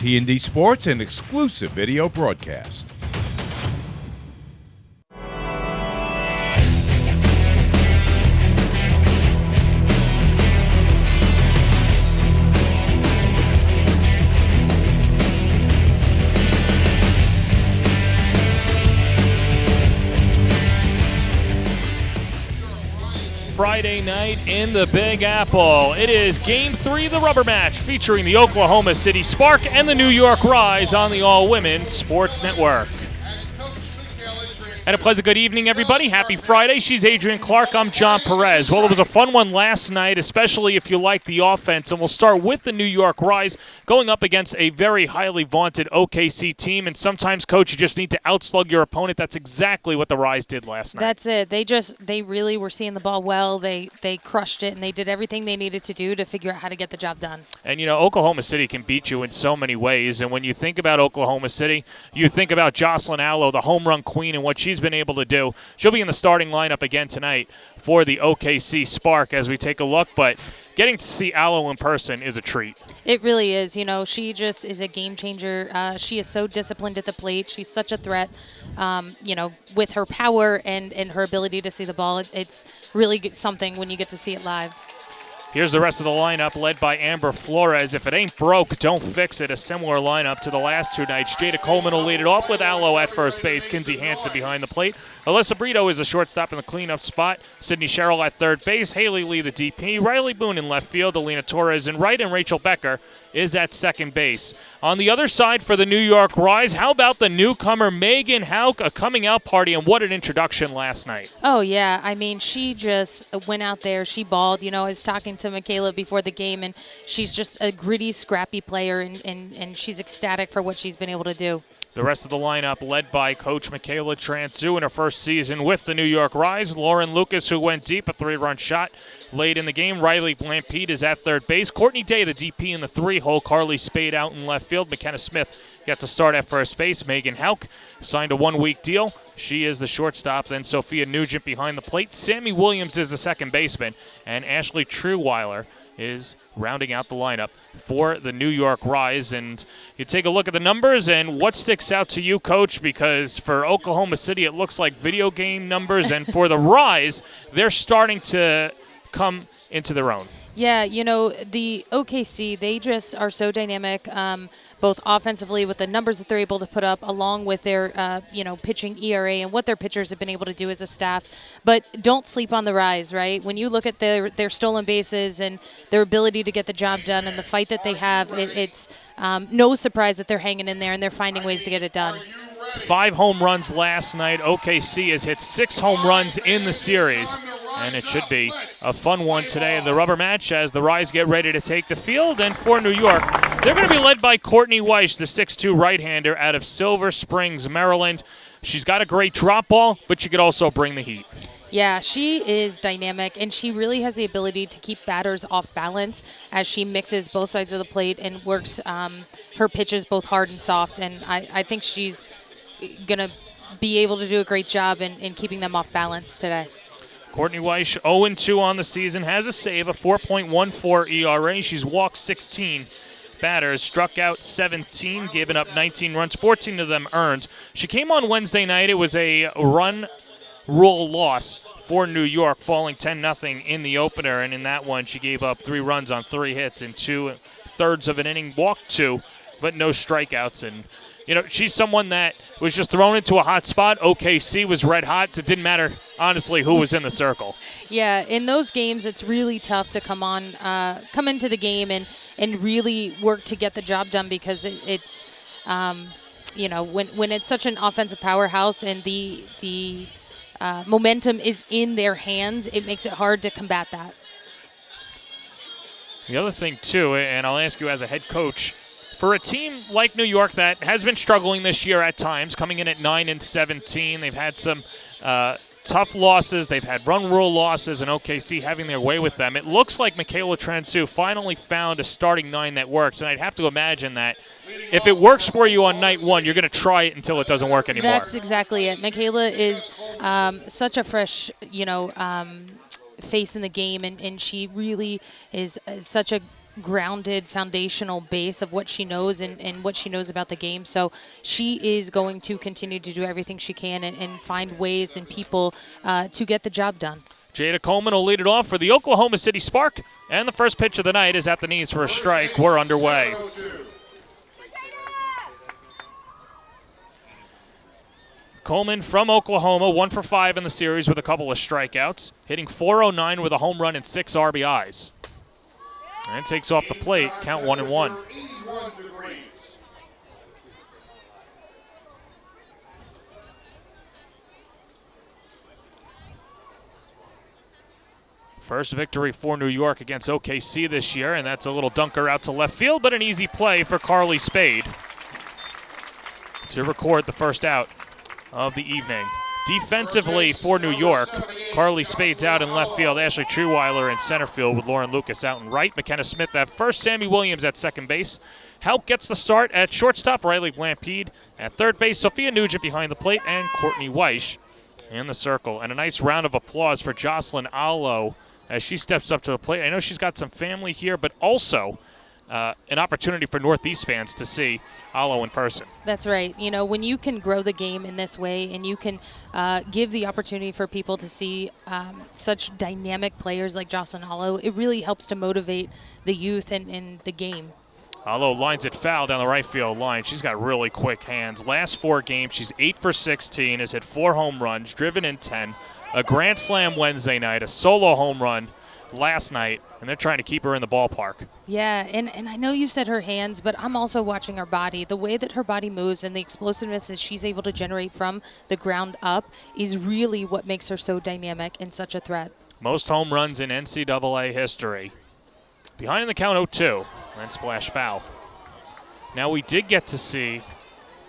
T&D Sports, an exclusive video broadcast. Friday night in the Big Apple. It is Game 3 of the rubber match featuring the Oklahoma City Spark and the New York Rise on the All-Women Sports Network. And a pleasant good evening, everybody. Happy Friday. She's Adrian Clark. I'm John Perez. Well, it was a fun one last night, especially if you like the offense. And we'll start with the New York Rise going up against a very highly vaunted OKC team. And sometimes, Coach, you just need to outslug your opponent. That's exactly what the Rise did last night. That's it. They really were seeing the ball well. They crushed it, and they did everything they needed to do to figure out how to get the job done. And, you know, Oklahoma City can beat you in so many ways. And when you think about Oklahoma City, you think about Jocelyn Allo, the home run queen, and what she's been able to do. She'll be in the starting lineup again tonight for the OKC Spark as we take a look, but getting to see Allo in person is a treat. It really is. You know, she just is a game changer. She is so disciplined at the plate. She's such a threat, you know, with her power and her ability to see the ball. It's really something when you get to see it live. Here's the rest of the lineup led by Amber Flores. If it ain't broke, don't fix it. A similar lineup to the last two nights. Jada Coleman will lead it off with Allo at first base. Kinsey Hansen behind the plate. Alyssa Brito is the shortstop in the cleanup spot. Sydney Sherrill at third base. Haley Lee the DP. Riley Boone in left field. Alina Torres in right. And Rachel Becker is at second base. On the other side for the New York Rise, how about the newcomer Megan Hauk, a coming out party, and what an introduction last night. Oh, yeah. I mean, she just went out there. She balled. You know, I was talking to Michaela before the game, and she's just a gritty, scrappy player, and she's ecstatic for what she's been able to do. The rest of the lineup led by Coach Michaela Transu in her first season with the New York Rise. Lauren Lucas, who went deep, a 3-run shot late in the game. Riley Blampede is at third base. Courtney Day, the DP in the 3-hole. Carly Spade out in left field. McKenna Smith gets a start at first base. Megan Hauk signed a 1-week deal. She is the shortstop. Then Sophia Nugent behind the plate. Sammy Williams is the second baseman. And Ashley Truweiler is rounding out the lineup for the New York Rise. And you take a look at the numbers, and what sticks out to you, Coach? Because for Oklahoma City, it looks like video game numbers, and for the Rise, they're starting to come into their own. Yeah, you know, the OKC, they just are so dynamic, both offensively with the numbers that they're able to put up, along with their, you know, pitching ERA and what their pitchers have been able to do as a staff. But don't sleep on the Rise, right? When you look at their stolen bases and their ability to get the job done and the fight that they have, it's no surprise that they're hanging in there and they're finding ways to get it done. 5 home runs last night. OKC has hit 6 home runs in the series, and it should be a fun one today in the rubber match as the Rise get ready to take the field. And for New York, they're going to be led by Courtney Weiss, the 6'2 right-hander out of Silver Springs, Maryland. She's got a great drop ball, but she could also bring the heat. Yeah, she is dynamic, and she really has the ability to keep batters off balance as she mixes both sides of the plate and works her pitches both hard and soft. And I think she's going to be able to do a great job in keeping them off balance today. Courtney Weiss, 0-2 on the season, has a save, a 4.14 ERA. She's walked 16 batters, struck out 17, given up 19 runs, 14 of them earned. She came on Wednesday night. It was a run rule loss for New York, falling 10-0 in the opener. And in that one, she gave up 3 runs on 3 hits in 2/3 of an inning, walked 2, but no strikeouts. And you know, she's someone that was just thrown into a hot spot. OKC was red hot, so it didn't matter, honestly, who was in the circle. Yeah, in those games, it's really tough to come into the game and really work to get the job done because it's you know, when it's such an offensive powerhouse and the momentum is in their hands, it makes it hard to combat that. The other thing, too, and I'll ask you as a head coach, for a team like New York that has been struggling this year at times, coming in at 9-17, they've had some tough losses. They've had run rule losses, and OKC having their way with them. It looks like Michaela Transu finally found a starting 9 that works, and I'd have to imagine that if it works for you on night 1, you're going to try it until it doesn't work anymore. That's exactly it. Michaela is such a fresh, face in the game, and she really is such a grounded foundational base of what she knows and what she knows about the game. So she is going to continue to do everything she can and find ways and people to get the job done. Jada Coleman will lead it off for the Oklahoma City Spark. And the first pitch of the night is at the knees for a strike. We're underway. Coleman from Oklahoma, 1 for 5 in the series with a couple of strikeouts, hitting .409 with a home run and 6 RBIs. And takes off the plate, count 1-1. First victory for New York against OKC this year, and that's a little dunker out to left field, but an easy play for Carly Spade to record the first out of the evening. Defensively for New York, Carly Spade's out in left field, Ashley Trueweiler in center field with Lauren Lucas out in right, McKenna Smith at first, Sammy Williams at second base. Houck gets the start at shortstop, Riley Blampede at third base, Sophia Nugent behind the plate, and Courtney Weish in the circle. And a nice round of applause for Jocelyn Allo as she steps up to the plate. I know she's got some family here, but also an opportunity for Northeast fans to see Allo in person. That's right. You know, when you can grow the game in this way and you can give the opportunity for people to see such dynamic players like Jocelyn Allo, it really helps to motivate the youth in the game. Allo lines it foul down the right field line. She's got really quick hands. Last 4 games, she's 8 for 16, has hit 4 home runs, driven in 10, a grand slam Wednesday night, a solo home run last night, and they're trying to keep her in the ballpark. Yeah, and I know you said her hands, but I'm also watching her body. The way that her body moves and the explosiveness that she's able to generate from the ground up is really what makes her so dynamic and such a threat. Most home runs in NCAA history. Behind the count 0-2, and splash foul. Now we did get to see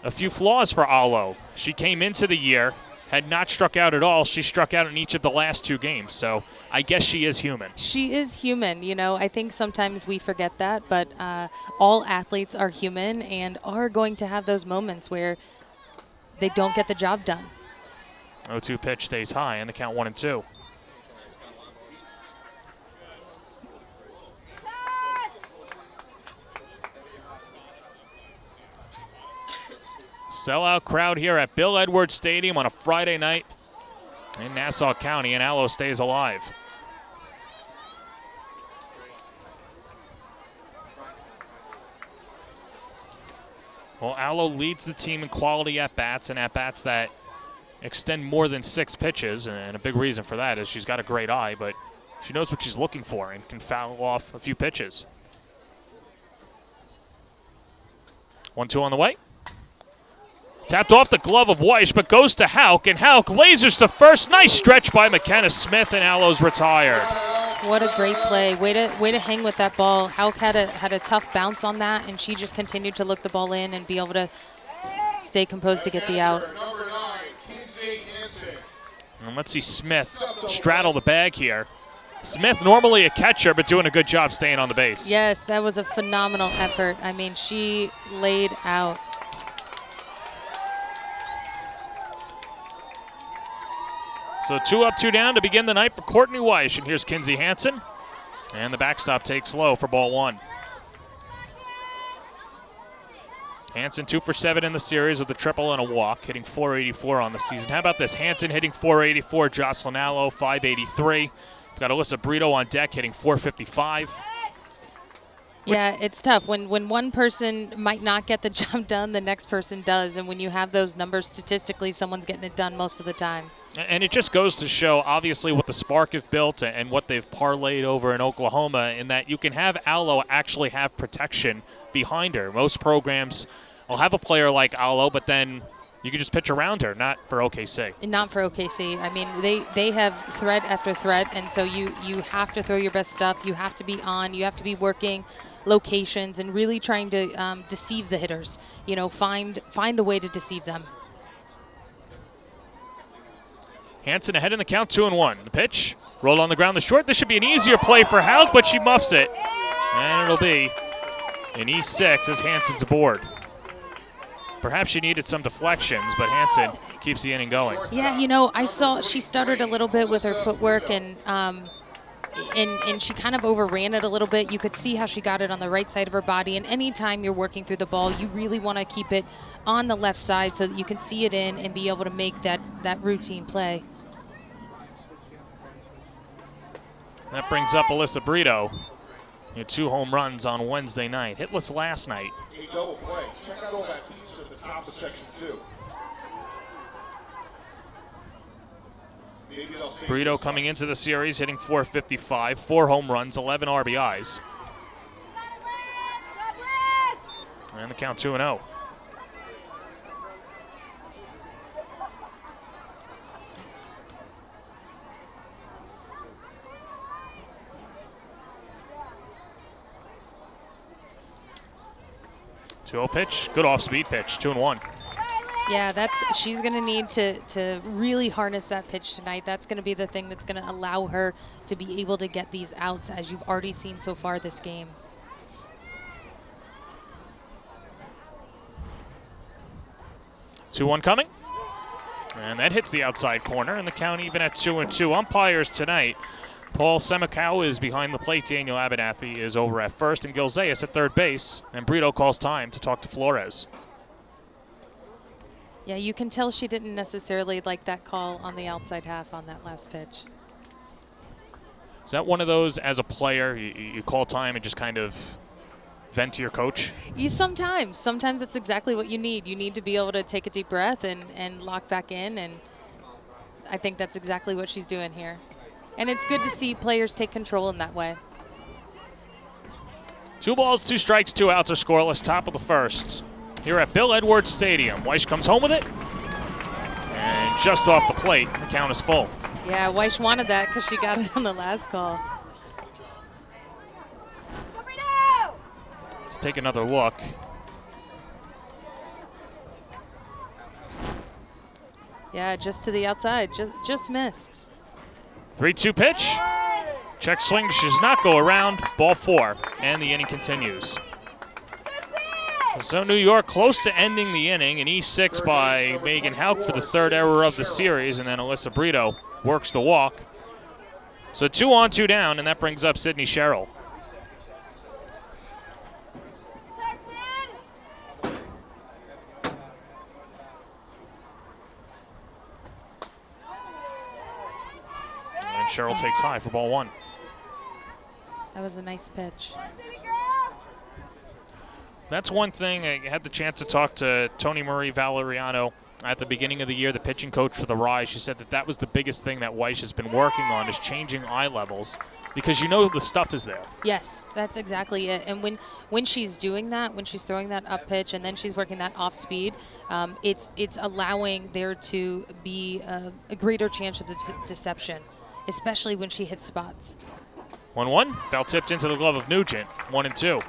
a few flaws for Allo. She came into the year, had not struck out at all. She struck out in each of the last 2 games, so I guess she is human. She is human. You know, I think sometimes we forget that, but all athletes are human and are going to have those moments where they don't get the job done. 0-2 pitch stays high, and the count 1-2. Sellout crowd here at Bill Edwards Stadium on a Friday night in Nassau County, and Allo stays alive. Well, Allo leads the team in quality at-bats, and at-bats that extend more than 6 pitches, and a big reason for that is she's got a great eye, but she knows what she's looking for and can foul off a few pitches. 1-2 on the way. Tapped off the glove of Weish, but goes to Houck, and Houck lasers to first. Nice stretch by McKenna Smith, and Allo's retired. What a great play. Way to hang with that ball. Houck had a tough bounce on that, and she just continued to look the ball in and be able to stay composed to get the out. And let's see Smith straddle the bag here. Smith, normally a catcher, but doing a good job staying on the base. Yes, that was a phenomenal effort. I mean, she laid out. So 2 up, 2 down to begin the night for Courtney Weish. And here's Kinsey Hansen. And the backstop takes low for ball 1. Hansen 2 for 7 in the series with a triple and a walk, hitting .484 on the season. How about this? Hansen hitting .484, Jocelyn Allo .583. We've got Alyssa Brito on deck hitting .455. Yeah, it's tough. When one person might not get the job done, the next person does. And when you have those numbers, statistically, someone's getting it done most of the time. And it just goes to show, obviously, what the Spark have built and what they've parlayed over in Oklahoma, in that you can have Allo actually have protection behind her. Most programs will have a player like Allo, but then you can just pitch around her, not for OKC. Not for OKC. I mean, they have threat after threat, and so you have to throw your best stuff. You have to be on. You have to be working locations and really trying to deceive the hitters. You know, find a way to deceive them. Hansen ahead in the count, 2-1. The pitch, rolled on the ground, the short. This should be an easier play for Houck, but she muffs it. And it'll be an E6 as Hansen's aboard. Perhaps she needed some deflections, but Hansen keeps the inning going. Yeah, you know, I saw she stuttered a little bit with her footwork, and and she kind of overran it a little bit. You could see how she got it on the right side of her body. And anytime you're working through the ball, you really want to keep it on the left side so that you can see it in and be able to make that routine play. That brings up Alyssa Brito. 2 home runs on Wednesday night. Hitless last night. A double play. Check out all that pizza at the top of section 2. Brito coming into the series hitting .455, 4 home runs, 11 RBIs. And the count 2-0. Two-0 pitch, good off-speed pitch, 2-1. Yeah, she's going to need to really harness that pitch tonight. That's going to be the thing that's going to allow her to be able to get these outs, as you've already seen so far this game. 2-1 coming. And that hits the outside corner, and the count even at 2-2. Umpires tonight. Paul Semikow is behind the plate. Daniel Abernathy is over at first, and Gilzeas at third base. And Brito calls time to talk to Flores. Yeah, you can tell she didn't necessarily like that call on the outside half on that last pitch. Is that one of those, as a player, you call time and just kind of vent to your coach? Sometimes it's exactly what you need. You need to be able to take a deep breath and lock back in, and I think that's exactly what she's doing here. And it's good to see players take control in that way. 2 balls, 2 strikes, 2 outs are scoreless, top of the first. Here at Bill Edwards Stadium. Weish comes home with it. And just off the plate, the count is full. Yeah, Weish wanted that because she got it on the last call. Let's take another look. Yeah, just to the outside, just missed. 3-2 pitch. Check swing, does not go around. Ball 4, and the inning continues. So New York close to ending the inning, an E6 by Megan Hauk for the 3rd error of the series, and then Alyssa Brito works the walk. So 2 on, 2 down, and that brings up Sydney Sherrill. And Sherrill takes high for ball 1. That was a nice pitch. That's one thing. I had the chance to talk to Tony Marie Valeriano at the beginning of the year, the pitching coach for the Rise. She said that was the biggest thing that Weish has been working on, is changing eye levels, because the stuff is there. Yes, that's exactly it. And when she's doing that, when she's throwing that up pitch and then she's working that off speed, it's allowing there to be a greater chance of deception, especially when she hits spots. 1-1. Foul tipped into the glove of Nugent. 1-2.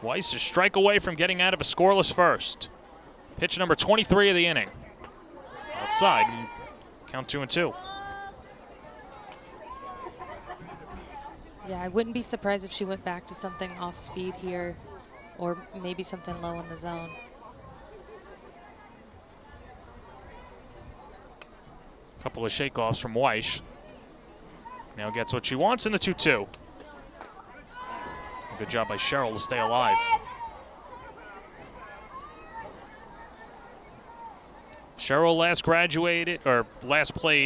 Weiss is strike away from getting out of a scoreless first. Pitch number 23 of the inning. Outside, count 2-2. Yeah, I wouldn't be surprised if she went back to something off speed here, or maybe something low in the zone. Couple of shakeoffs from Weish. Now gets what she wants in the 2-2. Good job by Sherrill to stay alive. Sherrill last played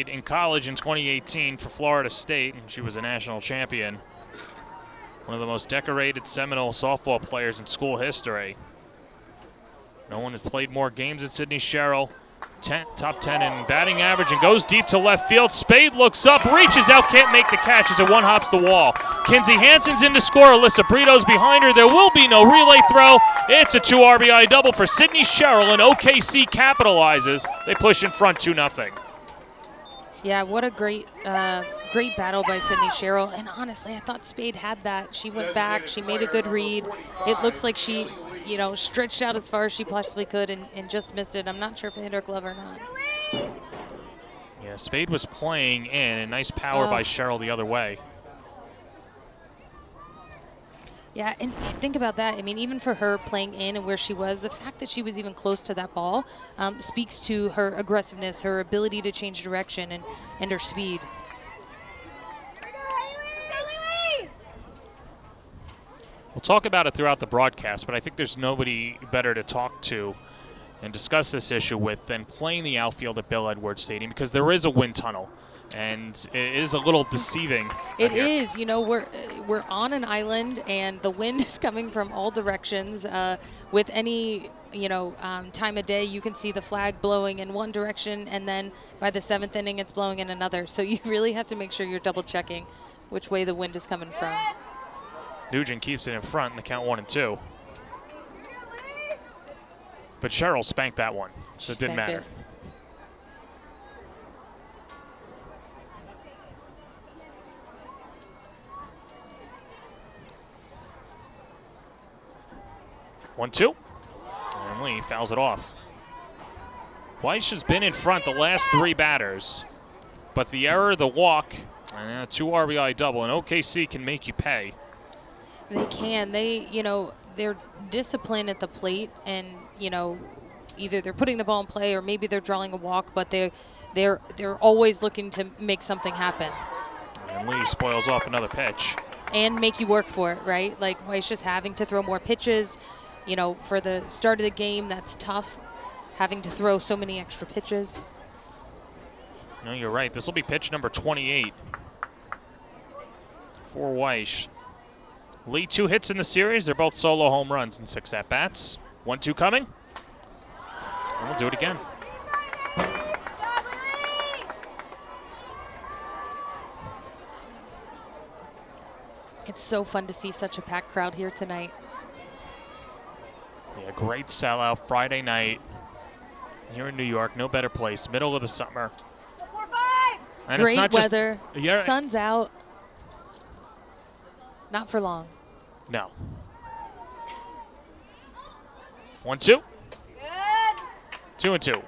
in college in 2018 for Florida State, and she was a national champion. One of the most decorated Seminole softball players in school history. No one has played more games than Sydney Sherrill. Top 10 in batting average, and goes deep to left field. Spade looks up, reaches out, can't make the catch as it one-hops the wall. Kinsey Hansen's in to score. Alyssa Brito's behind her. There will be no relay throw. It's a 2 RBI double for Sydney Sherrill, and OKC capitalizes. They push in front 2-0. Yeah, what a great battle by Sydney Sherrill. And honestly, I thought Spade had that. She went back. She made a good read. It looks like she stretched out as far as she possibly could and just missed it. I'm not sure if it hit her glove or not. Yeah, Spade was playing in, and nice power by Sherrill the other way. Yeah, and think about that. I mean, even for her playing in and where she was, the fact that she was even close to that ball speaks to her aggressiveness, her ability to change direction, and her speed. We'll talk about it throughout the broadcast, but I think there's nobody better to talk to and discuss this issue with than playing the outfield at Bill Edwards Stadium, because there is a wind tunnel, and it is a little deceiving. It is. You know, we're on an island, and the wind is coming from all directions. With any time of day, you can see the flag blowing in one direction, and then by the 7th inning, it's blowing in another. So you really have to make sure you're double checking which way the wind is coming from. Nugent keeps it in front in the count 1-2. But Cheryl spanked that one, so it didn't matter. 1-2. And Lee fouls it off. Weiss has been in front the last 3 batters, but the error, the walk, and a 2 RBI double, and OKC can make you pay. They can. They're disciplined at the plate, and either they're putting the ball in play or maybe they're drawing a walk, but they're always looking to make something happen. And Lee spoils off another pitch. And make you work for it, right? Like Weiss just having to throw more pitches. For the start of the game, that's tough, having to throw so many extra pitches. No, you're right. This will be pitch number 28 for Weiss. Lee 2 hits in the series. They're both solo home runs in 6 at-bats. 1-2 coming. And we'll do it again. It's so fun to see such a packed crowd here tonight. Yeah, great sellout Friday night here in New York. No better place. Middle of the summer. And great it's not weather. Just, sun's out. Not for long. No. 1-2. 2-2.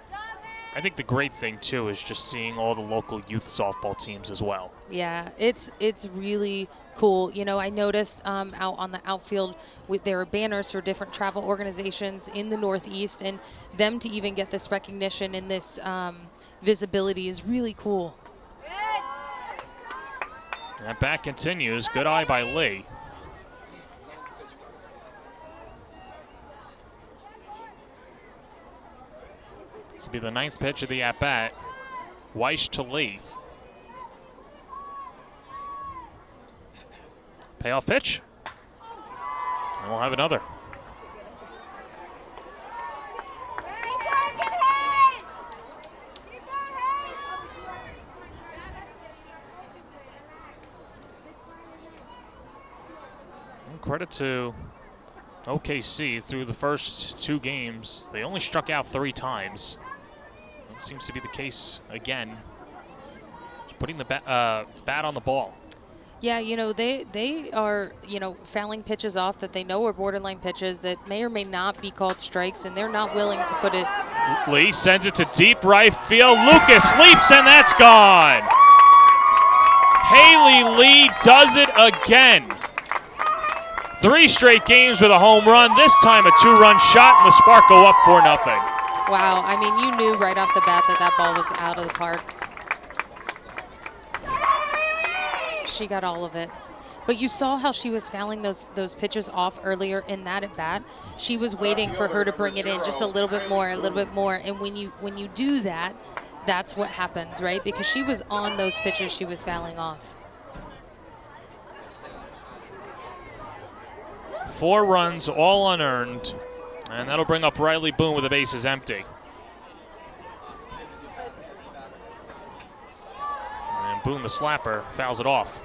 I think the great thing, too, is just seeing all the local youth softball teams as well. Yeah, it's really cool. I noticed out on the outfield there are banners for different travel organizations in the Northeast, and them to even get this recognition and this visibility is really cool. That bat continues. Good eye by Lee. This will be the 9th pitch of the at-bat. Weiss to Lee. Payoff pitch. And we'll have another. And credit to OKC through the first 2 games. They only struck out 3 times. That seems to be the case again. Just putting the bat on the ball. Yeah, they are, fouling pitches off that they know are borderline pitches that may or may not be called strikes, and they're not willing to put it. Lee sends it to deep right field. Lucas leaps, and that's gone. Haley Lee does it again. 3 straight games with a home run. This time a 2-run shot, and the Spark go up 4-0. Wow, I mean, you knew right off the bat that ball was out of the park. She got all of it. But you saw how she was fouling those pitches off earlier in that at bat. She was waiting for her to bring it in just a little bit more, And when you do that, that's what happens, right? Because she was on those pitches she was fouling off. 4 runs, all unearned. And that'll bring up Riley Boone with the bases empty. And Boone, the slapper, fouls it off.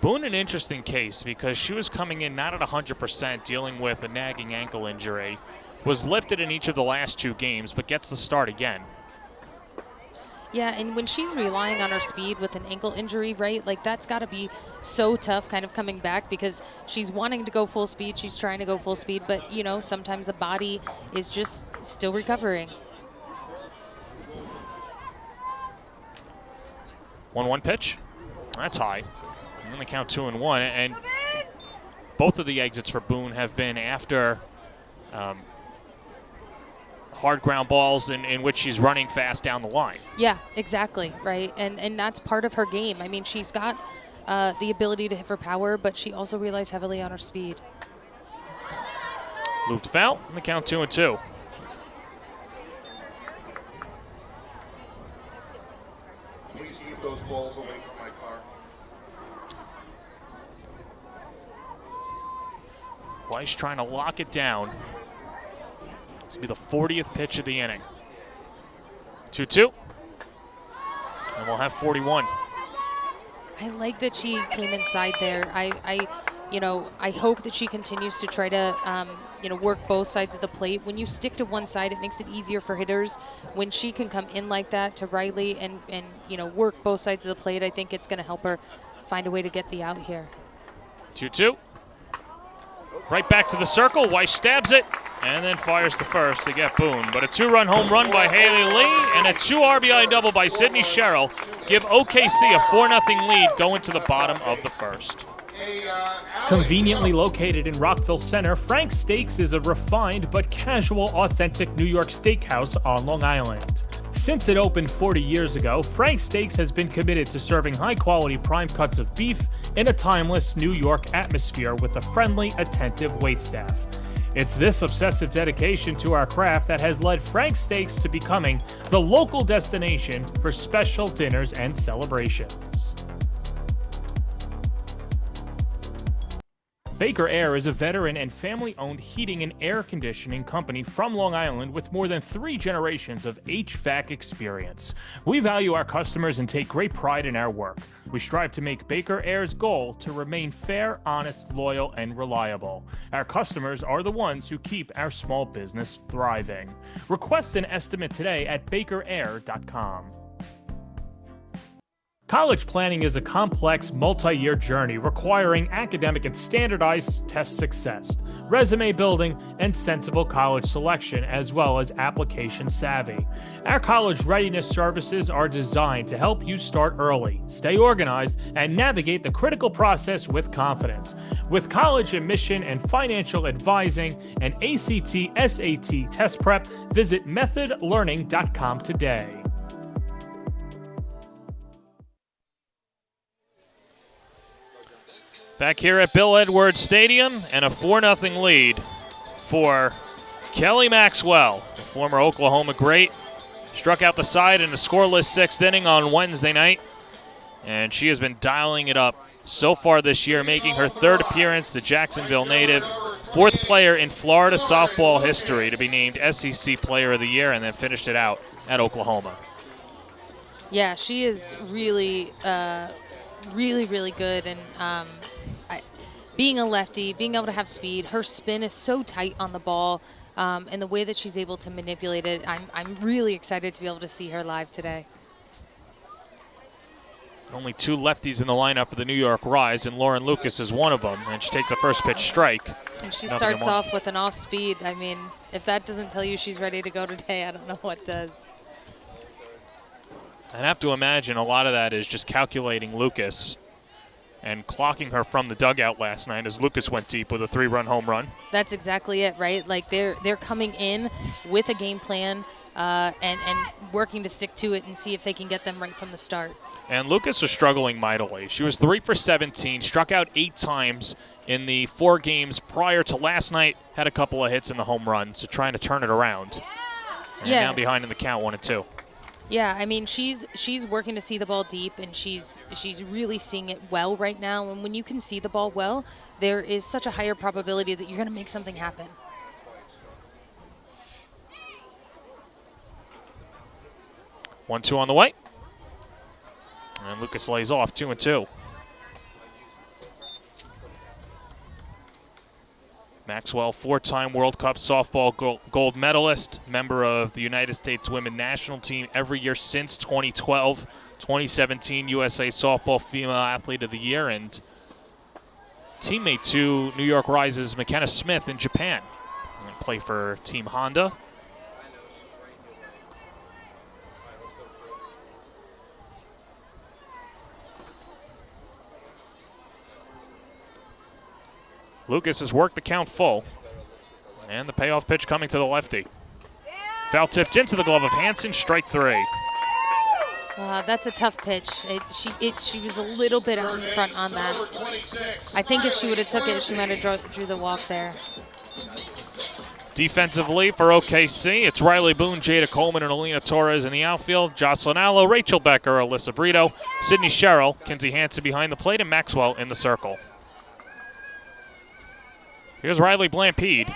Boone, an interesting case because she was coming in not at 100%, dealing with a nagging ankle injury. Was lifted in each of the last 2 games, but gets the start again. Yeah, and when she's relying on her speed with an ankle injury, right, like that's got to be so tough kind of coming back because she's wanting to go full speed. She's trying to go full speed, but, sometimes the body is just still recovering. 1-1 pitch. That's high. And then they count 2-1. And both of the exits for Boone have been after hard ground balls in which she's running fast down the line. Yeah, exactly, right? And that's part of her game. I mean, she's got the ability to hit for power, but she also relies heavily on her speed. Looped foul, and the count 2-2. Please keep those balls away from my car. Weiss trying to lock it down. This will be the 40th pitch of the inning. 2-2. And we'll have 41. I like that she came inside there. I hope that she continues to try to, work both sides of the plate. When you stick to one side, it makes it easier for hitters. When she can come in like that to Riley and work both sides of the plate, I think it's going to help her find a way to get the out here. 2-2. Right back to the circle. Weiss stabs it and then fires to first to get Boone. But a 2-run home run by Haley Lee and a 2 RBI double by Sydney Sherrill give OKC a 4-0 lead going to the bottom of the first. Conveniently located in Rockville Center, Frank's Steaks is a refined but casual, authentic New York steakhouse on Long Island. Since it opened 40 years ago, Frank's Steaks has been committed to serving high-quality prime cuts of beef in a timeless New York atmosphere with a friendly, attentive waitstaff. It's this obsessive dedication to our craft that has led Frank's Steaks to becoming the local destination for special dinners and celebrations. Baker Air is a veteran and family-owned heating and air conditioning company from Long Island with more than 3 generations of HVAC experience. We value our customers and take great pride in our work. We strive to make Baker Air's goal to remain fair, honest, loyal, and reliable. Our customers are the ones who keep our small business thriving. Request an estimate today at bakerair.com. College planning is a complex, multi-year journey requiring academic and standardized test success, resume building, and sensible college selection, as well as application savvy. Our college readiness services are designed to help you start early, stay organized, and navigate the critical process with confidence. With college admission and financial advising and ACT, SAT test prep, visit methodlearning.com today. Back here at Bill Edwards Stadium, and a 4-0 lead for Kelly Maxwell, the former Oklahoma great. Struck out the side in a scoreless 6th inning on Wednesday night, and she has been dialing it up so far this year, making her 3rd appearance, the Jacksonville native, 4th player in Florida softball history to be named SEC Player of the Year, and then finished it out at Oklahoma. Yeah, she is really, really good, and being a lefty, being able to have speed, her spin is so tight on the ball, and the way that she's able to manipulate it, I'm really excited to be able to see her live today. Only 2 lefties in the lineup for the New York Rise, and Lauren Lucas is one of them, and she takes a first pitch strike. And she starts off with an off speed. I mean, if that doesn't tell you she's ready to go today, I don't know what does. I'd have to imagine a lot of that is just calculating Lucas and clocking her from the dugout last night as Lucas went deep with a 3-run home run. That's exactly it, right? Like they're coming in with a game plan and working to stick to it and see if they can get them right from the start. And Lucas was struggling mightily. She was 3 for 17, struck out 8 times in the 4 games prior to last night, had a couple of hits in the home run, so trying to turn it around. And now behind in the count, 1-2. Yeah, I mean, she's working to see the ball deep, and she's really seeing it well right now. And when you can see the ball well, there is such a higher probability that you're going to make something happen. One-two on the way. And Lucas lays off, 2-2. Maxwell, 4-time World Cup softball gold medalist, member of the United States women's national team every year since 2012, 2017 USA Softball Female Athlete of the Year, and teammate to New York Rise's McKenna Smith in Japan. And play for Team Honda. Lucas has worked the count full. And the payoff pitch coming to the lefty. Foul tipped into the glove of Hansen, strike 3. That's a tough pitch. She was a little bit out in front on that. I think if she would have took it, she might have drew the walk there. Defensively for OKC, it's Riley Boone, Jada Coleman, and Alina Torres in the outfield. Jocelyn Allo, Rachel Becker, Alyssa Brito, Sydney Sherrill, Kinsey Hansen behind the plate, and Maxwell in the circle. Here's Riley Blampede.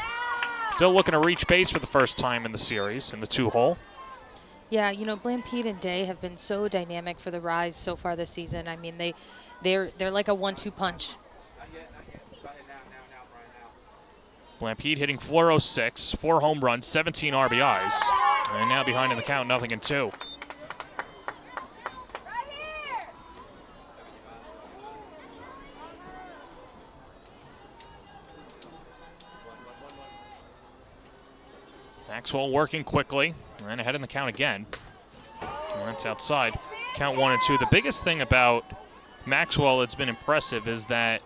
Still looking to reach base for the first time in the series in the 2-hole. Yeah, you know, Blampede and Day have been so dynamic for the Rise so far this season. I mean, they're like a 1-2 punch. Blampede hitting .406, 4 home runs, 17 RBIs. And now behind in the count, 0-2. Maxwell working quickly, and ahead in the count again. And that's outside. Count 1-2. The biggest thing about Maxwell that's been impressive is that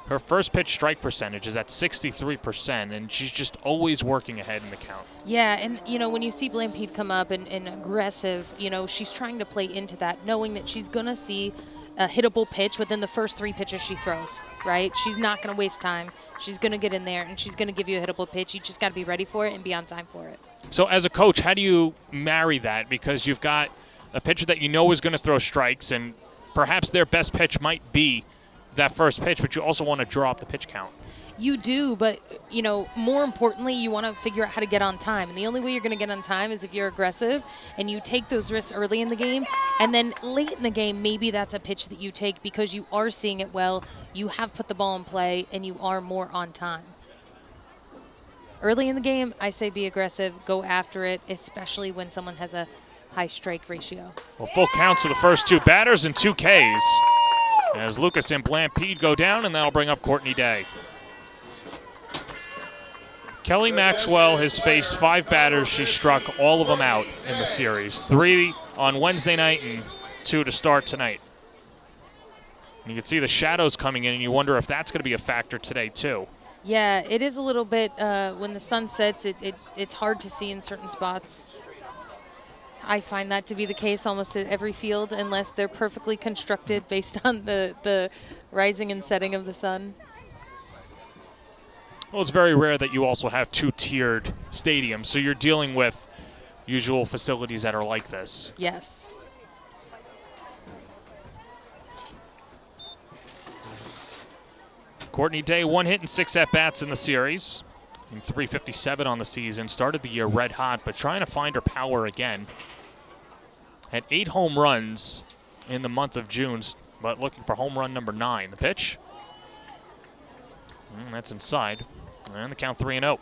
her first pitch strike percentage is at 63%, and she's just always working ahead in the count. Yeah, and, you know, when you see Blampede come up and aggressive, you know, she's trying to play into that, knowing that she's going to see a hittable pitch within the first 3 pitches she throws, right? She's not going to waste time. She's going to get in there, and she's going to give you a hittable pitch. You just got to be ready for it and be on time for it. So as a coach, how do you marry that? Because you've got a pitcher that you know is going to throw strikes, and perhaps their best pitch might be that first pitch, but you also want to draw up the pitch count. You do, but, you know, more importantly, you want to figure out how to get on time. And the only way you're going to get on time is if you're aggressive and you take those risks early in the game. And then late in the game, maybe that's a pitch that you take because you are seeing it well, you have put the ball in play, and you are more on time. Early in the game, I say be aggressive, go after it, especially when someone has a high strike ratio. Well, full counts of the first 2 batters and 2 Ks as Lucas and Blampede go down, and that'll bring up Courtney Day. Kelly Maxwell has faced 5 batters. She struck all of them out in the series. 3 on Wednesday night and 2 to start tonight. And you can see the shadows coming in, and you wonder if that's going to be a factor today, too. Yeah, it is a little bit, when the sun sets, it's hard to see in certain spots. I find that to be the case almost at every field, unless they're perfectly constructed based on the rising and setting of the sun. Well, it's very rare that you also have 2-tiered stadiums, so you're dealing with usual facilities that are like this. Yes. Courtney Day, 1 hit and 6 at-bats in the series. And .357 on the season. Started the year red hot, but trying to find her power again. Had 8 home runs in the month of June, but looking for home run number 9. The pitch. And that's inside. And the count 3-0.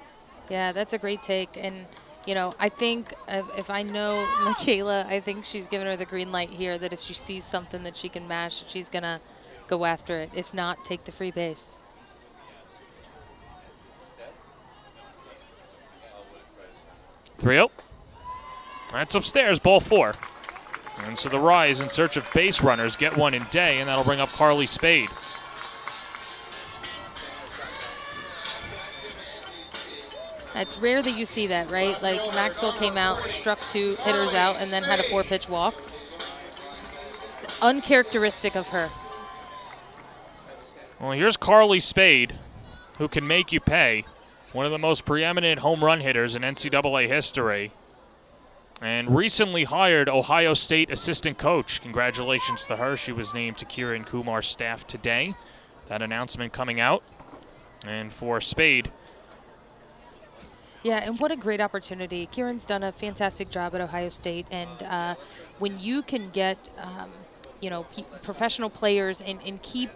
Yeah, that's a great take. And, you know, I think if I know Michaela, I think she's given her the green light here that if she sees something that she can mash, she's going to go after it. If not, take the free base. .3-0. That's upstairs, ball 4. And so the Rise in search of base runners get one in Day, and that'll bring up Carly Spade. It's rare that you see that, right? Like Maxwell came out, struck 2 hitters out, and then had a 4-pitch walk. Uncharacteristic of her. Well, here's Carly Spade, who can make you pay. One of the most preeminent home run hitters in NCAA history. And recently hired Ohio State assistant coach. Congratulations to her. She was named to Kieran Kumar's staff today. That announcement coming out. And for Spade. Yeah, and what a great opportunity. Kieran's done a fantastic job at Ohio State. And when you can get, you know, professional players and keep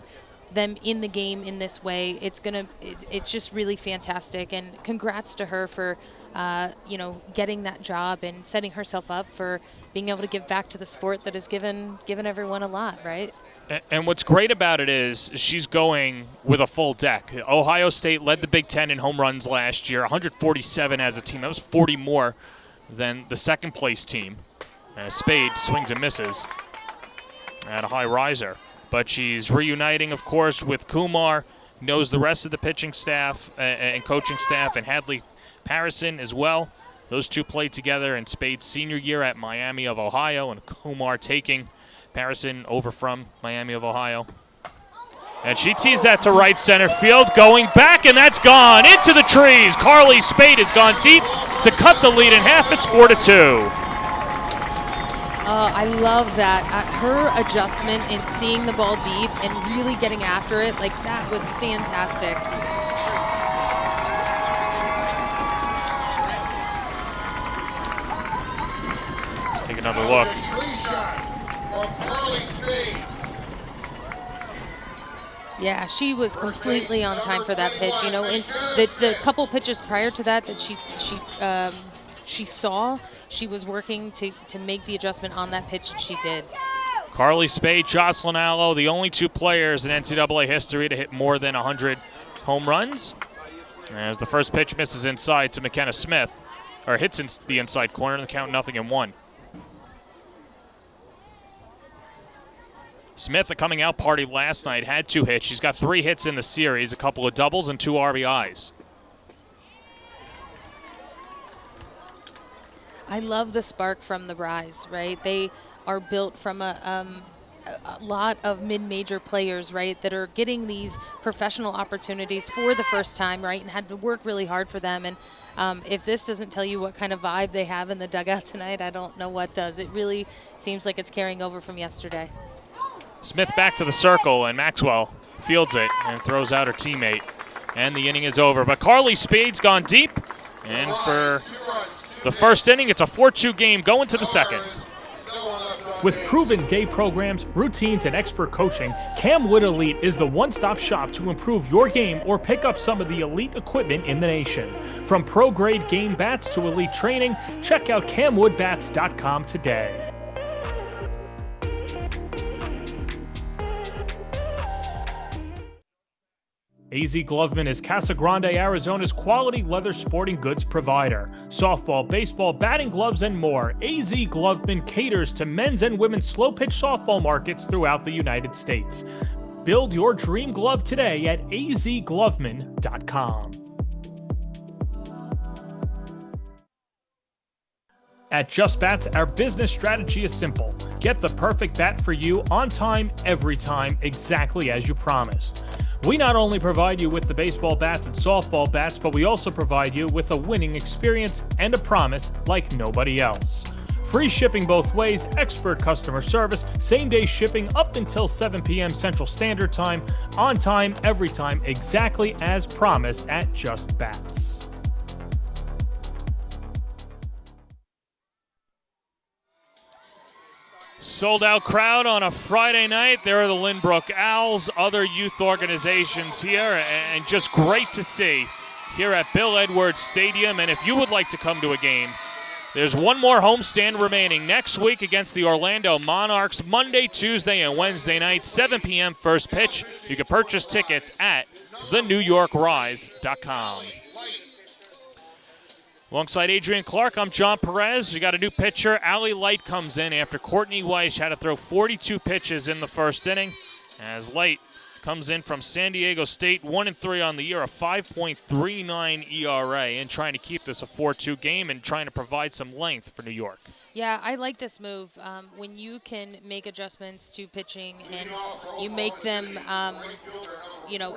them in the game in this way, it's just really fantastic. And congrats to her for, you know, getting that job and setting herself up for being able to give back to the sport that has given everyone a lot, right? And what's great about it is she's going with a full deck. Ohio State led the Big Ten in home runs last year, 147 as a team. That was 40 more than the second place team. Spade swings and misses at a high riser. But she's reuniting, of course, with Kumar knows the rest of the pitching staff and coaching staff, and Hadley Parison as well. Those two played together in Spade's senior year at Miami of Ohio, and Kumar taking Parison over from Miami of Ohio. And she tees that to right center field, going back, and that's gone into the trees. Carly Spade has gone deep to cut the lead in half. It's 4-2. I love that. Her adjustment in seeing the ball deep and really getting after it, like that was fantastic. Let's take another look. Yeah, she was completely on time for that pitch. You know, in the couple pitches prior to that she saw, she was working to make the adjustment on that pitch, and she did. Carly Spade, Jocelyn Allo, the only two players in NCAA history to hit more than 100 home runs. As the first pitch misses inside to McKenna Smith, or hits in the inside corner, and the count 0-1. Smith, a coming out party last night, had 2 hits. She's got 3 hits in the series, a couple of doubles and 2 RBIs. I love the spark from the Rise, right? They are built from a lot of mid-major players, right, that are getting these professional opportunities for the first time, right, and had to work really hard for them. And if this doesn't tell you what kind of vibe they have in the dugout tonight, I don't know what does. It really seems like it's carrying over from yesterday. Smith back to the circle, and Maxwell fields it and throws out her teammate. And the inning is over. But Carly Spade's gone deep. And for the first inning, it's a 4-2 game going to the second. With proven day programs, routines, and expert coaching, Camwood Elite is the one-stop shop to improve your game or pick up some of the elite equipment in the nation. From pro-grade game bats to elite training, check out camwoodbats.com today. AZ Gloveman is Casa Grande, Arizona's quality leather sporting goods provider. Softball, baseball, batting gloves, and more. AZ Gloveman caters to men's and women's slow-pitch softball markets throughout the United States. Build your dream glove today at azgloveman.com. At Just Bats, our business strategy is simple. Get the perfect bat for you on time, every time, exactly as you promised. We not only provide you with the baseball bats and softball bats, but we also provide you with a winning experience and a promise like nobody else. Free shipping both ways, expert customer service, same-day shipping up until 7 p.m. Central Standard Time, on time, every time, exactly as promised at Just Bats. Sold out crowd on a Friday night. There are the Lynbrook Owls, other youth organizations here, and just great to see here at Bill Edwards Stadium. And if you would like to come to a game, there's one more homestand remaining next week against the Orlando Monarchs, Monday, Tuesday, and Wednesday night, 7 p.m. first pitch. You can purchase tickets at thenewyorkrise.com. Alongside Adrian Clark, I'm John Perez. We got a new pitcher. Allie Light comes in after Courtney Weiss had to throw 42 pitches in the first inning. As Light comes in from San Diego State, 1-3 on the year, a 5.39 ERA, and trying to keep this a 4-2 game and trying to provide some length for New York. Yeah, I like this move. When you can make adjustments to pitching and you make them,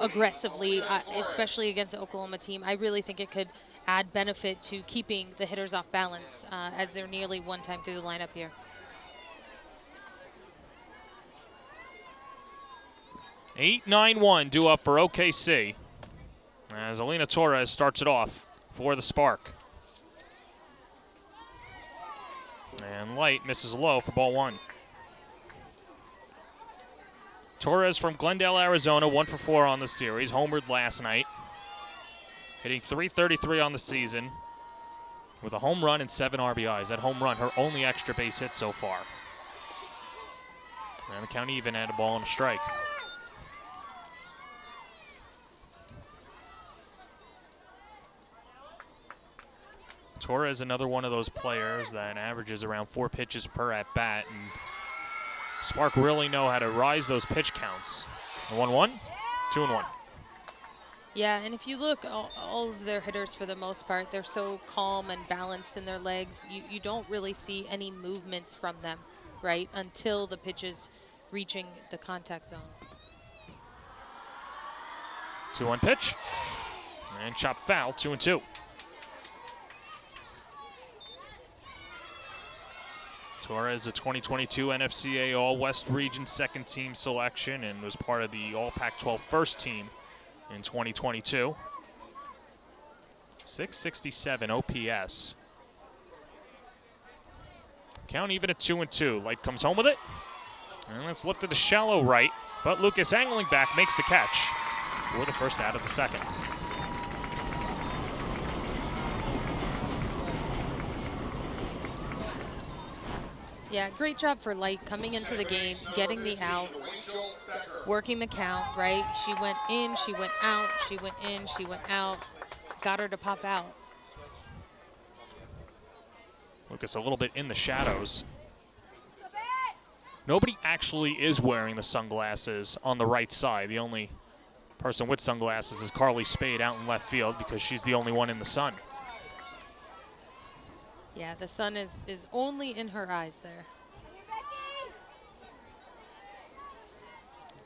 aggressively, especially against the Oklahoma team, I really think it could add benefit to keeping the hitters off balance as they're nearly one time through the lineup here. 8-9-1 due up for OKC as Alina Torres starts it off for the Spark. And Light misses low for ball 1. Torres from Glendale, Arizona, 1 for 4 on the series, homered last night. Hitting .333 on the season with a home run and 7 RBIs. That home run, her only extra base hit so far. And the count even had a ball and a strike. Torres, another one of those players that averages around 4 pitches per at-bat, and Spark really know how to rise those pitch counts. 1-1, 2-1. Yeah, and if you look, all of their hitters, for the most part, they're so calm and balanced in their legs. You don't really see any movements from them, right, until the pitch is reaching the contact zone. 2-1 pitch. And chop foul, 2-2. Torres, a 2022 NFCA All-West Region second team selection and was part of the All-Pac-12 first team in 2022. 667 OPS. Count even at 2-2. Light comes home with it. And it's lifted to shallow right, but Lucas angling back makes the catch for the first out of the second. Yeah, great job for Light coming into the game, getting the out, working the count, right? She went in, she went out, she went in, she went out, got her to pop out. Lucas a little bit in the shadows. Nobody actually is wearing the sunglasses on the right side. The only person with sunglasses is Carly Spade out in left field because she's the only one in the sun. Yeah, the sun is only in her eyes there.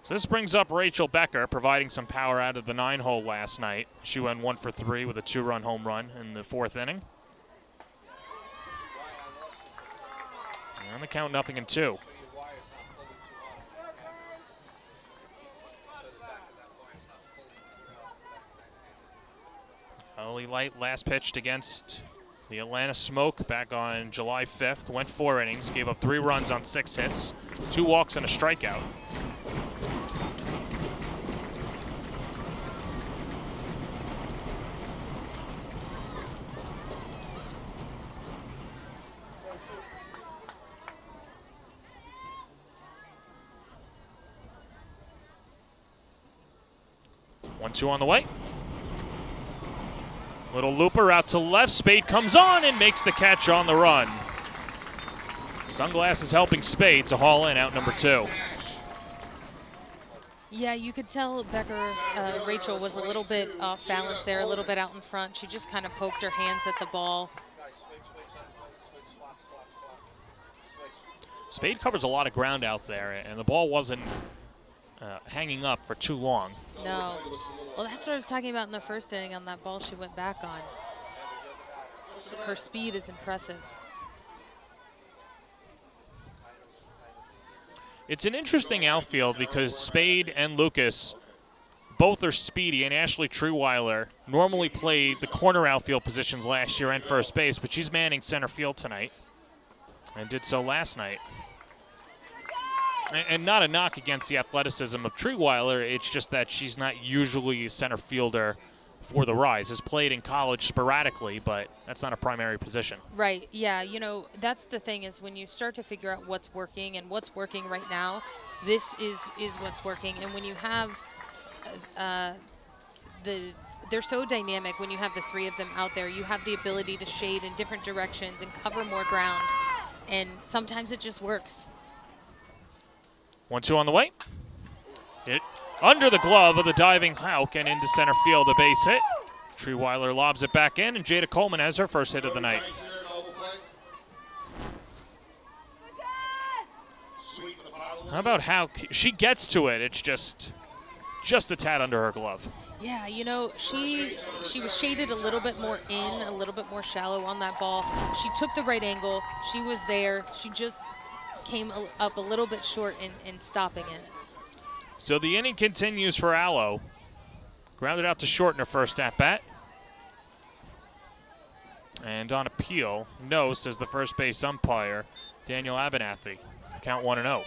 So this brings up Rachel Becker, providing some power out of the 9-hole last night. She went 1 for 3 with a 2-run home run in the 4th inning. And the count 0-2. Holly Light last pitched against the Atlanta Smoke back on July 5th. Went 4 innings, gave up 3 runs on 6 hits, 2 walks and a strikeout. One, 2 on the way. Little looper out to left. Spade comes on and makes the catch on the run. Sunglasses helping Spade to haul in out number 2. Yeah, you could tell Rachel was a little bit off balance there, a little bit out in front. She just kind of poked her hands at the ball. Spade covers a lot of ground out there, and the ball wasn't hanging up for too long. No. Well, that's what I was talking about in the first inning on that ball she went back on. Her speed is impressive. It's an interesting outfield because Spade and Lucas both are speedy, and Ashley Treeweiler normally played the corner outfield positions last year and first base, but she's manning center field tonight and did so last night. And not a knock against the athleticism of Treeweiler, it's just that she's not usually a center fielder for the Rise. Has played in college sporadically, but that's not a primary position. Right, yeah, you know, that's the thing is when you start to figure out what's working and what's working right now, this is what's working. And when you have they're so dynamic when you have the 3 of them out there. You have the ability to shade in different directions and cover more ground, and sometimes it just works. 1-2 on the way. Hit under the glove of the diving Hauk and into center field, a base hit. Treeweiler lobs it back in, and Jada Coleman has her first hit of the night. How about Hauk? She gets to it. It's just a tad under her glove. Yeah, you know, she was shaded a little bit more in, a little bit more shallow on that ball. She took the right angle. She was there. She just came up a little bit short in stopping it. So the inning continues for Allo. Grounded out to short in her first at-bat. And on appeal, no, says the first base umpire, Daniel Abernathy. Count 1-0.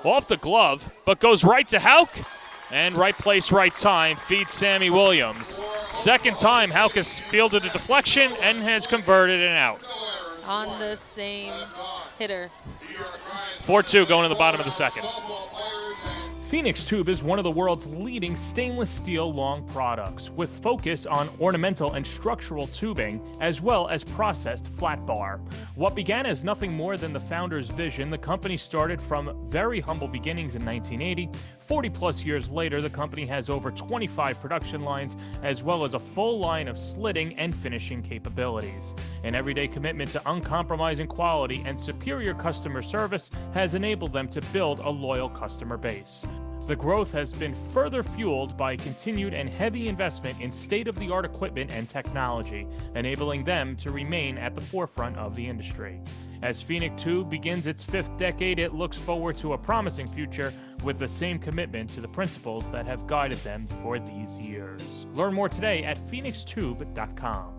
Off the glove, but goes right to Hauk. And right place, right time, feeds Sammy Williams. Second time, Hauk has fielded a deflection and has converted an out. On the same hitter. 4-2 going to the bottom of the second. Phoenix Tube is one of the world's leading stainless steel long products, with focus on ornamental and structural tubing, as well as processed flat bar. What began as nothing more than the founder's vision, the company started from very humble beginnings in 1980. 40 plus years later, the company has over 25 production lines, as well as a full line of slitting and finishing capabilities. An everyday commitment to uncompromising quality and superior customer service has enabled them to build a loyal customer base. The growth has been further fueled by continued and heavy investment in state-of-the-art equipment and technology, enabling them to remain at the forefront of the industry. As Phoenix Tube begins its 5th decade, it looks forward to a promising future with the same commitment to the principles that have guided them for these years. Learn more today at phoenixtube.com.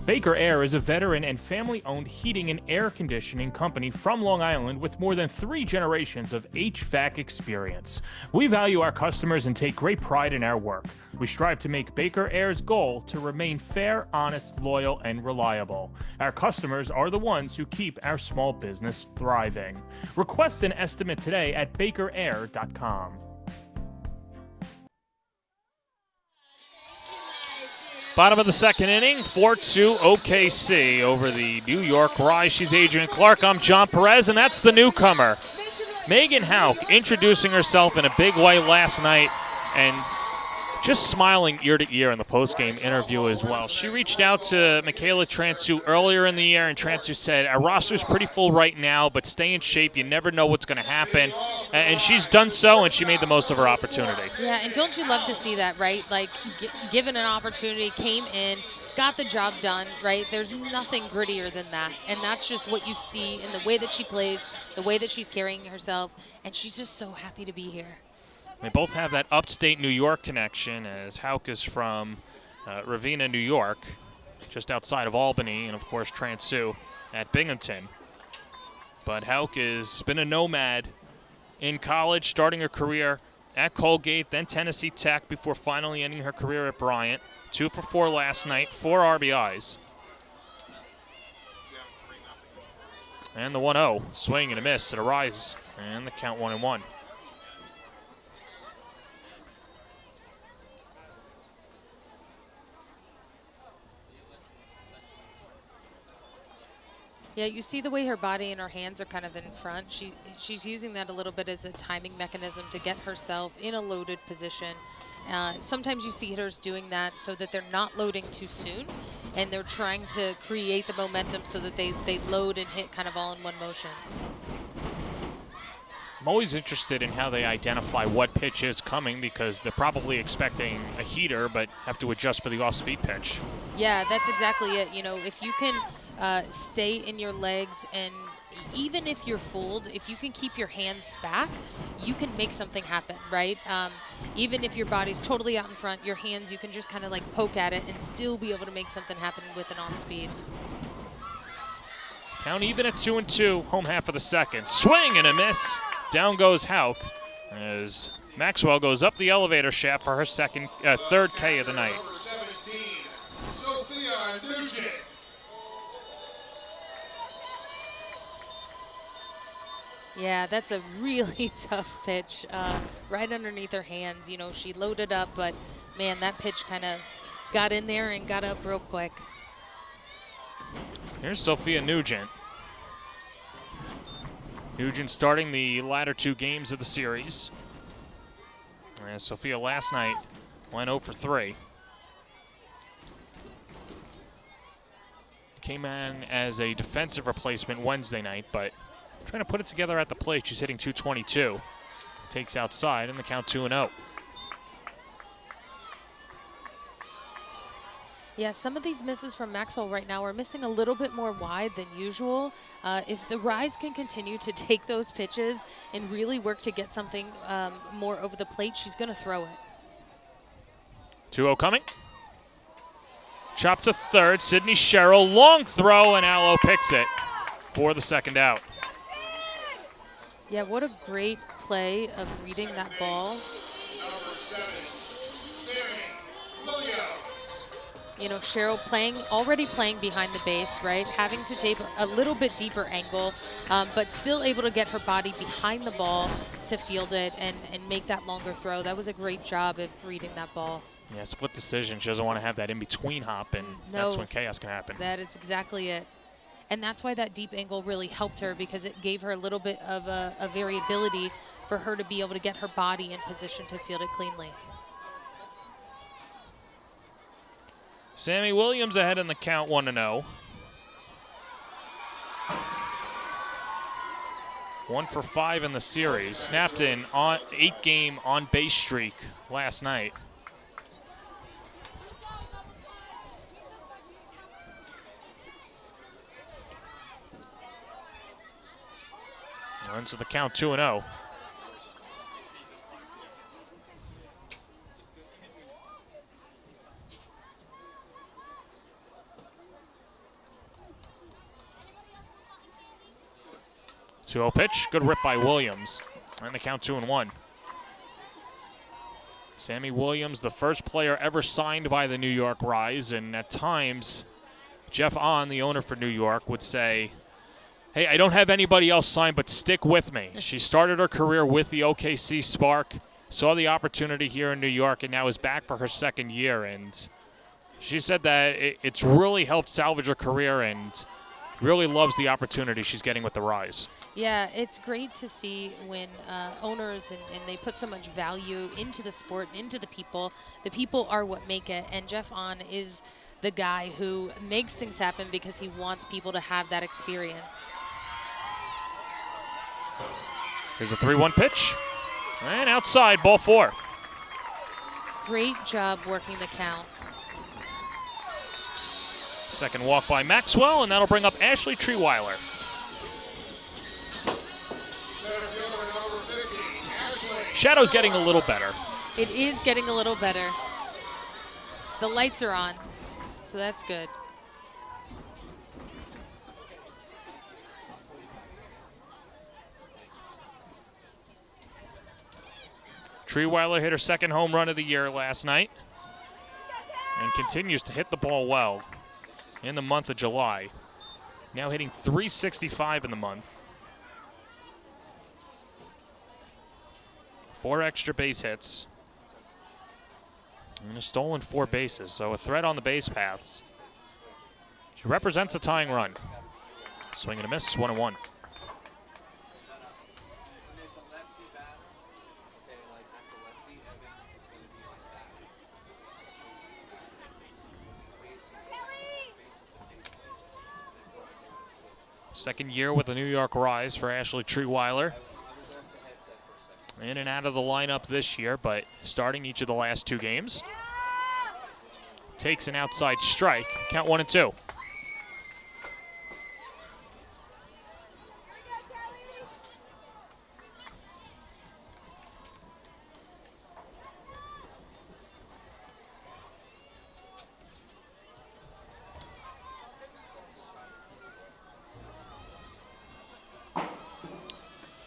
Baker Air is a veteran and family-owned heating and air conditioning company from Long Island with more than 3 generations of HVAC experience. We value our customers and take great pride in our work. We strive to make Baker Air's goal to remain fair, honest, loyal, and reliable. Our customers are the ones who keep our small business thriving. Request an estimate today at bakerair.com. Bottom of the second inning, 4-2 OKC over the New York Rise. She's Adrian Clark. I'm John Perez, and that's the newcomer, Megan Hauk, introducing herself in a big way last night and just smiling ear to ear in the post-game interview as well. She reached out to Michaela Transu earlier in the year, and Transu said, our roster's pretty full right now, but stay in shape. You never know what's going to happen. And she's done so, and she made the most of her opportunity. Yeah, and don't you love to see that, right? Like, given an opportunity, came in, got the job done, right? There's nothing grittier than that. And that's just what you see in the way that she plays, the way that she's carrying herself, and she's just so happy to be here. They both have that upstate New York connection, as Hauk is from Ravenna, New York, just outside of Albany, and of course Transu at Binghamton. But Hauk has been a nomad in college, starting her career at Colgate, then Tennessee Tech, before finally ending her career at Bryant. 2 for 4 last night, 4 RBIs. And the 1-0, swing and a miss, it a rise, and the count 1-1. Yeah, you see the way her body and her hands are kind of in front. She's using that a little bit as a timing mechanism to get herself in a loaded position. Sometimes you see hitters doing that so that they're not loading too soon, and they're trying to create the momentum so that they load and hit kind of all in one motion. I'm always interested in how they identify what pitch is coming, because they're probably expecting a heater but have to adjust for the off-speed pitch. Yeah, that's exactly it. You know, if you can stay in your legs, and even if you're fooled, if you can keep your hands back, you can make something happen, right? Even if your body's totally out in front, your hands, you can just kind of like poke at it and still be able to make something happen with an off-speed. Count even at 2-2, home half of the second. Swing and a miss. Down goes Hauk as Maxwell goes up the elevator shaft for her third K of the night. Number 17, Sophia Nugent. Yeah, that's a really tough pitch, right underneath her hands. You know, she loaded up, but man, that pitch kind of got in there and got up real quick. Here's Sophia Nugent. Nugent starting the latter 2 games of the series. And Sophia last night went 0 for 3. Came in as a defensive replacement Wednesday night, but trying to put it together at the plate. She's hitting .222. Takes outside, and the count 2-0. Yeah, some of these misses from Maxwell right now are missing a little bit more wide than usual. If the Rise can continue to take those pitches and really work to get something more over the plate, she's going to throw it. 2-0 coming. Chop to third. Sydney Sherrill, long throw, and Allo picks it for the second out. Yeah, what a great play of reading that ball. Number 7, Sammy Williams. Cheryl already playing behind the base, right? Having to tape a little bit deeper angle, but still able to get her body behind the ball to field it and make that longer throw. That was a great job of reading that ball. Yeah, split decision. She doesn't want to have that in-between hop, and that's when chaos can happen. That is exactly it. And that's why that deep angle really helped her, because it gave her a little bit of a variability for her to be able to get her body in position to field it cleanly. Sammy Williams ahead in the count 1-0. 1 for 5 in the series. Snapped in on 8-game on-base streak last night. Runs to the count 2-0. Pitch, good rip by Williams. And the count 2-1. Sammy Williams, the first player ever signed by the New York Rise, and at times, Jeff Ahn, the owner for New York, would say, hey, I don't have anybody else signed, but stick with me. She started her career with the OKC Spark, saw the opportunity here in New York, and now is back for her second year. And she said that it's really helped salvage her career and really loves the opportunity she's getting with the Rise. Yeah, it's great to see when owners and they put so much value into the sport, into the people. The people are what make it, and Jeff Ahn is the guy who makes things happen because he wants people to have that experience. Here's a 3-1 pitch. And outside, ball 4. Great job working the count. Second walk by Maxwell, and that'll bring up Ashley Treeweiler. Shadow's getting a little better. It is getting a little better. The lights are on, so that's good. Treeweiler hit her second home run of the year last night and continues to hit the ball well in the month of July. Now hitting .365 in the month. 4 extra base hits. And a stolen 4 bases, so a threat on the base paths. She represents a tying run. Swing and a miss, 1-1. Second year with the New York Rise for Ashley Treeweiler. In and out of the lineup this year, but starting each of the last 2 games. Takes an outside strike. Count 1-2.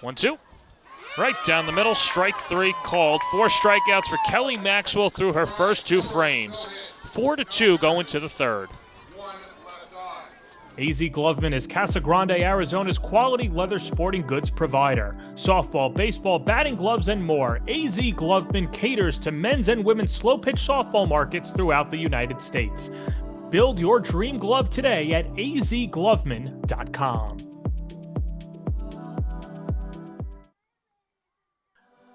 One, 2. Right down the middle, strike 3 called. 4 strikeouts for Kelly Maxwell through her first 2 frames. 4-2 going to the third. AZ Gloveman is Casa Grande, Arizona's quality leather sporting goods provider. Softball, baseball, batting gloves, and more. AZ Gloveman caters to men's and women's slow-pitch softball markets throughout the United States. Build your dream glove today at azgloveman.com.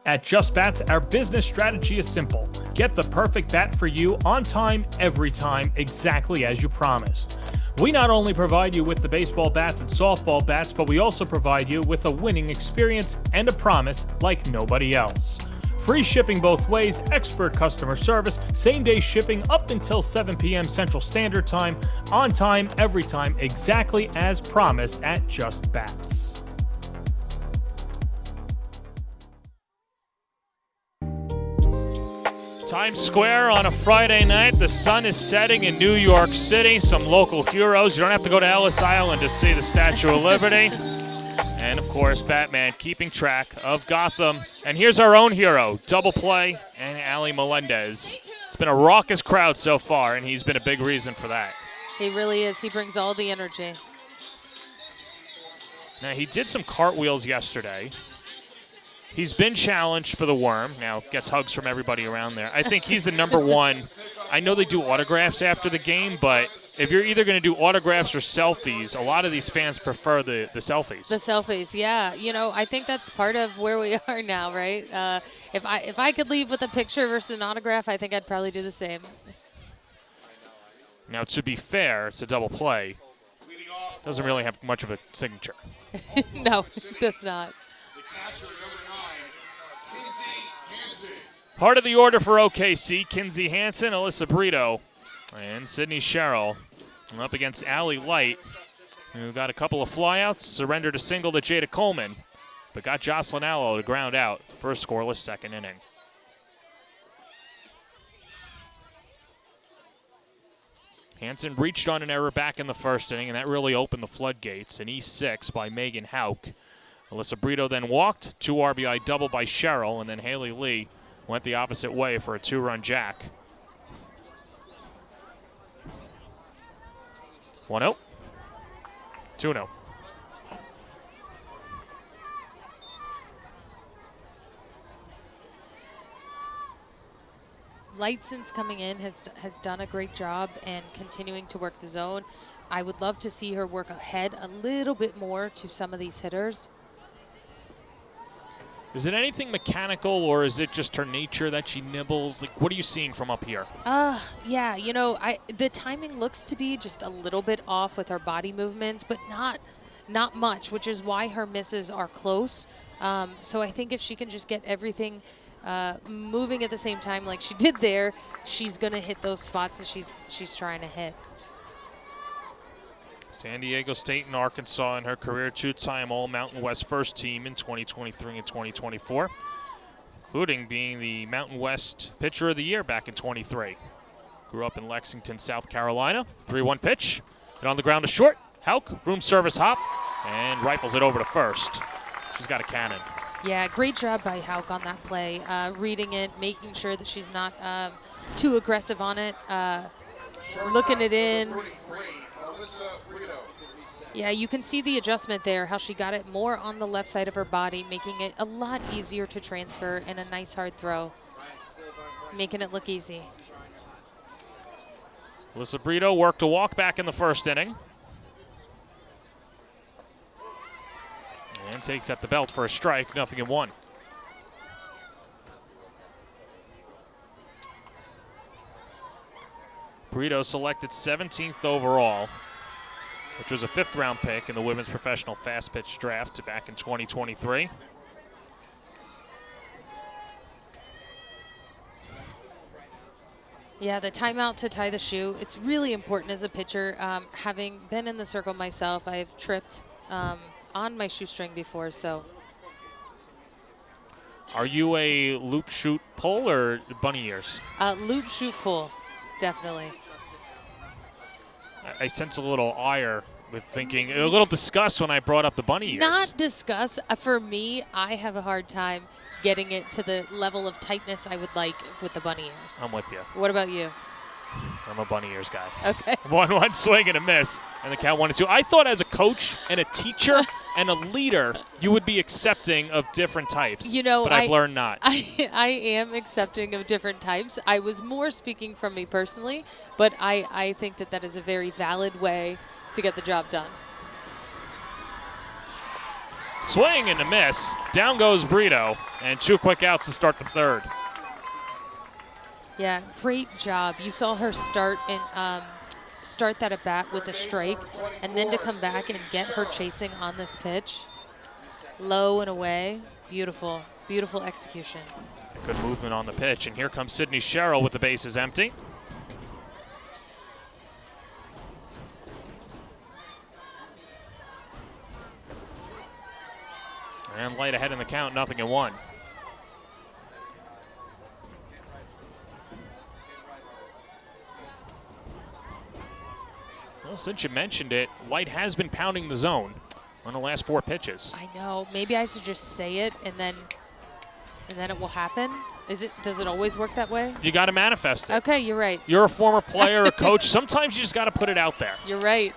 At Just Bats, our business strategy is simple. Get the perfect bat for you on time, every time, exactly as you promised. We not only provide you with the baseball bats and softball bats, but we also provide you with a winning experience and a promise like nobody else. Free shipping both ways, expert customer service, same-day shipping up until 7 p.m. Central Standard Time, on time, every time, exactly as promised at Just Bats. Times Square on a Friday night. The sun is setting in New York City. Some local heroes. You don't have to go to Ellis Island to see the Statue of Liberty. And, of course, Batman keeping track of Gotham. And here's our own hero, Double Play, and Ali Melendez. It's been a raucous crowd so far, and he's been a big reason for that. He really is. He brings all the energy. Now, he did some cartwheels yesterday. He's been challenged for the worm. Now, gets hugs from everybody around there. I think he's the number one. I know they do autographs after the game, but if you're either going to do autographs or selfies, a lot of these fans prefer the selfies. The selfies, yeah. You know, I think that's part of where we are now, right? If I could leave with a picture versus an autograph, I think I'd probably do the same. Now, to be fair, it's a double play. Doesn't really have much of a signature. No, it does not. Part of the order for OKC, Kinsey Hansen, Alyssa Brito, and Sydney Sherrill. And up against Allie Light, who got a couple of flyouts, surrendered a single to Jada Coleman, but got Jocelyn Allo to ground out for a scoreless second inning. Hansen reached on an error back in the first inning, and that really opened the floodgates. An E6 by Megan Hauk. Alyssa Brito then walked, 2 RBI double by Sherrill, and then Haley Lee went the opposite way for a 2-run jack. 1-0. 2-0. Light, since coming in, has done a great job and continuing to work the zone. I would love to see her work ahead a little bit more to some of these hitters. Is it anything mechanical, or is it just her nature that she nibbles? Like, what are you seeing from up here? Yeah, you know, the timing looks to be just a little bit off with her body movements, but not much, which is why her misses are close. So I think if she can just get everything moving at the same time like she did there, she's going to hit those spots that she's trying to hit. San Diego State and Arkansas in her career, 2-time All-Mountain West first team in 2023 and 2024, including being the Mountain West Pitcher of the Year back in 23. Grew up in Lexington, South Carolina. 3-1 pitch. Hit on the ground to short. Hauk, room service hop, and rifles it over to first. She's got a cannon. Yeah, great job by Hauk on that play. Reading it, making sure that she's not too aggressive on it, looking it in. Yeah, you can see the adjustment there, how she got it more on the left side of her body, making it a lot easier to transfer and a nice hard throw, making it look easy. Alyssa Brito worked a walk back in the first inning. And takes at the belt for a strike, 0-1. Brito selected 17th overall, which was a 5th-round pick in the Women's Professional Fast Pitch Draft back in 2023. Yeah, the timeout to tie the shoe, it's really important as a pitcher. Having been in the circle myself, I've tripped on my shoestring before, so. Are you a loop, shoot, pull, or bunny ears? Loop, shoot, pull, definitely. I sense a little ire with thinking, a little disgust when I brought up the bunny ears. Not disgust. For me, I have a hard time getting it to the level of tightness I would like with the bunny ears. I'm with you. What about you? I'm a bunny ears guy. Okay. 1-1 swing and a miss, and the count 1-2. I thought as a coach and a teacher and a leader, you would be accepting of different types. You know, but I've learned not. I am accepting of different types. I was more speaking from me personally, but I think that is a very valid way to get the job done. Swing and a miss. Down goes Brito, and 2 quick outs to start the third. Yeah, great job. You saw her start that at bat with a strike, and then to come back and get her chasing on this pitch, low and away. Beautiful, beautiful execution. Good movement on the pitch, and here comes Sydney Sherrill with the bases empty. And Light ahead in the count, 0-1. Well, since you mentioned it, Light has been pounding the zone on the last 4 pitches. I know. Maybe I should just say it and then and then it will happen. Does it always work that way? You got to manifest it. Okay, you're right. You're a former player, a coach. Sometimes you just got to put it out there. You're right.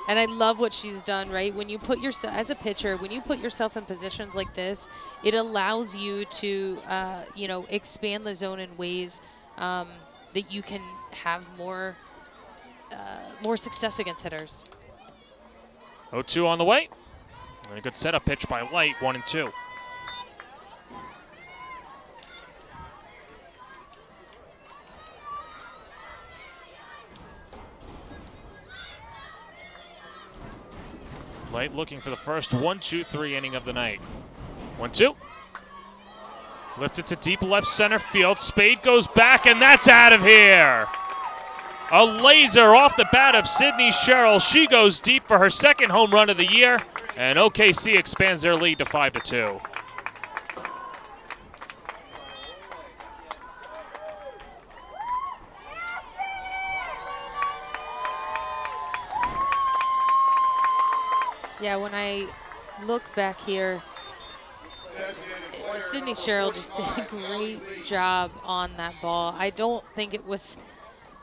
And I love what she's done, right? When you put yourself, as a pitcher, when you put yourself in positions like this, it allows you to, expand the zone in ways that you can have more success against hitters. 0-2 on the way. And a good setup pitch by Light, 1-2. Light looking for the first 1-2-3 inning of the night. 1-2. Lifted to deep left center field. Spade goes back, and that's out of here. A laser off the bat of Sydney Sherrill. She goes deep for her second home run of the year, and OKC expands their lead to 5-2. Yeah, when I look back here, Sydney Sherrill just did a great job on that ball. I don't think it was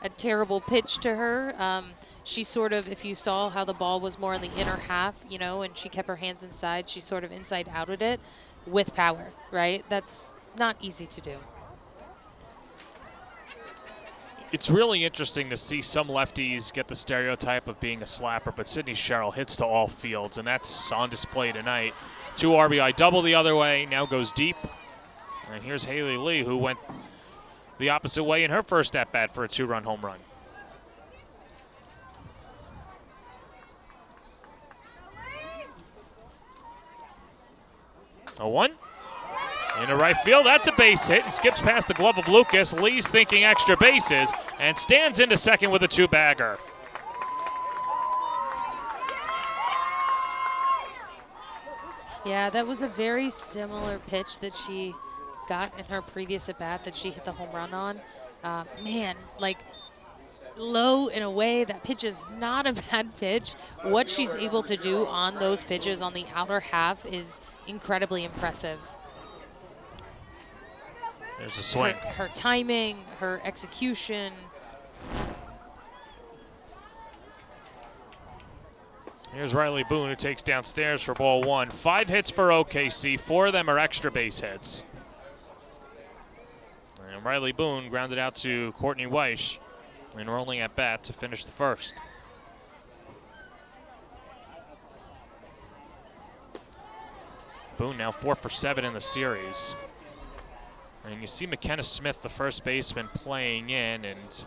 a terrible pitch to her. She sort of, if you saw how the ball was more in the inner half, and she kept her hands inside, she sort of inside-outed it with power, right? That's not easy to do. It's really interesting to see some lefties get the stereotype of being a slapper, but Sydney Sherrill hits to all fields, and that's on display tonight. 2 RBI double the other way, now goes deep. And here's Haley Lee, who went the opposite way in her first at-bat for a 2-run home run. A 1. Into right field, that's a base hit and skips past the glove of Lucas. Lee's thinking extra bases and stands into second with a 2-bagger. Yeah, that was a very similar pitch that she got in her previous at-bat that she hit the home run on. Low and away, that pitch is not a bad pitch. What she's able to do on those pitches on the outer half is incredibly impressive. There's a swing. Her timing, her execution. Here's Riley Boone, who takes downstairs for ball 1. 5 hits for OKC. 4 of them are extra base hits. And Riley Boone grounded out to Courtney Weish, and rolling at bat to finish the first. Boone now 4 for 7 in the series. And you see McKenna Smith, the first baseman, playing in, and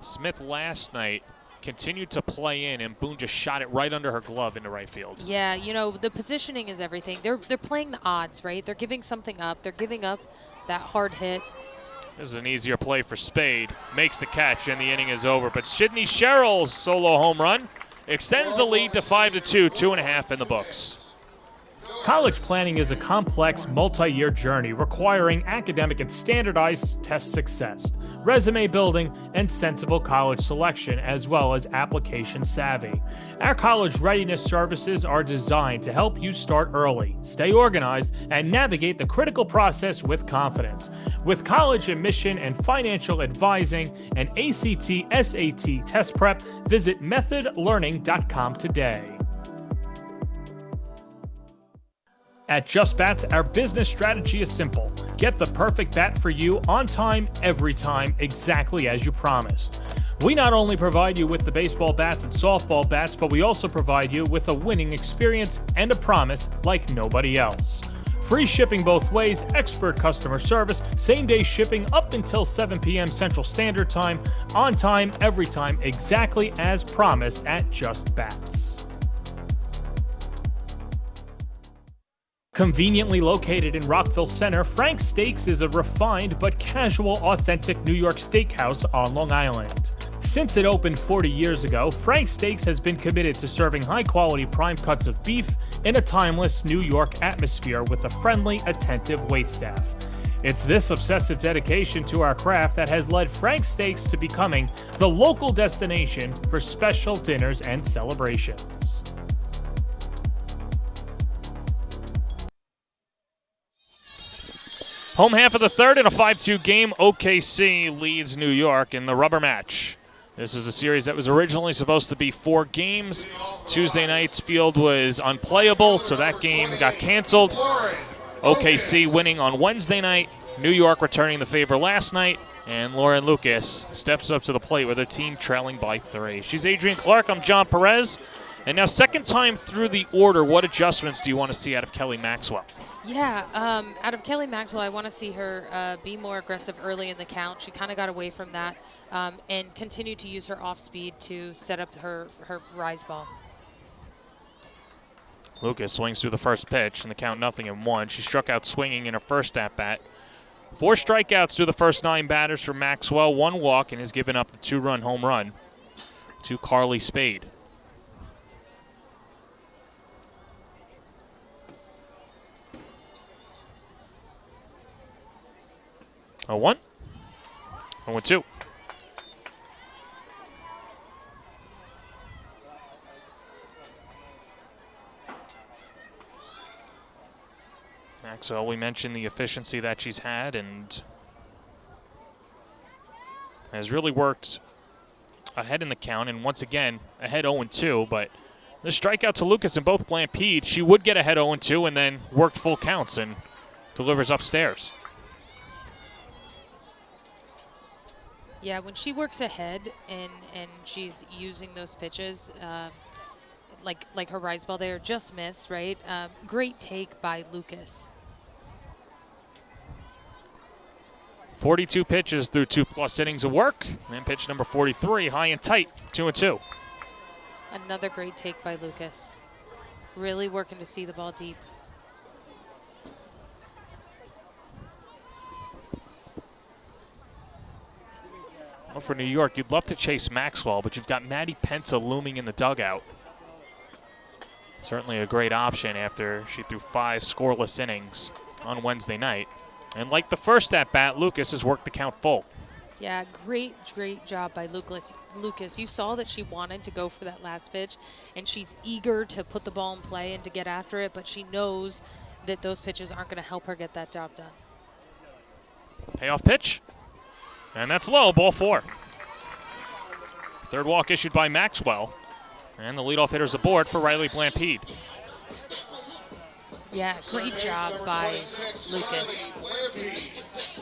Smith last night continued to play in, and Boone just shot it right under her glove into right field. Yeah, the positioning is everything. They're playing the odds, right? They're giving something up. They're giving up that hard hit. This is an easier play for Spade. Makes the catch, and the inning is over. But Sydney Sherrill's solo home run extends the lead to 5-2, 2.5 in the books. College planning is a complex, multi-year journey requiring academic and standardized test success, resume building, and sensible college selection, as well as application savvy. Our college readiness services are designed to help you start early, stay organized, and navigate the critical process with confidence. With college admission and financial advising and ACT, SAT test prep, visit methodlearning.com today. At Just Bats, our business strategy is simple. Get the perfect bat for you on time, every time, exactly as you promised. We not only provide you with the baseball bats and softball bats, but we also provide you with a winning experience and a promise like nobody else. Free shipping both ways, expert customer service, same-day shipping up until 7 p.m. Central Standard Time, on time, every time, exactly as promised at Just Bats. Conveniently located in Rockville Center, Frank's Steaks is a refined but casual, authentic New York steakhouse on Long Island. Since it opened 40 years ago, Frank's Steaks has been committed to serving high-quality prime cuts of beef in a timeless New York atmosphere with a friendly, attentive waitstaff. It's this obsessive dedication to our craft that has led Frank's Steaks to becoming the local destination for special dinners and celebrations. Home half of the third in a 5-2 game. OKC leads New York in the rubber match. This is a series that was originally supposed to be 4 games. Tuesday night's field was unplayable, so that game got canceled. OKC winning on Wednesday night. New York returning the favor last night. And Lauren Lucas steps up to the plate with her team trailing by 3. She's Adrian Clark. I'm John Perez. And now, second time through the order, what adjustments do you want to see out of Kelly Maxwell? Yeah, out of Kelly Maxwell, I want to see her be more aggressive early in the count. She kind of got away from that and continue to use her off speed to set up her rise ball. Lucas swings through the first pitch, and the count 0-1. She struck out swinging in her first at-bat. 4 strikeouts through the first 9 batters for Maxwell, 1 walk, and has given up a 2-run home run to Carly Spade. A 1, 0-2. Maxwell, we mentioned the efficiency that she's had and has really worked ahead in the count, and once again, ahead 0-2, but the strikeout to Lucas and both Blampede, she would get ahead 0-2 and then worked full counts and delivers upstairs. Yeah, when she works ahead and she's using those pitches, like her rise ball there, just missed, right? Great take by Lucas. 42 pitches through 2+ innings of work. And pitch number 43, high and tight, 2-2. Another great take by Lucas. Really working to see the ball deep. Well, for New York, you'd love to chase Maxwell, but you've got Maddie Penta looming in the dugout. Certainly a great option after she threw 5 scoreless innings on Wednesday night. And like the first at-bat, Lucas has worked the count full. Yeah, great job by Lucas. You saw that she wanted to go for that last pitch, and she's eager to put the ball in play and to get after it, but she knows that those pitches aren't going to help her get that job done. Payoff pitch. And that's low, ball 4. Third walk issued by Maxwell. And the leadoff hitter's aboard for Riley Blampede. Yeah, great job by Lucas.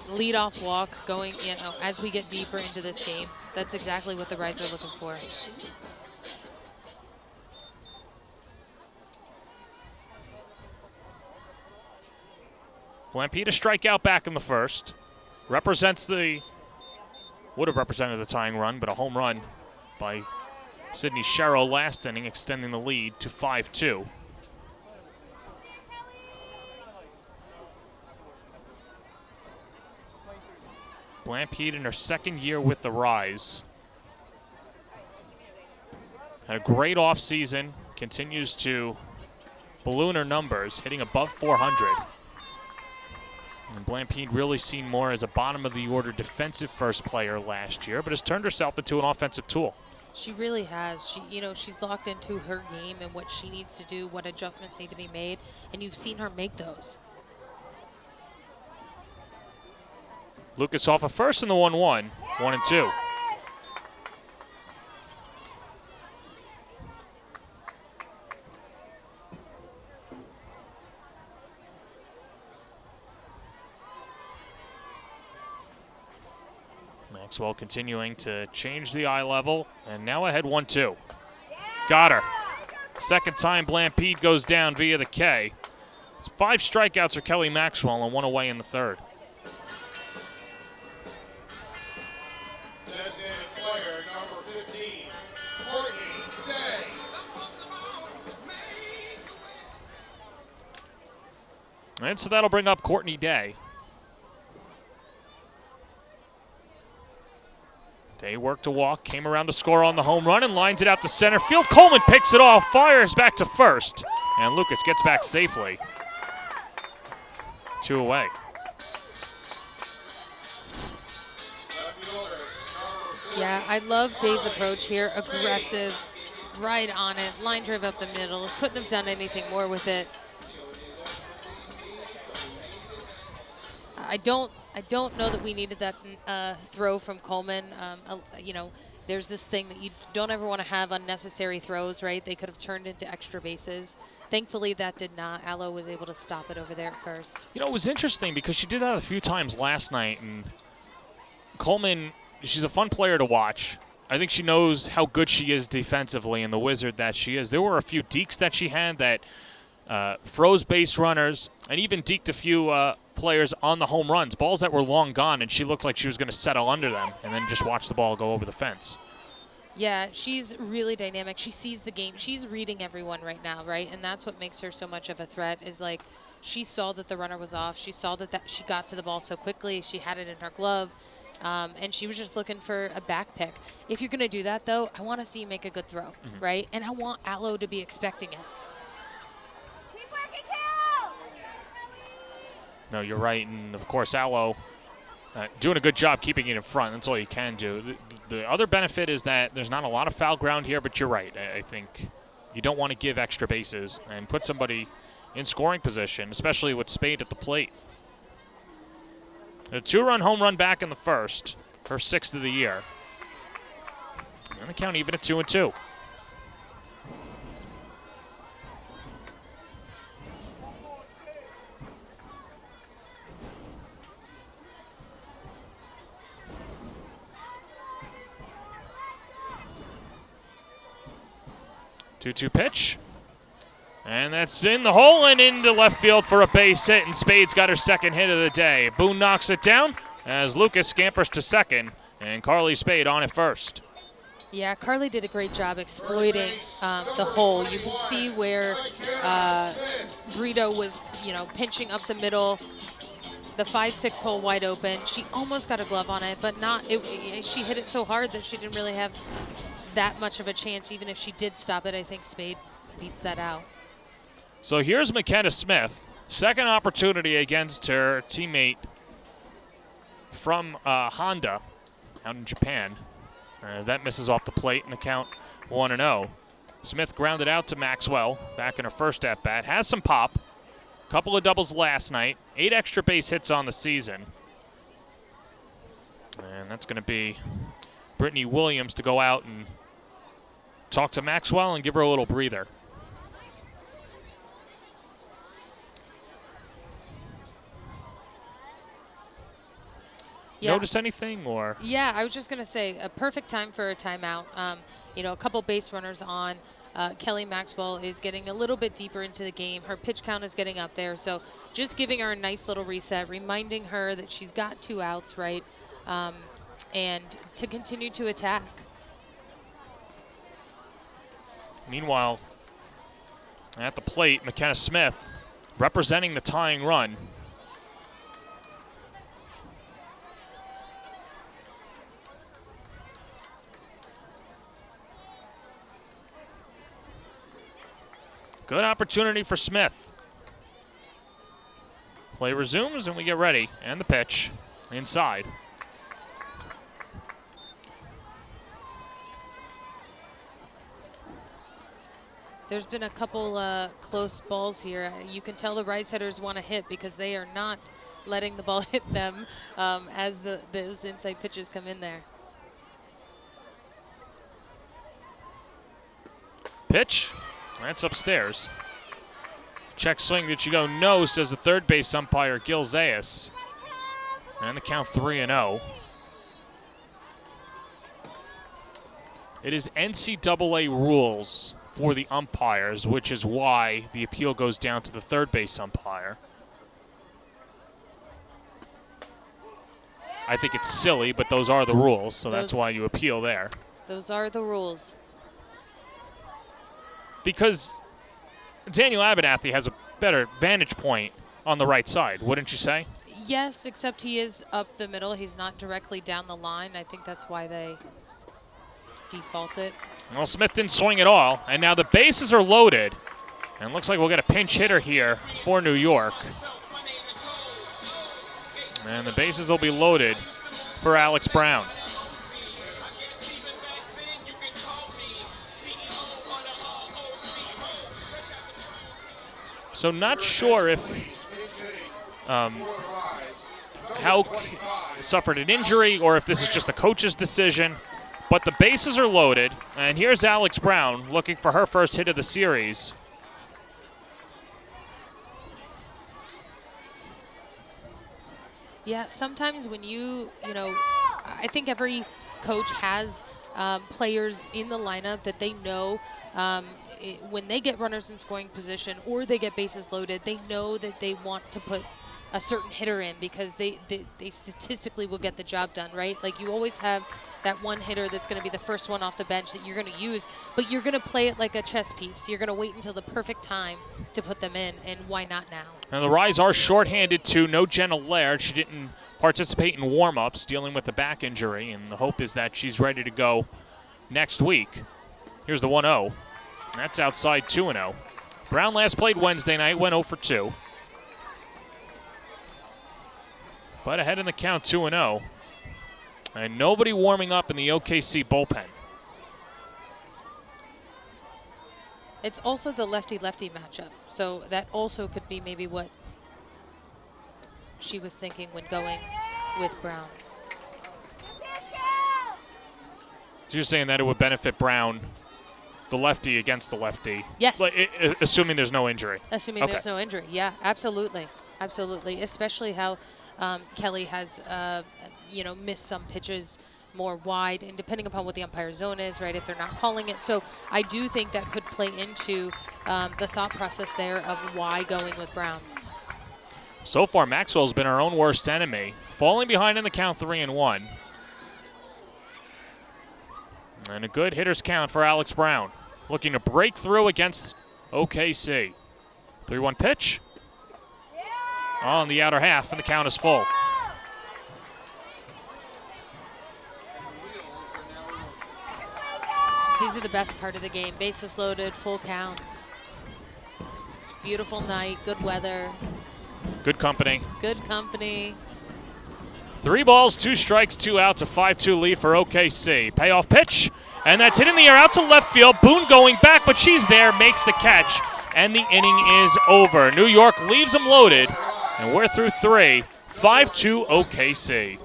Leadoff walk going, as we get deeper into this game. That's exactly what the Rise are looking for. Blampede a strikeout back in the first. Would have represented the tying run, but a home run by Sydney Sherrill last inning, extending the lead to 5-2. Blampede in her second year with the Rise. Had a great offseason, continues to balloon her numbers, hitting above 400. And Blampede really seen more as a bottom-of-the-order defensive first player last year, but has turned herself into an offensive tool. She really has. She's locked into her game and what she needs to do, what adjustments need to be made, and you've seen her make those. Lucas off of first in the 1-1, 1-2. Maxwell continuing to change the eye level, and now ahead 1-2. Got her. Second time Blampede goes down via the K. It's 5 strikeouts for Kelly Maxwell and 1 away in the third. Designated player number 15, Courtney Day. And so that'll bring up Courtney Day. Day worked to walk, came around to score on the home run and lines it out to center field. Coleman picks it off, fires back to first, and Lucas gets back safely. 2 away. Yeah, I love Day's approach here. Aggressive, right on it, line drive up the middle. Couldn't have done anything more with it. I don't know that we needed that throw from Coleman. There's this thing that you don't ever want to have unnecessary throws, right? They could have turned into extra bases. Thankfully, that did not. Allo was able to stop it over there at first. It was interesting because she did that a few times last night, and Coleman, she's a fun player to watch. I think she knows how good she is defensively and the wizard that she is. There were a few dekes that she had that froze base runners and even deked a few players on the home runs, balls that were long gone, and she looked like she was going to settle under them and then just watch the ball go over the fence. Yeah, she's really dynamic. She sees the game. She's reading everyone right now, right? And that's what makes her so much of a threat is like she saw that the runner was off. She saw that she got to the ball so quickly. She had it in her glove. And she was just looking for a back pick. If you're going to do that, though, I want to see you make a good throw, right? And I want Allo to be expecting it. No, you're right. And, of course, Allo doing a good job keeping it in front. That's all you can do. The other benefit is that there's not a lot of foul ground here, but you're right. I think you don't want to give extra bases and put somebody in scoring position, especially with Spade at the plate. A 2-run home run back in the first, her 6th of the year. And the count even at 2-2. Two-two pitch. And that's in the hole and into left field for a base hit, and Spade's got her second hit of the day. Boone knocks it down as Lucas scampers to second, and Carly Spade on at first. Yeah, Carly did a great job exploiting the hole. You can see where Brito was, pinching up the middle, the 5-6 hole wide open. She almost got a glove on it, but not. She hit it so hard that she didn't really have that much of a chance. Even if she did stop it, I think Spade beats that out. So here's McKenna Smith. Second opportunity against her teammate from Honda out in Japan. That misses off the plate in the count 1-0. Smith grounded out to Maxwell back in her first at-bat. Has some pop. Couple of doubles last night. 8 extra base hits on the season. And that's going to be Brittany Williams to go out and talk to Maxwell and give her a little breather. Yeah. Notice anything or? Yeah, I was just going to say a perfect time for a timeout. A couple base runners on. Kelly Maxwell is getting a little bit deeper into the game. Her pitch count is getting up there. So just giving her a nice little reset, reminding her that she's got 2 outs, right? And to continue to attack. Meanwhile, at the plate, McKenna Smith representing the tying run. Good opportunity for Smith. Play resumes and we get ready. And the pitch inside. There's been a couple close balls here. You can tell the Rise hitters want to hit because they are not letting the ball hit them as those inside pitches come in there. Pitch. That's upstairs. Check swing. Did you go? No, says the third base umpire, Gil Zayas. And the count 3-0. It is NCAA rules for the umpires, which is why the appeal goes down to the third base umpire. I think it's silly, but those are the rules, so that's why you appeal there. Those are the rules. Because Daniel Abernathy has a better vantage point on the right side, wouldn't you say? Yes, except he is up the middle. He's not directly down the line. I think that's why they default it. Well, Smith didn't swing at all, and now the bases are loaded. And it looks like we'll get a pinch hitter here for New York. And the bases will be loaded for Alex Brown. So not sure if Hauk suffered an injury or if this is just a coach's decision. But the bases are loaded, and here's Alex Brown looking for her first hit of the series. Yeah, sometimes when I think every coach has players in the lineup that they know when they get runners in scoring position or they get bases loaded, they know that they want to put a certain hitter in because they statistically will get the job done, right? Like you always have that one hitter that's going to be the first one off the bench that you're going to use, but you're going to play it like a chess piece. You're going to wait until the perfect time to put them in, and why not now? And the Rise are shorthanded too. No Jenna Laird. She didn't participate in warm-ups, dealing with a back injury, and the hope is that she's ready to go next week. Here's the 1-0. That's outside 2-0. Brown last played Wednesday night, went 0 for 2. But ahead in the count, 2-0. And nobody warming up in the OKC bullpen. It's also the lefty-lefty matchup, so that also could be maybe what she was thinking when going with Brown. So you're saying that it would benefit Brown, the lefty against the lefty? Yes. Assuming there's no injury. Assuming there's no injury, yeah, absolutely. Absolutely, especially how Kelly has, missed some pitches more wide, and depending upon what the umpire zone is, right, if they're not calling it. So I do think that could play into the thought process there of why going with Brown. So far, Maxwell's been our own worst enemy, falling behind in the count 3-1. And a good hitter's count for Alex Brown, looking to break through against OKC. 3-1 pitch. On the outer half, and the count is full. These are the best part of the game. Bases loaded, full counts. Beautiful night, good weather. Good company. Good company. 3 balls, 2 strikes, 2 outs, a 5-2 lead for OKC. Payoff pitch, and that's hit in the air out to left field. Boone going back, but she's there, makes the catch, and the inning is over. New York leaves them loaded, and we're through 3. 5-2 OKC.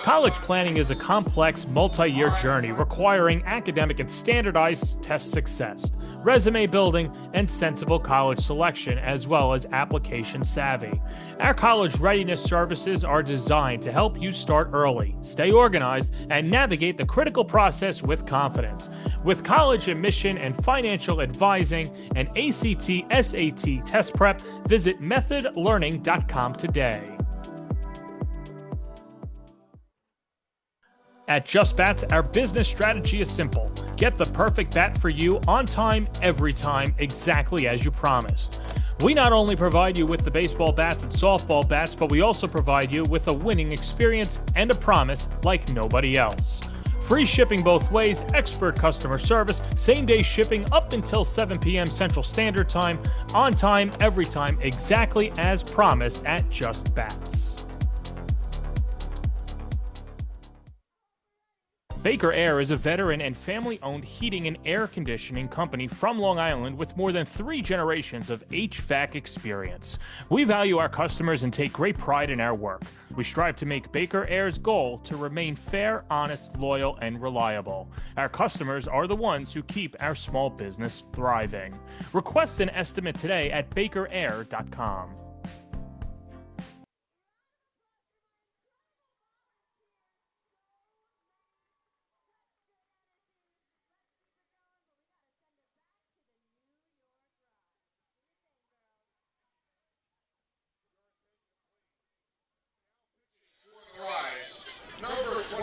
College planning is a complex, multi-year journey requiring academic and standardized test success, resume building, and sensible college selection, as well as application savvy. Our college readiness services are designed to help you start early, stay organized, and navigate the critical process with confidence. With college admission and financial advising and ACT/SAT test prep, visit methodlearning.com today. At Just Bats, our business strategy is simple. Get the perfect bat for you on time, every time, exactly as you promised. We not only provide you with the baseball bats and softball bats, but we also provide you with a winning experience and a promise like nobody else. Free shipping both ways, expert customer service, same-day shipping up until 7 p.m. Central Standard Time, on time, every time, exactly as promised at Just Bats. Baker Air is a veteran and family-owned heating and air conditioning company from Long Island with more than 3 generations of HVAC experience. We value our customers and take great pride in our work. We strive to make Baker Air's goal to remain fair, honest, loyal, and reliable. Our customers are the ones who keep our small business thriving. Request an estimate today at bakerair.com.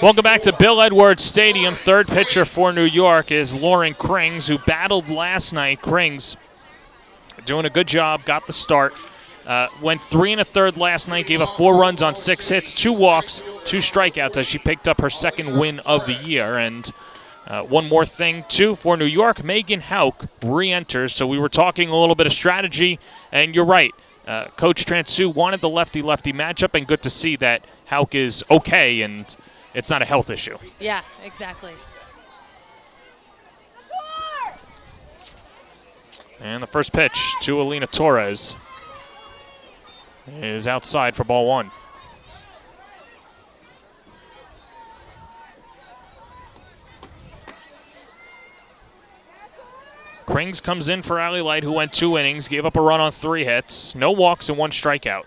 Welcome back to Bill Edwards Stadium. Third pitcher for New York is Lauren Krings, who battled last night. Krings doing a good job, got the start. Went 3 1/3 last night, gave up 4 runs on 6 hits, 2 walks, 2 strikeouts as she picked up her second win of the year. And one more thing, too, for New York, Megan Hauk re-enters. So we were talking a little bit of strategy, and you're right. Coach Transu wanted the lefty-lefty matchup, and good to see that Hauk is okay and it's not a health issue. Yeah, exactly. And the first pitch to Alina Torres is outside for ball 1. Krings comes in for Allie Light, who went 2 innings, gave up a run on 3 hits, no walks and 1 strikeout.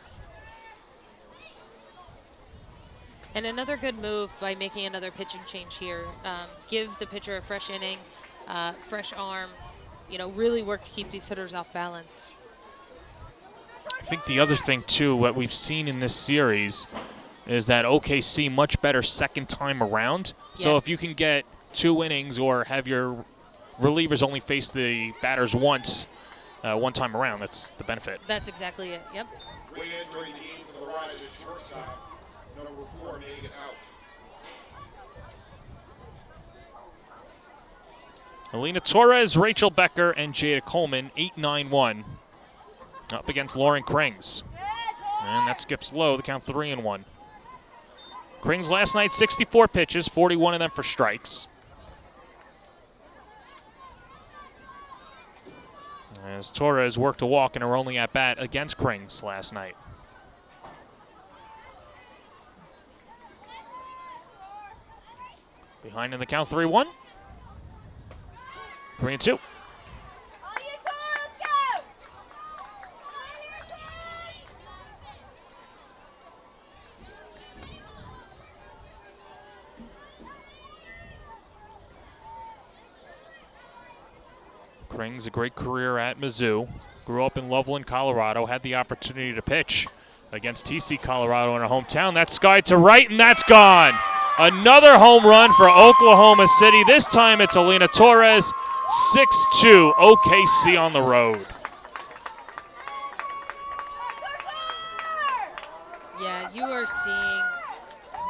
And another good move by making another pitching change here. Give the pitcher a fresh inning, fresh arm, really work to keep these hitters off balance. I think the other thing, too, what we've seen in this series is that OKC much better second time around. Yes. So if you can get 2 innings or have your relievers only face the batters once, one time around, that's the benefit. That's exactly it, yep. Way in during the game for the Rise is shortstop. Number 4 making it out. Alina Torres, Rachel Becker, and Jada Coleman, 8-9-1. Up against Lauren Krings. And that skips low, the count 3-1. Krings last night, 64 pitches, 41 of them for strikes. As Torres worked a walk in her only at-bat against Krings last night. Behind in the count, 3-1. 3-2. Krings, a great career at Mizzou. Grew up in Loveland, Colorado. Had the opportunity to pitch against TC Colorado in her hometown. That's sky to right, and that's gone. Another home run for Oklahoma City. This time it's Alina Torres. 6-2, OKC on the road. Yeah, you are seeing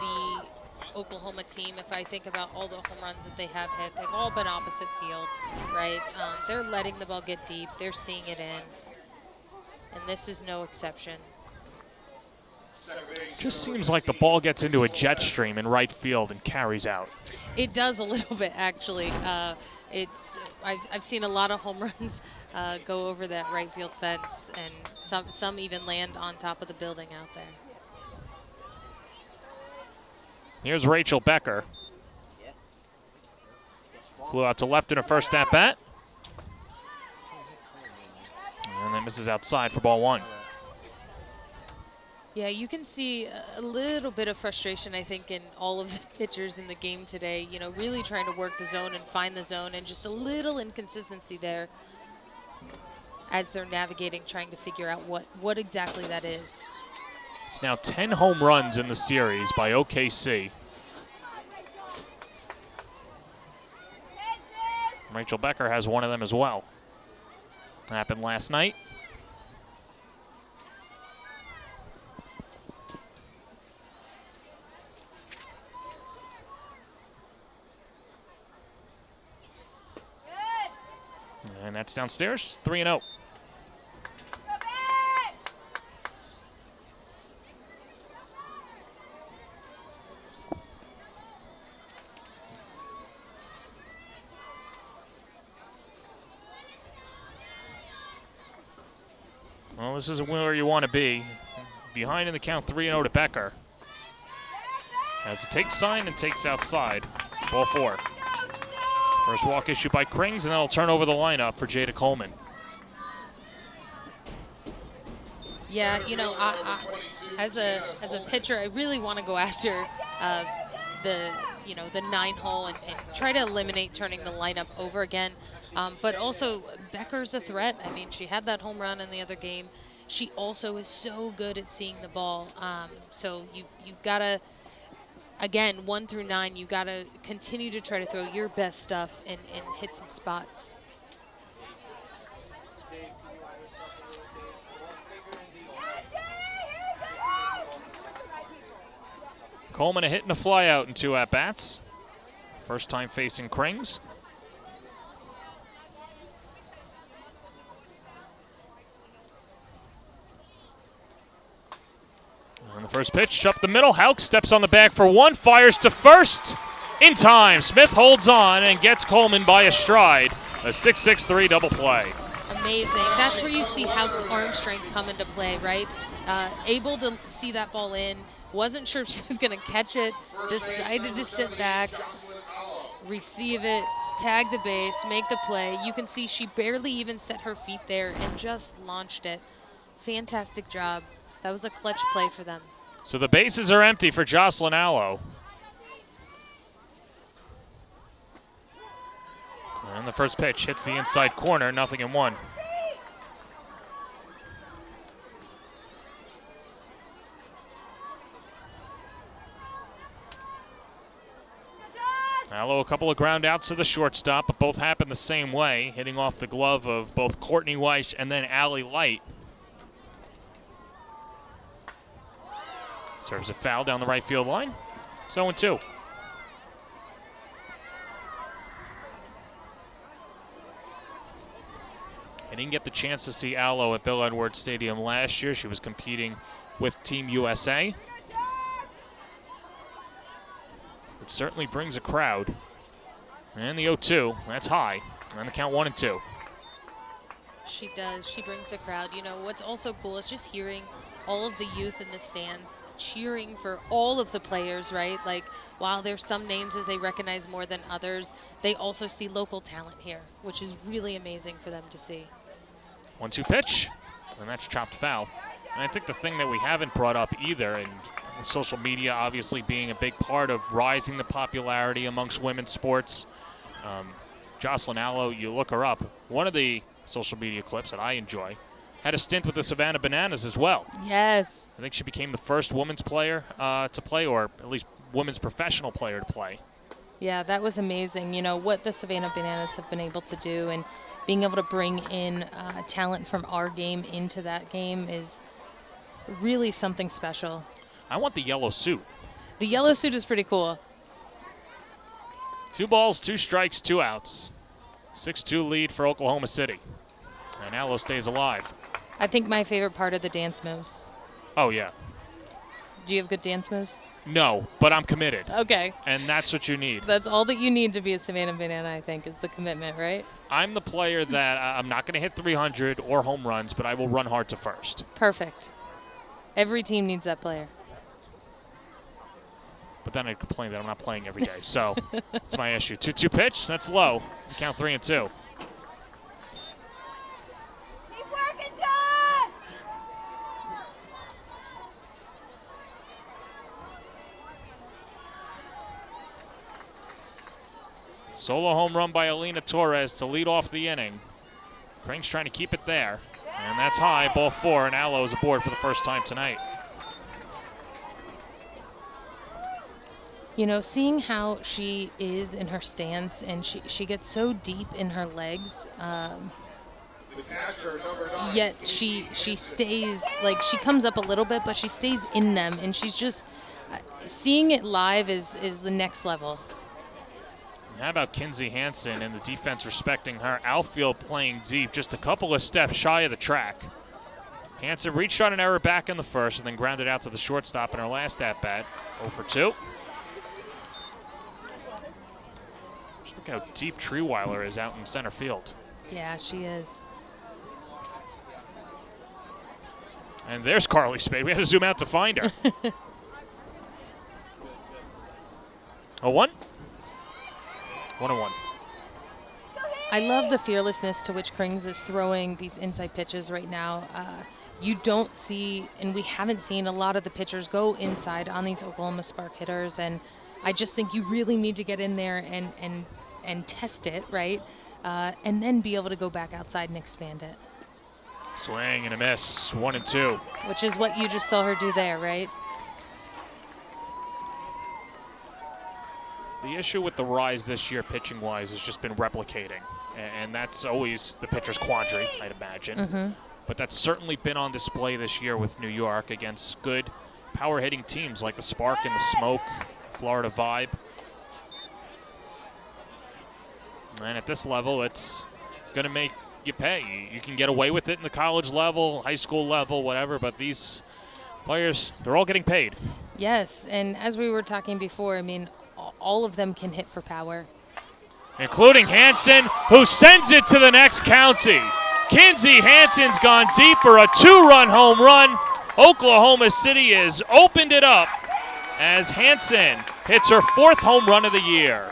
the Oklahoma team, if I think about all the home runs that they have hit, they've all been opposite field, right? They're letting the ball get deep. They're seeing it in. And this is no exception. Just seems like the ball gets into a jet stream in right field and carries out. It does a little bit, actually. I've seen a lot of home runs go over that right field fence, and some even land on top of the building out there. Here's Rachel Becker. Flew out to left in her first at-bat. And then misses outside for ball 1. Yeah, you can see a little bit of frustration, I think, in all of the pitchers in the game today. Really trying to work the zone and find the zone, and just a little inconsistency there as they're navigating, trying to figure out what exactly that is. It's now 10 home runs in the series by OKC. Rachel Becker has one of them as well. Happened last night. And that's downstairs, 3-0. Well, this is where you want to be. Behind in the count, 3-0 to Becker. Has a take sign and takes outside. Ball 4. First walk issued by Krings, and that'll turn over the lineup for Jada Coleman. Yeah, I as a pitcher, I really want to go after the 9-hole and try to eliminate turning the lineup over again. But also, Becker's a threat. I mean, she had that home run in the other game. She also is so good at seeing the ball. So you've got to, again, 1 through 9, you got to continue to try to throw your best stuff and hit some spots. Coleman a hit and a fly out in 2 at-bats. First time facing Krings. And the first pitch up the middle. Hauk steps on the bag for 1, fires to first. In time, Smith holds on and gets Coleman by a stride. A 6-6-3 double play. Amazing. That's where you see Hauk's arm strength come into play, right? Able to see that ball in. Wasn't sure if she was going to catch it. Decided to sit back, receive it, tag the base, make the play. You can see she barely even set her feet there and just launched it. Fantastic job. That was a clutch play for them. So the bases are empty for Jocelyn Allo. And the first pitch hits the inside corner, 0-1. Allo, a couple of ground outs to the shortstop, but both happened the same way, hitting off the glove of both Courtney Weiss and then Allie Light. Serves a foul down the right field line. 0-2. I didn't get the chance to see Allo at Bill Edwards Stadium last year. She was competing with Team USA. Which certainly brings a crowd. And the 0-2, that's high. And the count 1-2. She does. She brings a crowd. You know, what's also cool is just hearing all of the youth in the stands cheering for all of the players, right? Like, while there's some names that they recognize more than others, they also see local talent here, which is really amazing for them to see. 1-2 pitch, and that's chopped foul. And I think the thing that we haven't brought up either, and social media obviously being a big part of rising the popularity amongst women's sports, Jocelyn Allo, you look her up, one of the social media clips that I enjoy, had a stint with the Savannah Bananas as well. Yes. I think she became the first women's player to play, or at least women's professional player to play. Yeah, that was amazing. You know, what the Savannah Bananas have been able to do, and being able to bring in talent from our game into that game is really something special. I want the yellow suit. The yellow suit is pretty cool. 2 balls, 2 strikes, 2 outs. 6-2 lead for Oklahoma City. And Allo stays alive. I think my favorite part of the dance moves. Oh, yeah. Do you have good dance moves? No, but I'm committed. Okay. And that's what you need. That's all that you need to be a Savannah Banana, I think, is the commitment, right? I'm the player that I'm not going to hit 300 or home runs, but I will run hard to first. Perfect. Every team needs that player. But then I'd complain that I'm not playing every day. So that's my issue. 2-2 pitch, that's low. You count 3-2. Keep working, John! Solo home run by Alina Torres to lead off the inning. Crane's trying to keep it there. And that's high, ball 4, and Allo is aboard for the first time tonight. You know, seeing how she is in her stance, and she gets so deep in her legs, yet she stays, like, she comes up a little bit, but she stays in them, and she's just, seeing it live is the next level. How about Kinsey Hansen and the defense respecting her? Outfield playing deep, just a couple of steps shy of the track. Hansen reached on an error back in the first and then grounded out to the shortstop in her last at-bat. 0-for-2. Just look how deep Treeweiler is out in center field. Yeah, she is. And there's Carly Spade. We had to zoom out to find her. 0-1. 1-1. I love the fearlessness to which Krings is throwing these inside pitches right now. You don't see, and we haven't seen a lot of the pitchers go inside on these Oklahoma Spark hitters, and I just think you really need to get in there and test it, right? And then be able to go back outside and expand it. Swing and a miss. 1-2. Which is what you just saw her do there, right? The issue with the Rise this year, pitching-wise, has just been replicating. And that's always the pitcher's quandary, I'd imagine. Mm-hmm. But that's certainly been on display this year with New York against good power-hitting teams like the Spark and the Smoke, Florida Vibe. And at this level, it's going to make you pay. You can get away with it in the college level, high school level, whatever, but these players, they're all getting paid. Yes, and as we were talking before, I mean, all of them can hit for power. Including Hansen, who sends it to the next county. Kinsey Hansen's gone deep for a 2-run home run. Oklahoma City has opened it up as Hansen hits her 4th home run of the year.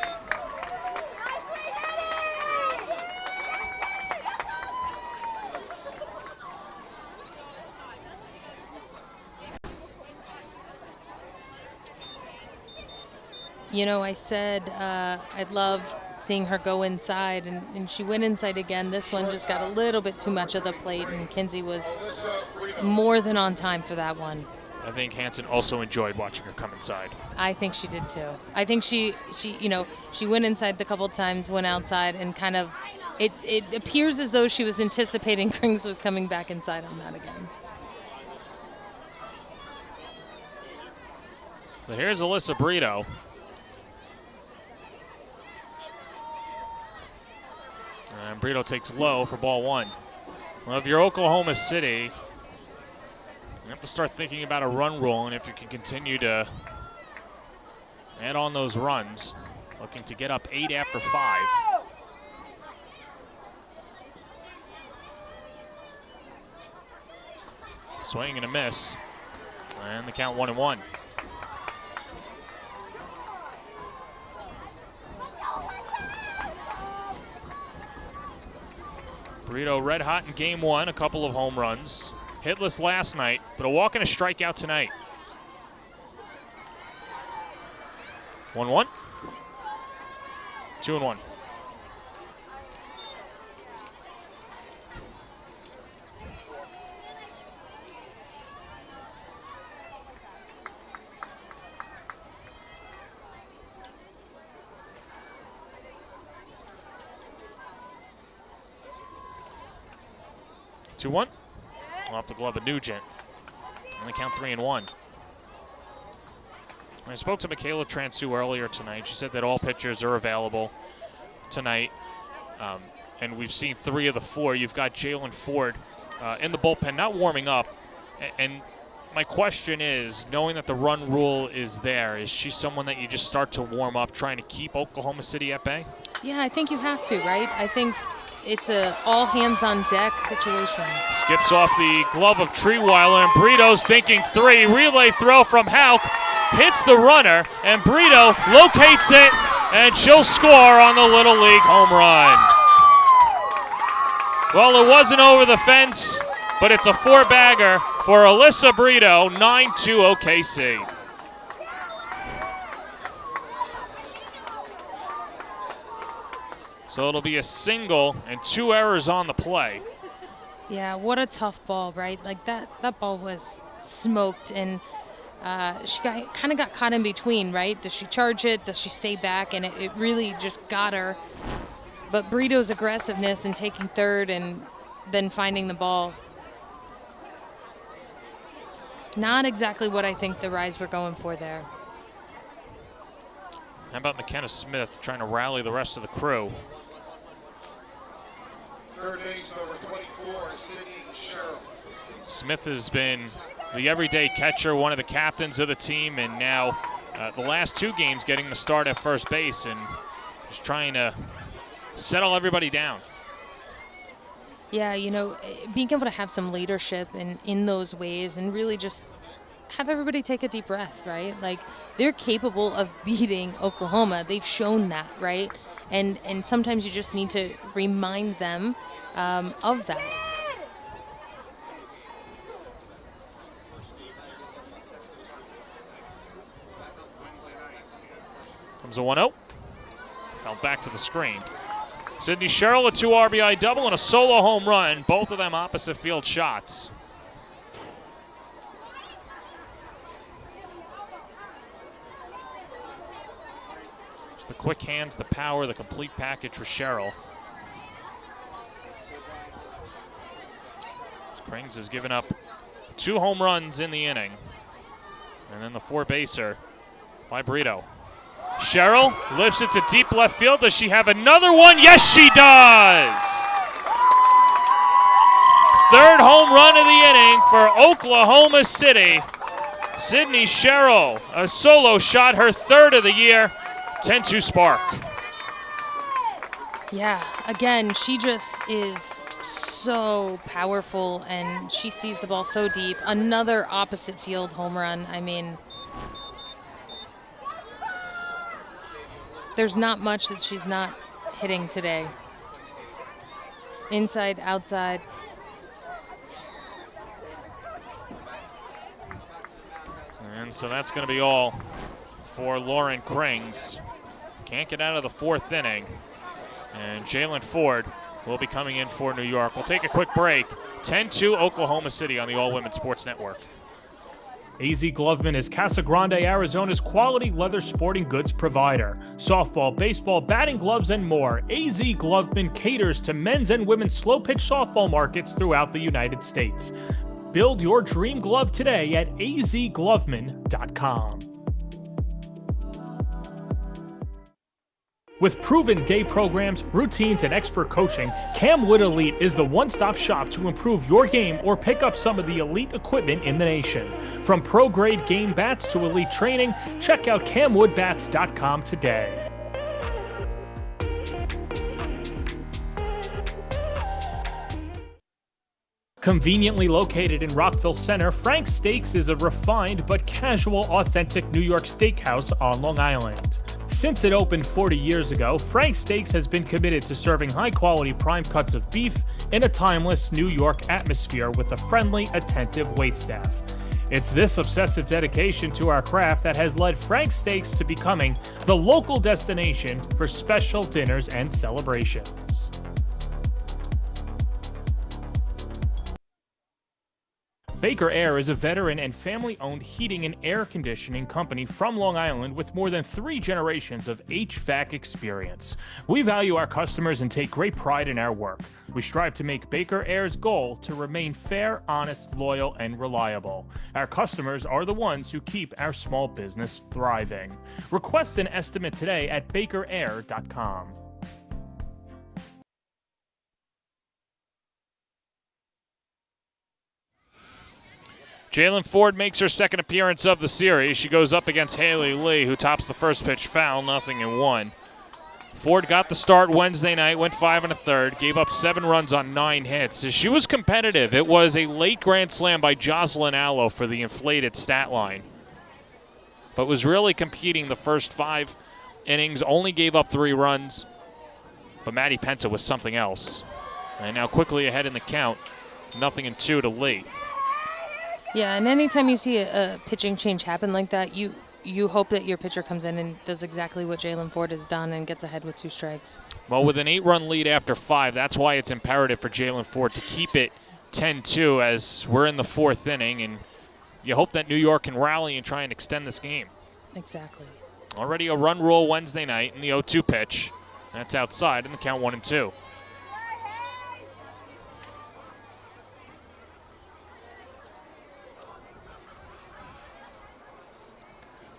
You know, I said I'd love seeing her go inside, and she went inside again. This one just got a little bit too much of the plate, and Kinsey was more than on time for that one. I think Hansen also enjoyed watching her come inside. I think she did too. I think she went inside the couple times, went outside, and kind of it appears as though she was anticipating Krings was coming back inside on that again. So here's Alyssa Brito. And Brito takes low for ball one. Well, if you're Oklahoma City, you have to start thinking about a run rule, and if you can continue to add on those runs, looking to get up 8 after 5. Swing and a miss, and the count 1-1. Brito red hot in game 1, a couple of home runs. Hitless last night, but a walk and a strikeout tonight. 1-1. 2-1. Two-one. Off the glove of Nugent. Only count 3-1. I spoke to Michaela Transu earlier tonight. She said that all pitchers are available tonight. And we've seen 3 of the 4. You've got Jalen Ford in the bullpen, not warming up. And my question is, knowing that the run rule is there, is she someone that you just start to warm up, trying to keep Oklahoma City at bay? Yeah, I think you have to, right? I think it's a all-hands-on-deck situation. Skips off the glove of Treeweiler, and Brito's thinking 3. Relay throw from Hauk. Hits the runner, and Brito locates it, and she'll score on the Little League home run. Well, it wasn't over the fence, but it's a 4-bagger for Alyssa Brito, 9-2 OKC. So it'll be a single and 2 errors on the play. Yeah, what a tough ball, right? Like that ball was smoked, and she kind of got caught in between, right? Does she charge it? Does she stay back? And it really just got her. But Brito's aggressiveness in taking third and then finding the ball, not exactly what I think the Rise were going for there. How about McKenna Smith trying to rally the rest of the crew? Third base number 24, Sydney Sherrill. Smith has been the everyday catcher, one of the captains of the team, and now the last 2 games getting the start at first base and just trying to settle everybody down. Yeah, you know, being able to have some leadership in those ways and really just have everybody take a deep breath, right? Like, they're capable of beating Oklahoma. They've shown that, right? And sometimes you just need to remind them of that. Comes a 1-0. Fell back to the screen. Sydney Sherrill, a 2 RBI double and a solo home run. Both of them opposite field shots. Just the quick hands, the power, the complete package for Sherrill. Springs has given up 2 home runs in the inning. And then the 4-baser by Brito. Sherrill lifts it to deep left field. Does she have another one? Yes, she does! 3rd home run of the inning for Oklahoma City. Sydney Sherrill, a solo shot, her 3rd of the year. 10-2 Spark. Yeah, again, she just is so powerful, and she sees the ball so deep. Another opposite field home run. I mean, there's not much that she's not hitting today. Inside, outside. And so that's going to be all for Lauren Krings. Can't get out of the fourth inning. And Jalen Ford will be coming in for New York. We'll take a quick break. 10-2 Oklahoma City on the All Women Sports Network. AZ Gloveman is Casa Grande, Arizona's quality leather sporting goods provider. Softball, baseball, batting gloves, and more. AZ Gloveman caters to men's and women's slow-pitch softball markets throughout the United States. Build your dream glove today at azgloveman.com. With proven day programs, routines, and expert coaching, Camwood Elite is the one-stop shop to improve your game or pick up some of the elite equipment in the nation. From pro-grade game bats to elite training, check out camwoodbats.com today. Conveniently located in Rockville Center, Frank's Steaks is a refined but casual, authentic New York steakhouse on Long Island. Since it opened 40 years ago, Frank's Steaks has been committed to serving high-quality prime cuts of beef in a timeless New York atmosphere with a friendly, attentive waitstaff. It's this obsessive dedication to our craft that has led Frank's Steaks to becoming the local destination for special dinners and celebrations. Baker Air is a veteran and family-owned heating and air conditioning company from Long Island with more than 3 generations of HVAC experience. We value our customers and take great pride in our work. We strive to make Baker Air's goal to remain fair, honest, loyal, and reliable. Our customers are the ones who keep our small business thriving. Request an estimate today at bakerair.com. Jalen Ford makes her second appearance of the series. She goes up against Haley Lee, who tops the first pitch foul, 0-1. Ford got the start Wednesday night, went 5 1/3, gave up 7 runs on 9 hits. She was competitive. It was a late grand slam by Jocelyn Allo for the inflated stat line, but was really competing the first 5 innings, only gave up 3 runs, but Maddie Penta was something else. And now quickly ahead in the count, 0-2 to Lee. Yeah, and anytime you see a pitching change happen like that, you hope that your pitcher comes in and does exactly what Jalen Ford has done and gets ahead with 2 strikes. Well, with an 8-run lead after 5, that's why it's imperative for Jalen Ford to keep it 10-2 as we're in the 4th inning, and you hope that New York can rally and try and extend this game. Exactly. Already a run rule Wednesday night in the 0-2 pitch. That's outside in the count 1-2.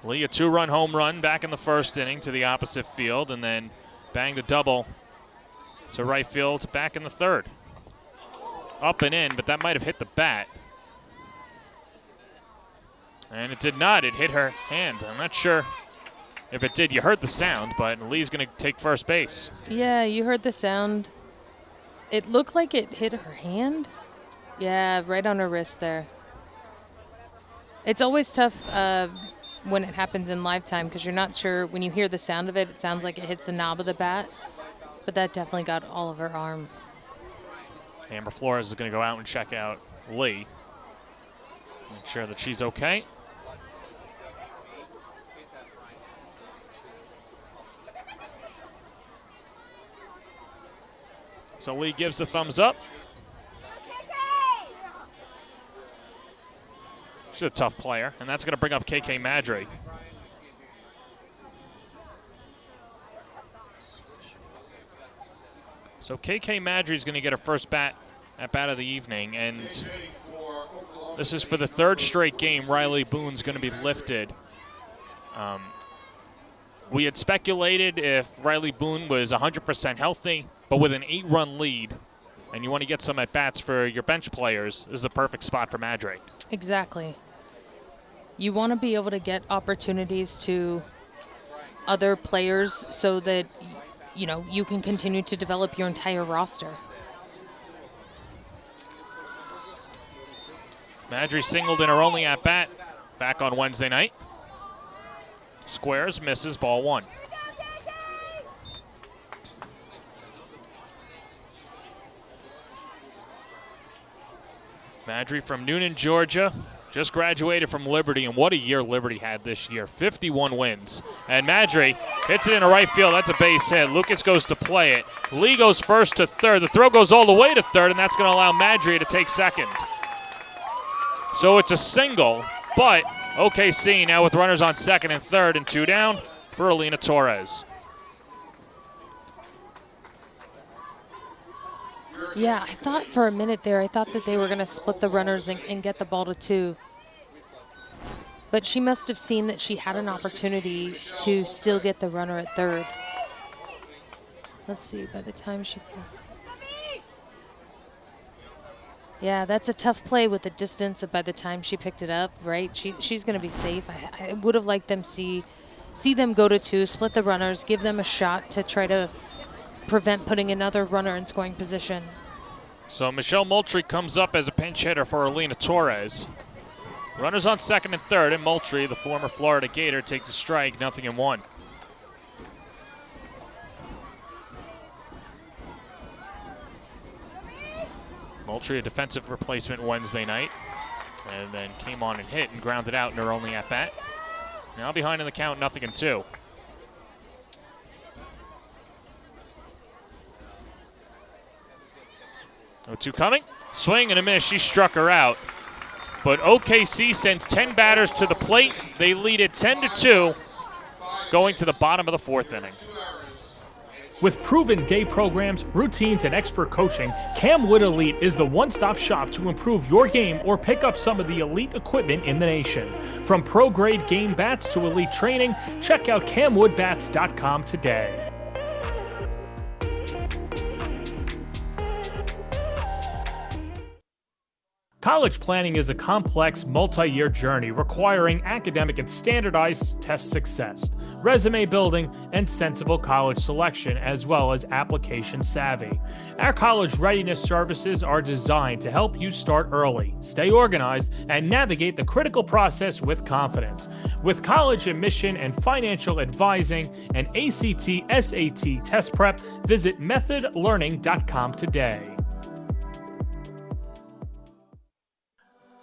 Lee, a 2-run home run back in the first inning to the opposite field, and then banged a double to right field back in the 3rd. Up and in, but that might have hit the bat. And it did not. It hit her hand. I'm not sure if it did. You heard the sound, but Lee's going to take first base. Yeah, you heard the sound. It looked like it hit her hand. Yeah, right on her wrist there. It's always tough when it happens in live time because you're not sure. When you hear the sound of it, it sounds like it hits the knob of the bat, but that definitely got all of her arm. Amber Flores is going to go out and check out Lee. Make sure that she's okay. So Lee gives a thumbs up. She's a tough player, and that's going to bring up KK Madry. So KK Madry is going to get her first at bat of the evening, and this is for the 3rd straight game Riley Boone's going to be lifted. We had speculated if Riley Boone was 100% healthy, but with an 8-run lead, and you want to get some at-bats for your bench players, this is the perfect spot for Madry. Exactly. You want to be able to get opportunities to other players so that, you can continue to develop your entire roster. Madry singled in her only at-bat back on Wednesday night. Squares, misses, ball 1. Madry from Noonan, Georgia. just graduated from Liberty, and what a year Liberty had this year. 51 wins. And Madry hits it into right field. That's a base hit. Lucas goes to play it. Lee goes first to third. The throw goes all the way to third, and that's going to allow Madry to take second. So it's a single, but OKC now with runners on second and third and 2 down for Alina Torres. Yeah, I thought for a minute there, I thought that they were going to split the runners and get the ball to 2. But she must have seen that she had an opportunity to still get the runner at third. Let's see, by the time she flips. Yeah, that's a tough play with the distance by the time she picked it up, right? She's going to be safe. I would have liked them see them go to 2, split the runners, give them a shot to try to prevent putting another runner in scoring position. So Michelle Moultrie comes up as a pinch hitter for Alina Torres. Runners on second and third, and Moultrie, the former Florida Gator, takes a strike, 0-1. Moultrie, a defensive replacement Wednesday night, and then came on and hit and grounded out in her only at-bat. Now behind in the count, 0-2. 0-2 coming. Swing and a miss. She struck her out. But OKC sends 10 batters to the plate. They lead it 10-2 going to the bottom of the 4th inning. With proven day programs, routines, and expert coaching, Camwood Elite is the one-stop shop to improve your game or pick up some of the elite equipment in the nation. From pro-grade game bats to elite training, check out camwoodbats.com today. College planning is a complex, multi-year journey requiring academic and standardized test success, resume building, and sensible college selection, as well as application savvy. Our college readiness services are designed to help you start early, stay organized, and navigate the critical process with confidence. With college admission and financial advising and ACT, SAT test prep, visit methodlearning.com today.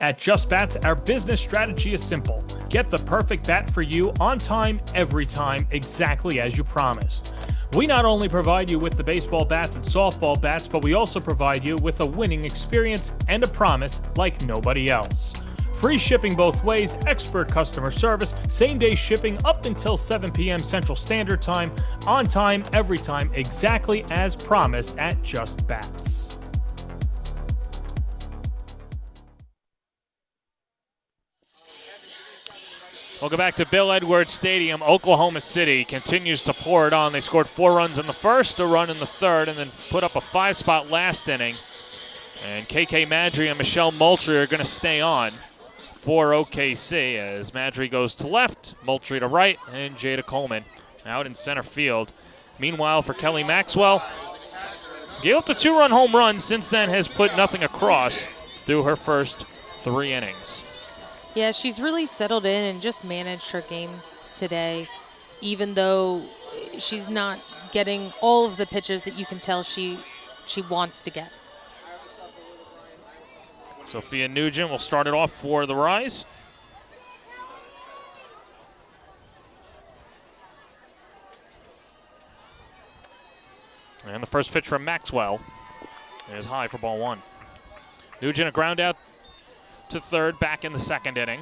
At Just Bats, our business strategy is simple. Get the perfect bat for you on time, every time, exactly as you promised. We not only provide you with the baseball bats and softball bats, but we also provide you with a winning experience and a promise like nobody else. Free shipping both ways, expert customer service, same-day shipping up until 7 p.m. Central Standard Time, on time, every time, exactly as promised at Just Bats. Welcome back to Bill Edwards Stadium. Oklahoma City continues to pour it on. They scored 4 runs in the first, a run in the third, and then put up a 5-spot last inning. And KK Madry and Michelle Moultrie are going to stay on for OKC as Madry goes to left, Moultrie to right, and Jada Coleman out in center field. Meanwhile, for Kelly Maxwell, gave up the 2-run home run, since then has put nothing across through her first 3 innings. Yeah, she's really settled in and just managed her game today, even though she's not getting all of the pitches that you can tell she wants to get. Sophia Nugent will start it off for the Rise. And the first pitch from Maxwell is high for ball 1. Nugent a ground out to third, back in the second inning.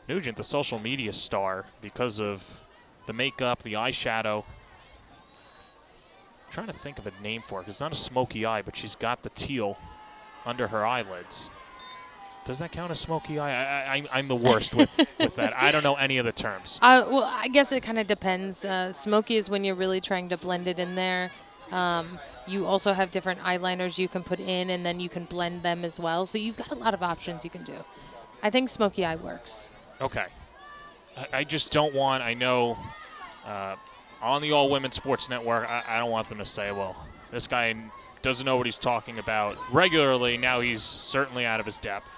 Nugent, the social media star, because of the makeup, the eyeshadow. I'm trying to think of a name for it, because it's not a smoky eye, but she's got the teal under her eyelids. Does that count as smoky eye? I'm the worst with that. I don't know any of the terms. Well, I guess it kind of depends. Smoky is when you're really trying to blend it in there. You also have different eyeliners you can put in, and then you can blend them as well. So you've got a lot of options you can do. I think smoky eye works. Okay. I just don't want, I know on the All Women Sports Network, I don't want them to say, well, this guy doesn't know what he's talking about regularly. Now he's certainly out of his depth.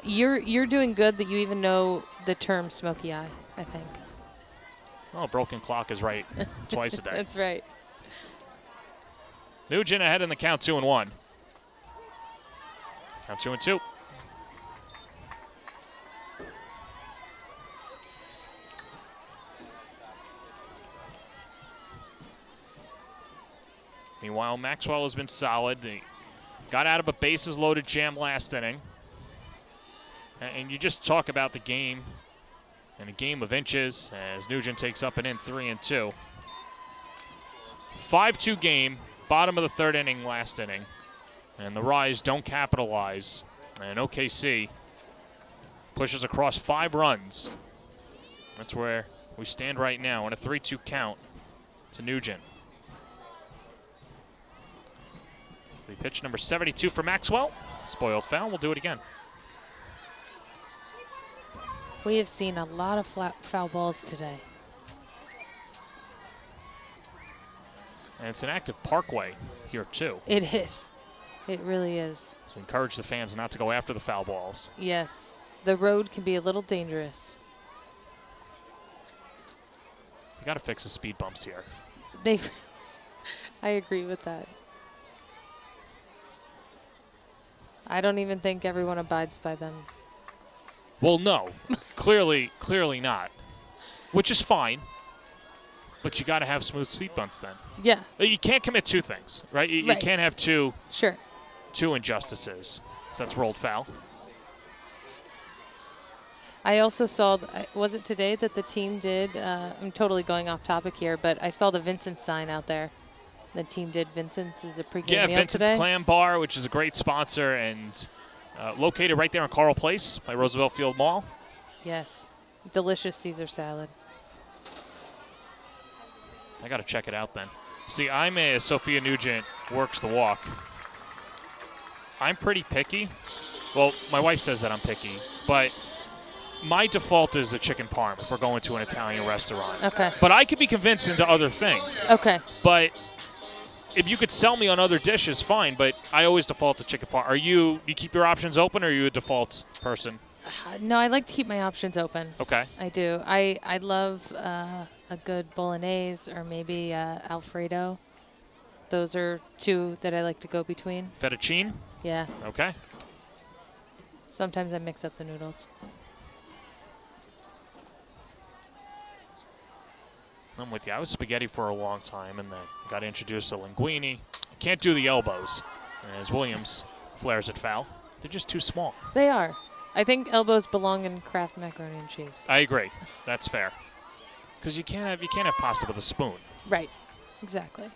You're doing good that you even know the term smoky eye, I think. Well, broken clock is right twice a day. That's right. Nugent ahead in the count, 2-1. Count 2-2. Meanwhile, Maxwell has been solid. He got out of a bases-loaded jam last inning. And you just talk about the game and a game of inches as Nugent takes up an in 3-2. 5-2 game, bottom of the third inning last inning. And the Rise don't capitalize. And OKC pushes across 5 runs. That's where we stand right now on a 3-2 count to Nugent. The pitch number 72 for Maxwell. Spoiled foul. We'll do it again. We have seen a lot of foul balls today. And it's an active parkway here, too. It is. It really is. So encourage the fans not to go after the foul balls. Yes. The road can be a little dangerous. You got to fix the speed bumps here. I agree with that. I don't even think everyone abides by them. Well, no. clearly not. Which is fine. But you got to have smooth speed bumps then. Yeah. You can't commit 2 things, right? You Right. can't have two injustices. So that's rolled foul. I also saw, was it today that the team did, I'm totally going off topic here, but I saw the Vincent sign out there. The team did Vincent's as a pregame meal Vincent's today. Clam Bar, which is a great sponsor and located right there on Carl Place by Roosevelt Field Mall. Yes. Delicious Caesar salad. I got to check it out then. See, I'm a Sophia Nugent works the walk. I'm pretty picky. Well, my wife says that I'm picky, but my default is a chicken parm if we're going to an Italian restaurant. Okay. But I could be convinced into other things. Okay. But if you could sell me on other dishes, fine. But I always default to chicken parm. You keep your options open, or are you a default person? No, I like to keep my options open. Okay. I do. I love a good bolognese or maybe Alfredo. Those are 2 that I like to go between. Fettuccine? Yeah. Okay. Sometimes I mix up the noodles. I'm with you. I was spaghetti for a long time, and then got introduced to linguine. Can't do the elbows, as Williams flares it foul. They're just too small. They are. I think elbows belong in Kraft macaroni and cheese. I agree. That's fair. Because you can't have pasta with a spoon. Right. Exactly.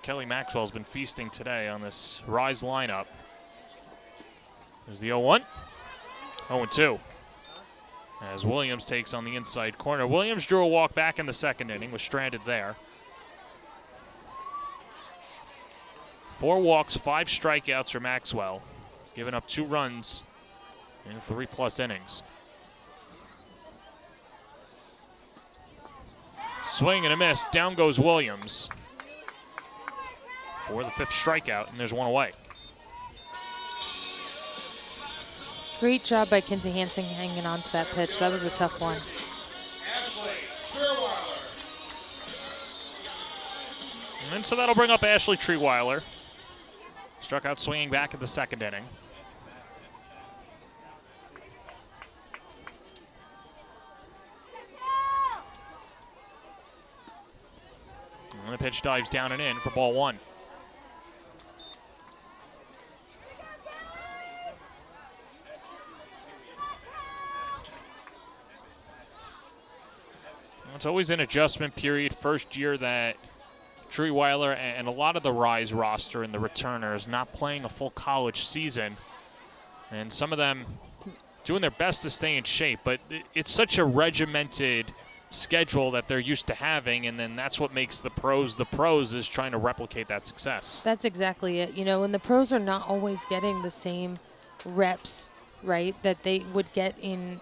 Kelly Maxwell's been feasting today on this Rise lineup. There's the 0-1. 0-2. As Williams takes on the inside corner. Williams drew a walk back in the second inning, was stranded there. 4 walks, 5 strikeouts for Maxwell. He's given up 2 runs in 3+ innings. Swing and a miss. Down goes Williams for the 5th strikeout, and there's 1 away. Great job by Kinsey Hansen hanging on to that pitch. That was a tough one. Ashley Trewiler. And so that'll bring up Ashley Trewiler. Struck out swinging back in the second inning. And the pitch dives down and in for ball 1. It's always an adjustment period. First year that Trewiler and a lot of the Rise roster and the returners not playing a full college season. And some of them doing their best to stay in shape. But it's such a regimented schedule that they're used to having, and then that's what makes the pros is trying to replicate that success. That's exactly it. You know, and the pros are not always getting the same reps, right, that they would get in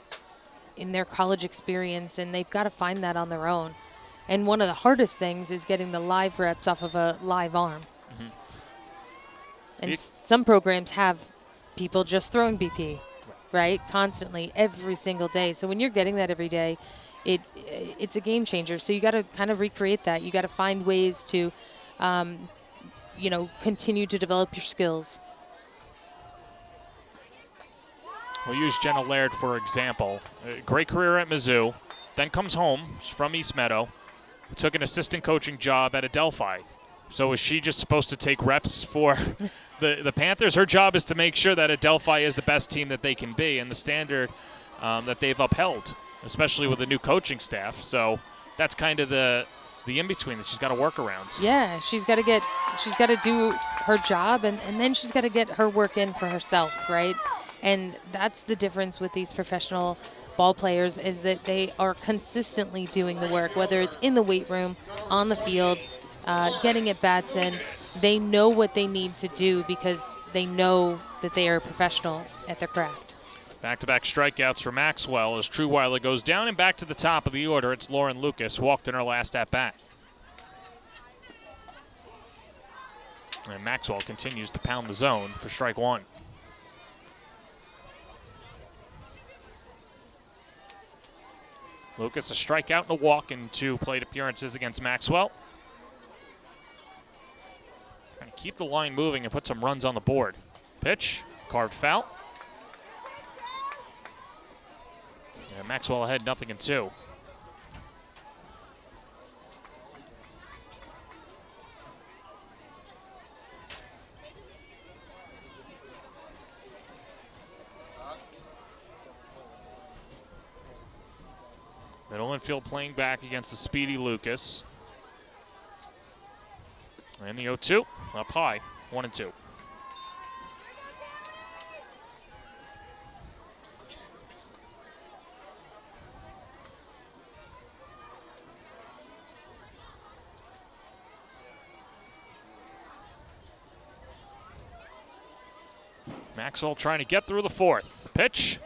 their college experience, and they've got to find that on their own. And one of the hardest things is getting the live reps off of a live arm. Mm-hmm. And some programs have people just throwing BP, right, constantly, every single day. So when you're getting that every day, it's a game changer. So you got to kind of recreate that. You got to find ways to, continue to develop your skills. We'll use Jenna Laird for example. Great career at Mizzou, then comes home. She's from East Meadow. Took an assistant coaching job at Adelphi. So is she just supposed to take reps for the Panthers? Her job is to make sure that Adelphi is the best team that they can be and the standard that they've upheld, especially with the new coaching staff. So that's kind of the in-between that she's got to work around. Yeah, she's got to do her job, and then she's got to get her work in for herself, right? And that's the difference with these professional ball players, is that they are consistently doing the work, whether it's in the weight room, on the field, getting at bats in. They know what they need to do because they know that they are a professional at their craft. Back-to-back strikeouts for Maxwell as Truweiler goes down, and back to the top of the order. It's Lauren Lucas, walked in her last at-bat. And Maxwell continues to pound the zone for strike one. Lucas, a strikeout and a walk in 2 plate appearances against Maxwell. Trying to keep the line moving and put some runs on the board. Pitch, carved foul. And Maxwell ahead, 0-2. Middle infield playing back against the speedy Lucas. And the 0-2 up high, 1-2. Maxwell trying to get through the 4th. Pitch.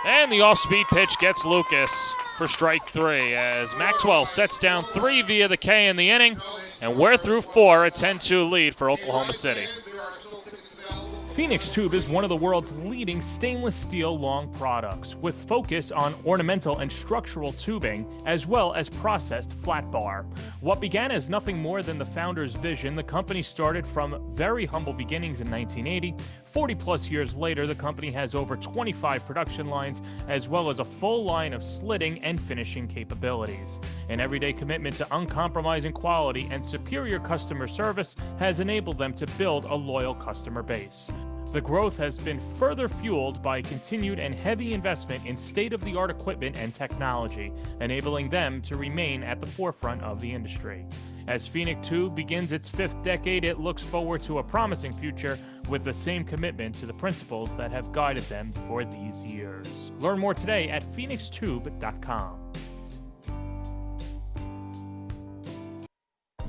And the off-speed pitch gets Lucas for strike 3 as Maxwell sets down 3 via the K in the inning. And we're through 4, a 10-2 lead for Oklahoma City. Phoenix Tube is one of the world's leading stainless steel long products, with focus on ornamental and structural tubing, as well as processed flat bar. What began as nothing more than the founder's vision, the company started from very humble beginnings in 1980. 40-plus years later, the company has over 25 production lines, as well as a full line of slitting and finishing capabilities. An everyday commitment to uncompromising quality and superior customer service has enabled them to build a loyal customer base. The growth has been further fueled by continued and heavy investment in state-of-the-art equipment and technology, enabling them to remain at the forefront of the industry. As Phoenix Tube begins its 5th decade, it looks forward to a promising future with the same commitment to the principles that have guided them for these years. Learn more today at phoenixtube.com.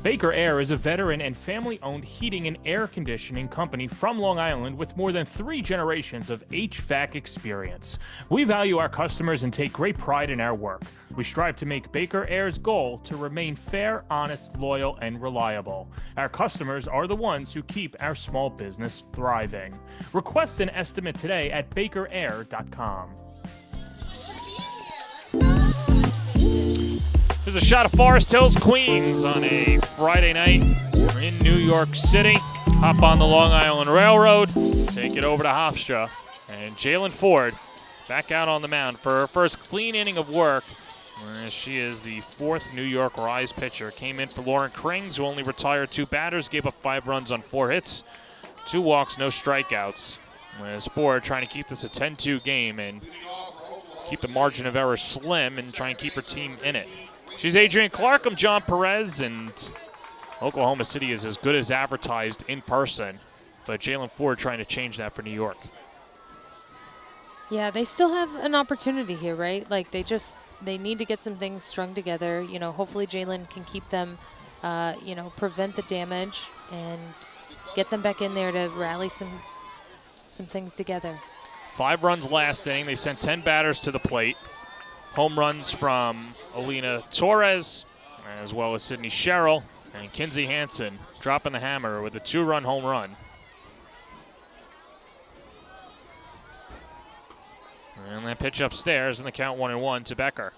Baker Air is a veteran and family-owned heating and air conditioning company from Long Island with more than 3 generations of HVAC experience. We value our customers and take great pride in our work. We strive to make Baker Air's goal to remain fair, honest, loyal, and reliable. Our customers are the ones who keep our small business thriving. Request an estimate today at bakerair.com. There's a shot of Forest Hills, Queens on a Friday night in New York City. Hop on the Long Island Railroad, take it over to Hofstra. And Jalen Ford back out on the mound for her first clean inning of work. She is the 4th New York Rise pitcher. Came in for Lauren Krings, who only retired 2 batters, gave up 5 runs on 4 hits, 2 walks, no strikeouts. As Ford trying to keep this a 10-2 game and keep the margin of error slim and try and keep her team in it. She's Adrian Clark. I'm John Perez, and Oklahoma City is as good as advertised in person. But Jalen Ford trying to change that for New York. Yeah, they still have an opportunity here, right? Like they need to get some things strung together. Hopefully Jalen can keep them, prevent the damage and get them back in there to rally some things together. 5 runs last inning. They sent 10 batters to the plate. Home runs from Alina Torres, as well as Sydney Sherrill, and Kinsey Hansen dropping the hammer with a 2-run home run. And that pitch upstairs, and the count 1-1 to Becker.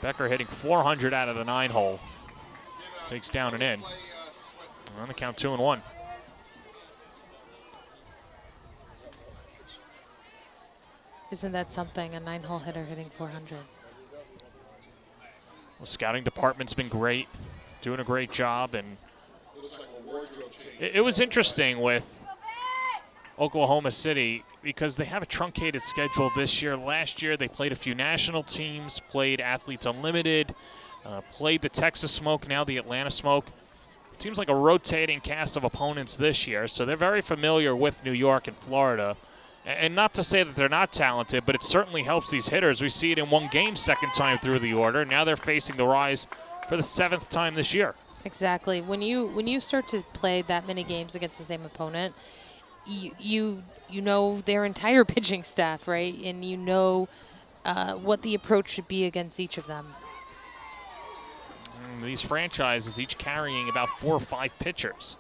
Becker hitting 400 out of the 9-hole. Takes down and in. On the count 2-1. Isn't that something? A 9-hole hitter hitting 400. The scouting department's been great, doing a great job, and it was interesting with Oklahoma City because they have a truncated schedule this year. Last year they played a few national teams, played Athletes Unlimited, played the Texas Smoke, now the Atlanta Smoke. It seems like a rotating cast of opponents this year, so they're very familiar with New York and Florida. And not to say that they're not talented, but it certainly helps these hitters. We see it in one game, second time through the order. Now they're facing the Rise for the 7th time this year. Exactly. When you start to play that many games against the same opponent, you know their entire pitching staff, right? And you know what the approach should be against each of them. These franchises each carrying about 4 or 5 pitchers.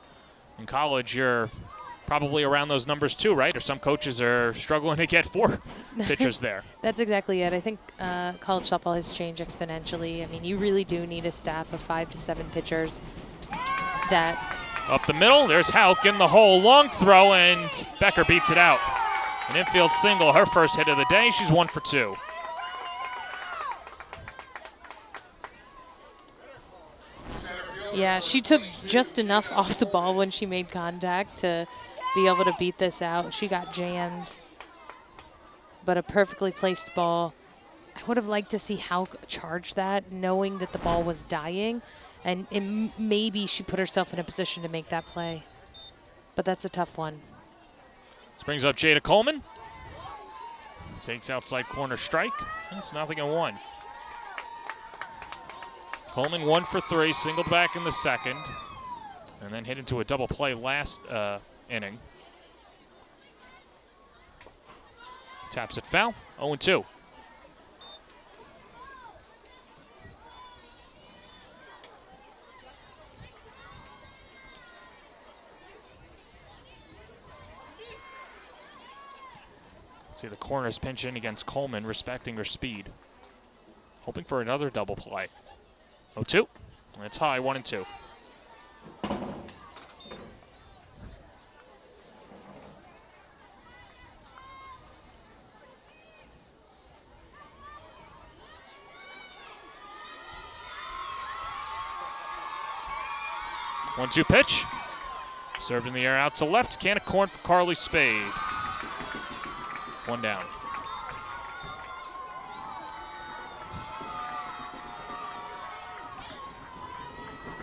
In college, you're probably around those numbers too, right? Or some coaches are struggling to get 4 pitchers there. That's exactly it. I think college softball has changed exponentially. I mean, you really do need a staff of 5 to 7 pitchers that... Up the middle, there's Hauk in the hole. Long throw, and Becker beats it out. An infield single, her first hit of the day. She's 1 for 2. Yeah, she took just enough off the ball when she made contact to be able to beat this out. She got jammed, but a perfectly placed ball. I would have liked to see Hauk charge that, knowing that the ball was dying, and maybe she put herself in a position to make that play. But that's a tough one. This brings up Jada Coleman. Takes outside corner strike. It's 0-1. Coleman 1 for 3, singled back in the second, and then hit into a double play last inning. Taps it foul, 0-2. See the corners pinch in against Coleman, respecting her speed. Hoping for another double play. 0-2. That's high, 1-2. One-two pitch. Served in the air out to left. Can of corn for Carly Spade. 1 down.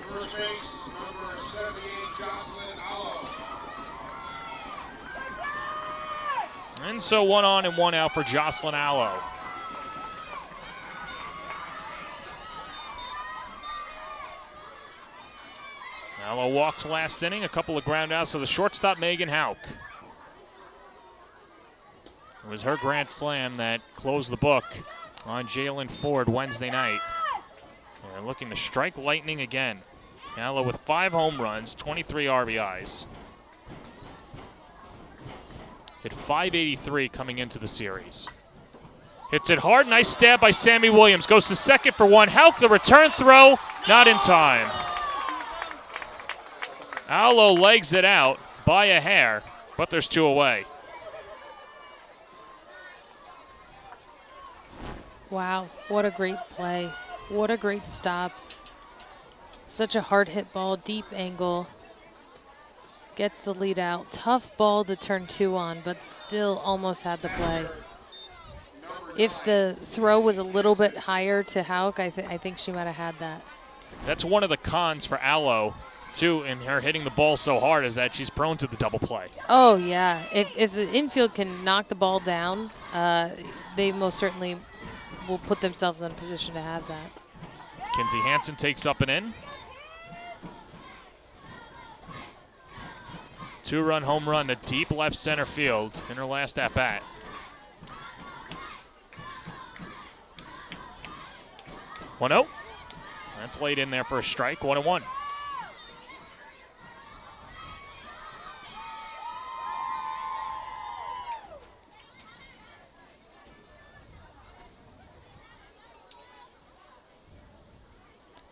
First base, number 78, Jocelyn Allo. And so 1 on and 1 out for Jocelyn Allo. Allo walked last inning, a couple of ground outs to the shortstop, Megan Hauk. It was her grand slam that closed the book on Jalen Ford Wednesday night. And they're looking to strike lightning again. Allo with 5 home runs, 23 RBIs. Hit .583 coming into the series. Hits it hard, nice stab by Sammy Williams. Goes to second for 1. Hauk, the return throw, not in time. Allo legs it out by a hair, but there's 2 away. Wow, what a great play. What a great stop. Such a hard hit ball, deep angle. Gets the lead out. Tough ball to turn 2 on, but still almost had the play. If the throw was a little bit higher to Hauk, I think she might have had that. That's one of the cons for Allo, too, in her hitting the ball so hard, is that she's prone to the double play. Oh, yeah. If the infield can knock the ball down, they most certainly will put themselves in a position to have that. Kinsey Hansen takes up and in. 2-run home run to deep left center field in her last at-bat. One 0. That's laid in there for a strike, 1-1.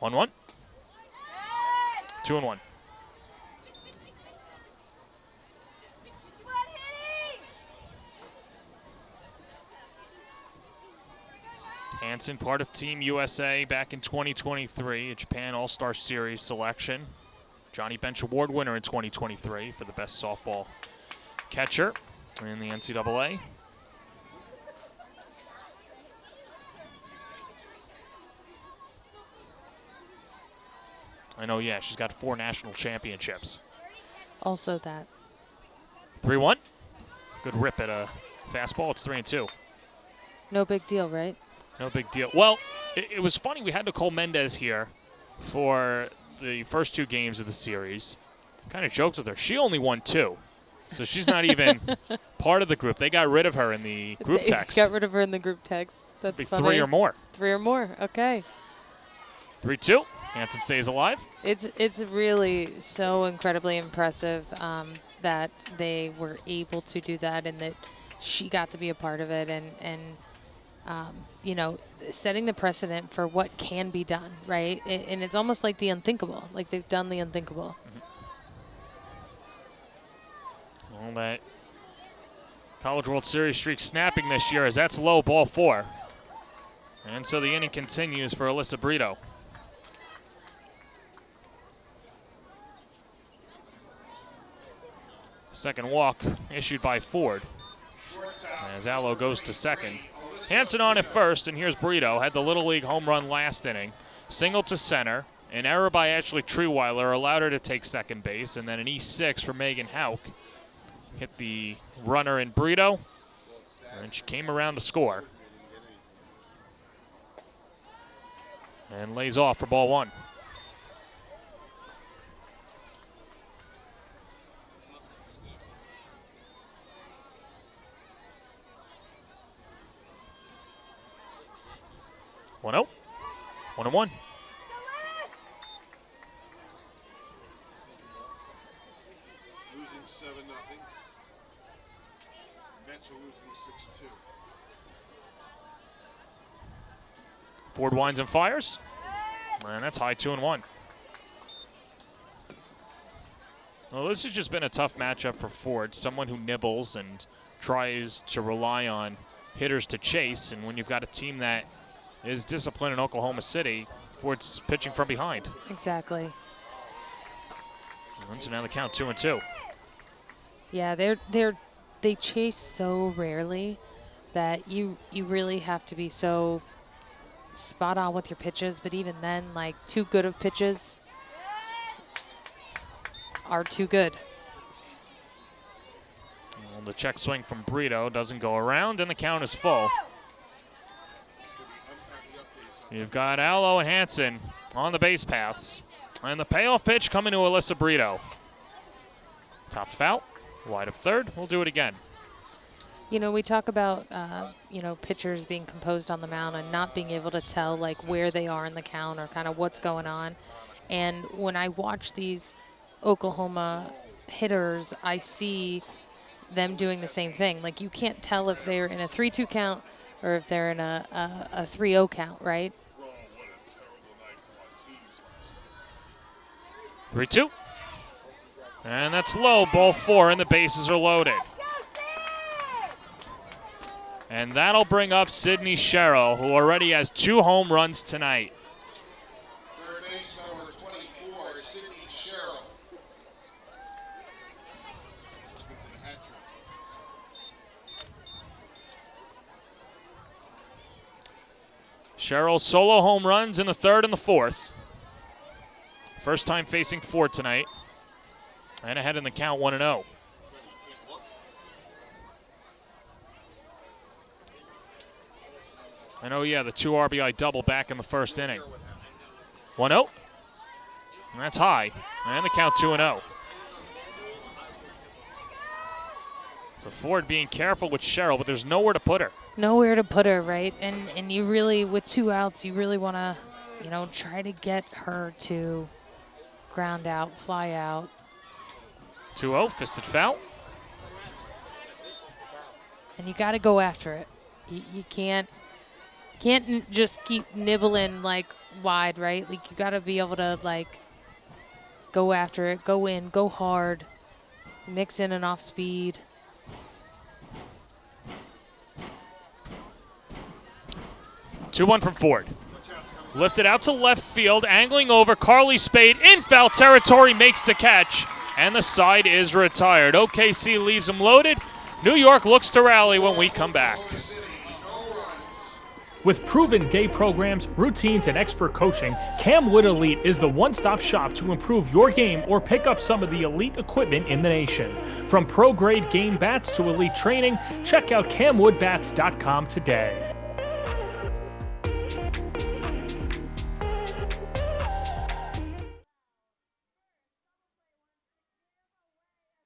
1-1. 2-1. Hansen, part of Team USA back in 2023, a Japan All-Star Series selection. Johnny Bench Award winner in 2023 for the best softball catcher in the NCAA. I know, yeah, she's got 4 national championships. Also that. 3-1. Good rip at a fastball. It's 3-2. No big deal, right? No big deal. Well, it was funny. We had Nicole Mendez here for the first 2 games of the series. Kind of jokes with her. She only won 2. So she's not even part of the group. They got rid of her in the group text. Got rid of her in the group text. That's Be funny. 3 or more. 3 or more. Okay. 3-2. Hansen stays alive. It's really so incredibly impressive that they were able to do that and that she got to be a part of it and you know, setting the precedent for what can be done, right? And it's almost like the unthinkable. Like they've done the unthinkable. Well, that College World Series streak snapping this year as that's low, ball 4. And so the inning continues for Alyssa Brito. Second walk issued by Ford as Allo goes to second. Hansen on at first, and here's Brito. Had the Little League home run last inning. Single to center. An error by Ashley Treeweiler allowed her to take second base, and then an E6 for Megan Hauk. Hit the runner in Brito, and she came around to score. And lays off for ball 1. One out. 1-1. Losing 7-0. Mets are losing 6-2. Ford winds and fires. And that's high 2-1. Well, this has just been a tough matchup for Ford. Someone who nibbles and tries to rely on hitters to chase. And when you've got a team that is disciplined in Oklahoma City, Ford's pitching from behind. Exactly. And so now the count 2-2. Yeah, they chase so rarely that you really have to be so spot on with your pitches. But even then, like, too good of pitches are too good. Well, the check swing from Brito doesn't go around, and the count is full. You've got Allo and Hansen on the base paths. And the payoff pitch coming to Alyssa Brito. Topped foul, wide of third. We'll do it again. You know, we talk about, you know, pitchers being composed on the mound and not being able to tell, like, where they are in the count or kind of what's going on. And when I watch these Oklahoma hitters, I see them doing the same thing. Like, you can't tell if they're in a 3-2 count or if they're in a 3-0 count, right? 3-2. And that's low, ball 4, and the bases are loaded. And that'll bring up Sydney Sherrill, who already has 2 home runs tonight. Third base number 24, Sydney Sherrill. Sherrill solo home runs in the 3rd and the 4th. First time facing Ford tonight. And ahead in the count 1-0. And oh yeah, the 2 RBI double back in the first inning. 1-0. And that's high. And the count 2-0. So Ford being careful with Sherrill, but there's nowhere to put her. Nowhere to put her, right? And you really, with 2 outs, you really want to, you know, try to get her to ground out, fly out. 2-0, fisted foul. And you got to go after it. You can't can't just keep nibbling like wide, right? Like you got to be able to like go after it, go in, go hard, mix in and off speed. Two one from Ford. Lifted out to left field, angling over. Carly Spade in foul territory, makes the catch, and the side is retired. OKC leaves them loaded. New York looks to rally when we come back. With proven day programs, routines, and expert coaching, Camwood Elite is the one-stop shop to improve your game or pick up some of the elite equipment in the nation. From pro-grade game bats to elite training, check out camwoodbats.com today.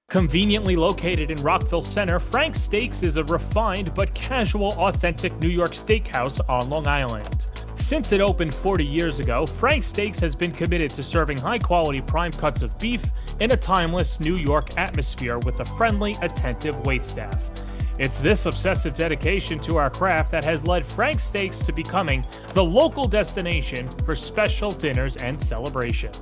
Conveniently located in Rockville Center, Frank's Steaks is a refined but casual, authentic New York steakhouse on Long Island. Since it opened 40 years ago, Frank's Steaks has been committed to serving high-quality prime cuts of beef in a timeless New York atmosphere with a friendly, attentive waitstaff. It's this obsessive dedication to our craft that has led Frank's Steaks to becoming the local destination for special dinners and celebrations.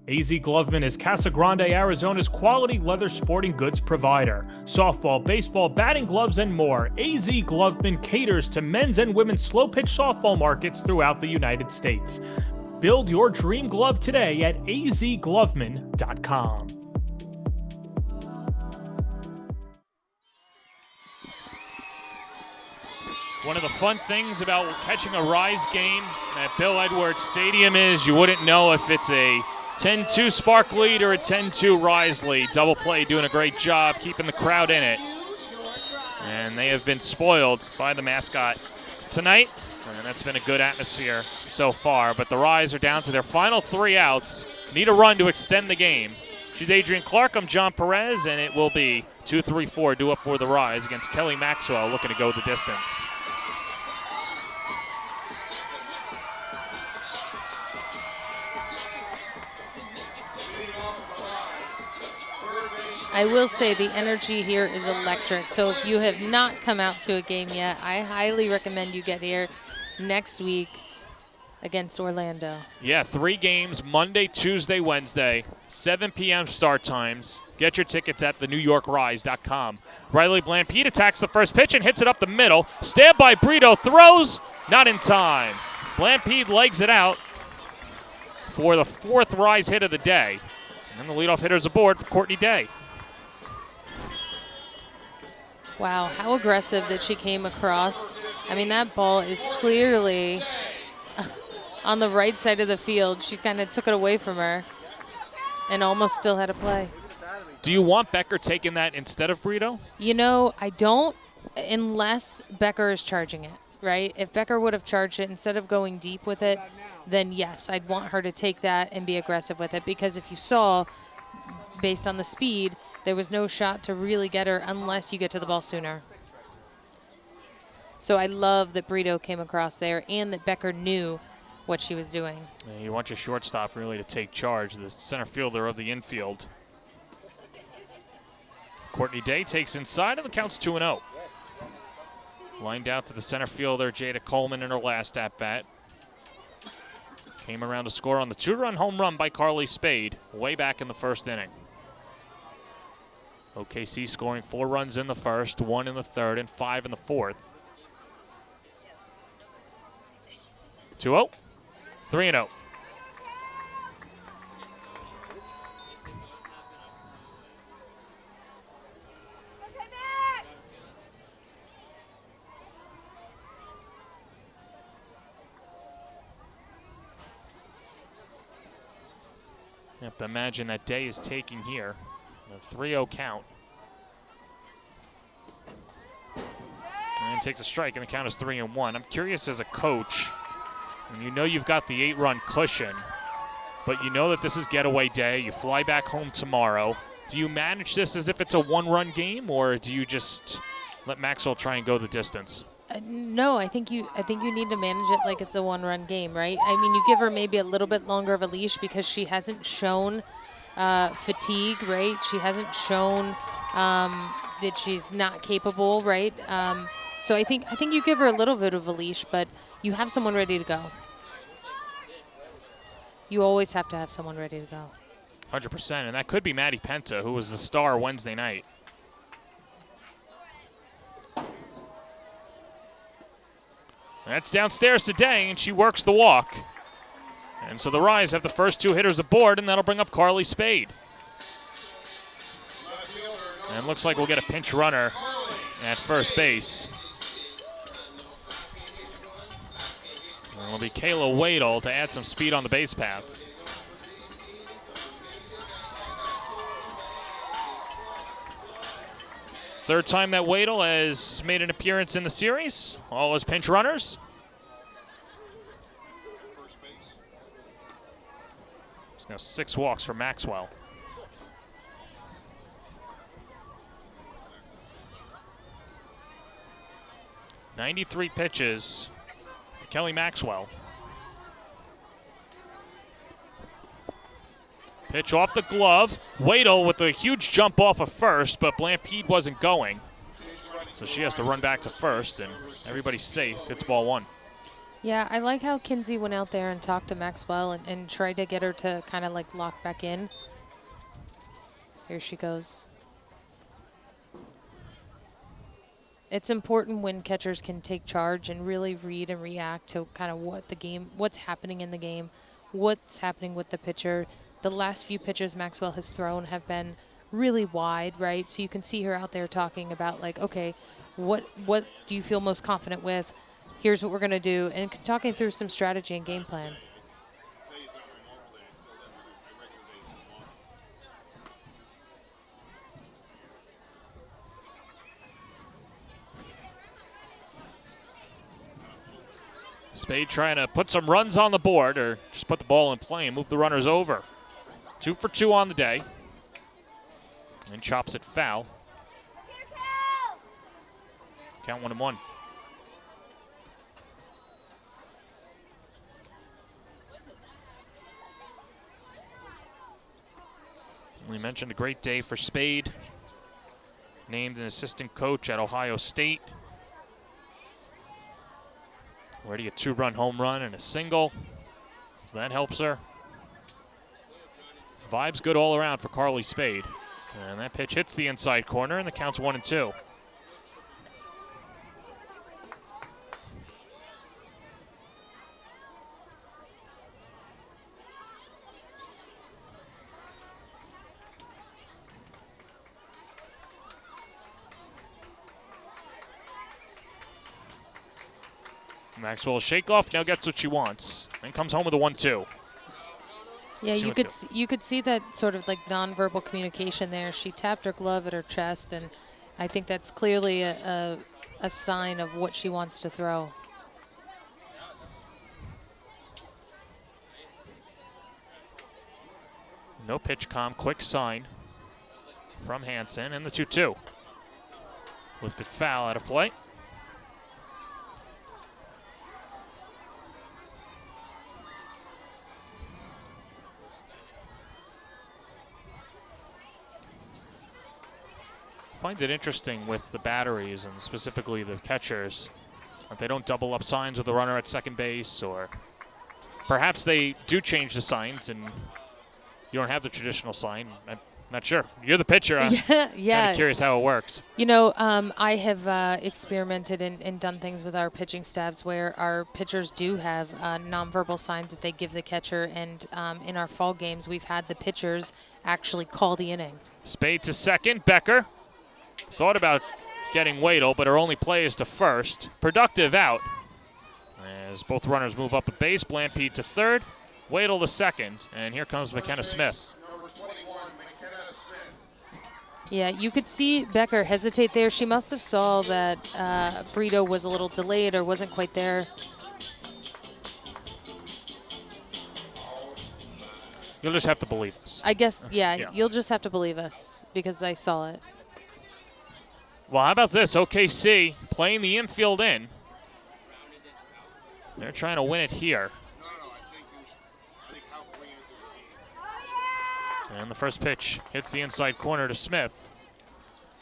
AZ Gloveman is Casa Grande, Arizona's quality leather sporting goods provider. Softball, baseball, batting gloves, and more. AZ Gloveman caters to men's and women's slow-pitch softball markets throughout the United States. Build your dream glove today at azgloveman.com. One of the fun things about catching a Rise game at Bill Edwards Stadium is you wouldn't know if it's a 10-2 Spark lead or a 10-2 Rise lead. Double play doing a great job keeping the crowd in it. And they have been spoiled by the mascot tonight. And that's been a good atmosphere so far. But the Rise are down to their final 3 outs. Need a run to extend the game. She's Adrian Clark. I'm John Perez. And it will be 2-3-4 due up for the Rise against Kelly Maxwell looking to go the distance. I will say the energy here is electric. So if you have not come out to a game yet, I highly recommend you get here next week against Orlando. Yeah, 3 games, Monday, Tuesday, Wednesday, 7 p.m. start times. Get your tickets at thenewyorkrise.com. Riley Blampede attacks the first pitch and hits it up the middle. Stabbed by Brito, throws, not in time. Blampede legs it out for the 4th Rise hit of the day. And the leadoff hitter's aboard for Courtney Day. Wow, how aggressive that she came across. I mean, that ball is clearly on the right side of the field. She kind of took it away from her and almost still had a play. Do you want Becker taking that instead of Brito? You know, I don't unless Becker is charging it, right? If Becker would have charged it instead of going deep with it, then yes, I'd want her to take that and be aggressive with it. Because if you saw, based on the speed, there was no shot to really get her unless you get to the ball sooner. So I love that Brito came across there and that Becker knew what she was doing. Yeah, you want your shortstop really to take charge, the center fielder of the infield. Courtney Day takes inside and the count's 2-0. Lined out to the center fielder, Jada Coleman, in her last at-bat. Came around to score on the 2-run home run by Carly Spade way back in the first inning. OKC scoring 4 runs in the first, 1 in the third, and 5 in the fourth. 2-0, 3-0. You have to imagine that Day is taking here. A 3-0 count. And takes a strike, and the count is 3-1. I'm curious as a coach, and you know you've got the 8-run cushion, but you know that this is getaway day. You fly back home tomorrow. Do you manage this as if it's a 1-run game, or do you just let Maxwell try and go the distance? No, I think you need to manage it like it's a 1-run game, right? I mean, you give her maybe a little bit longer of a leash because she hasn't shown fatigue, right? She hasn't shown that she's not capable, right? So I think you give her a little bit of a leash, but you have someone ready to go. You always have to have someone ready to go. 100%, and that could be Maddie Penta, who was the star Wednesday night. That's downstairs today, and she works the walk. And so the Rise have the first 2 hitters aboard, and that'll bring up Carly Spade. And it looks like we'll get a pinch runner at first base. And it'll be Kayla Wadle to add some speed on the base paths. Third time that Wadle has made an appearance in the series, all as pinch runners. It's now 6 walks for Maxwell. .93 pitches. Kelly Maxwell. Pitch off the glove. Wadle with a huge jump off of first, but Blampede wasn't going. So she has to run back to first, and everybody's safe. It's ball 1. Yeah, I like how Kinsey went out there and talked to Maxwell and tried to get her to kind of like lock back in. Here she goes. It's important when catchers can take charge and really read and react to kind of what's happening in the game, what's happening with the pitcher. The last few pitches Maxwell has thrown have been really wide, right? So you can see her out there talking about like, okay, what do you feel most confident with? Here's what we're going to do, and talking through some strategy and game plan. Spade trying to put some runs on the board, or just put the ball in play and move the runners over. 2 for 2 on the day. And chops it foul. Count 1-1. We mentioned a great day for Spade. Named an assistant coach at Ohio State. Already a 2-run home run and a single. So that helps her. Vibes good all around for Carly Spade. And that pitch hits the inside corner, and the count's 1-2. Maxwell Shakeoff now gets what she wants and comes home with a 1-2. Yeah, you could see that sort of like nonverbal communication there. She tapped her glove at her chest, and I think that's clearly a sign of what she wants to throw. No pitch calm, quick sign from Hansen, and the 2-2. Lifted foul out of play. I find it interesting with the batteries and specifically the catchers that they don't double up signs with the runner at second base, or perhaps they do change the signs and you don't have the traditional sign. I'm not sure. You're the pitcher. I'm kind of curious how it works. You know, I have experimented and done things with our pitching staffs where our pitchers do have nonverbal signs that they give the catcher, and in our fall games we've had the pitchers actually call the inning. Spade to second. Becker thought about getting Wadle, but her only play is to first. Productive out as both runners move up the base. Blampede to third, Wadle to second, and here comes McKenna Smith. Yeah, you could see Becker hesitate there. She must have saw that Brito was a little delayed or wasn't quite there. You'll just have to believe us. I guess, yeah, you'll just have to believe us because I saw it. Well, how about this? OKC playing the infield in. They're trying to win it here. And the first pitch hits the inside corner to Smith.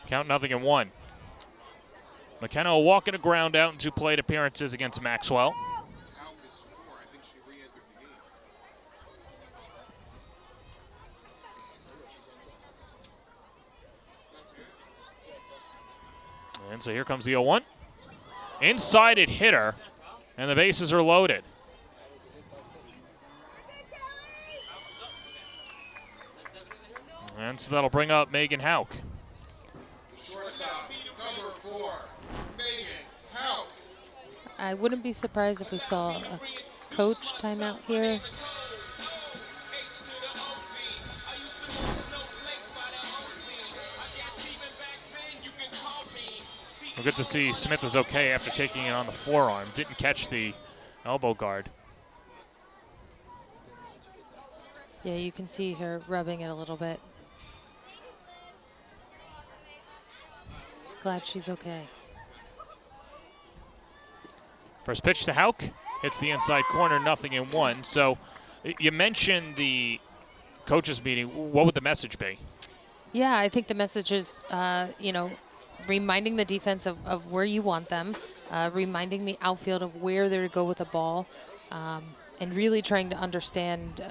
Count 0-1. McKenna will walk in a ground out in 2 plate appearances against Maxwell. And so here comes the 0-1. Inside it hit her, and the bases are loaded. And so that'll bring up Megan Hauk. Shortstop, number 4, Megan Hauk. I wouldn't be surprised if we saw a coach timeout here. Well, good to see Smith was okay after taking it on the forearm. Didn't catch the elbow guard. Yeah, you can see her rubbing it a little bit. Glad she's okay. First pitch to Hauk. Hits the inside corner, 0-1. So you mentioned the coaches meeting. What would the message be? Yeah, I think the message is, reminding the defense of where you want them, reminding the outfield of where they're to go with the ball, and really trying to understand,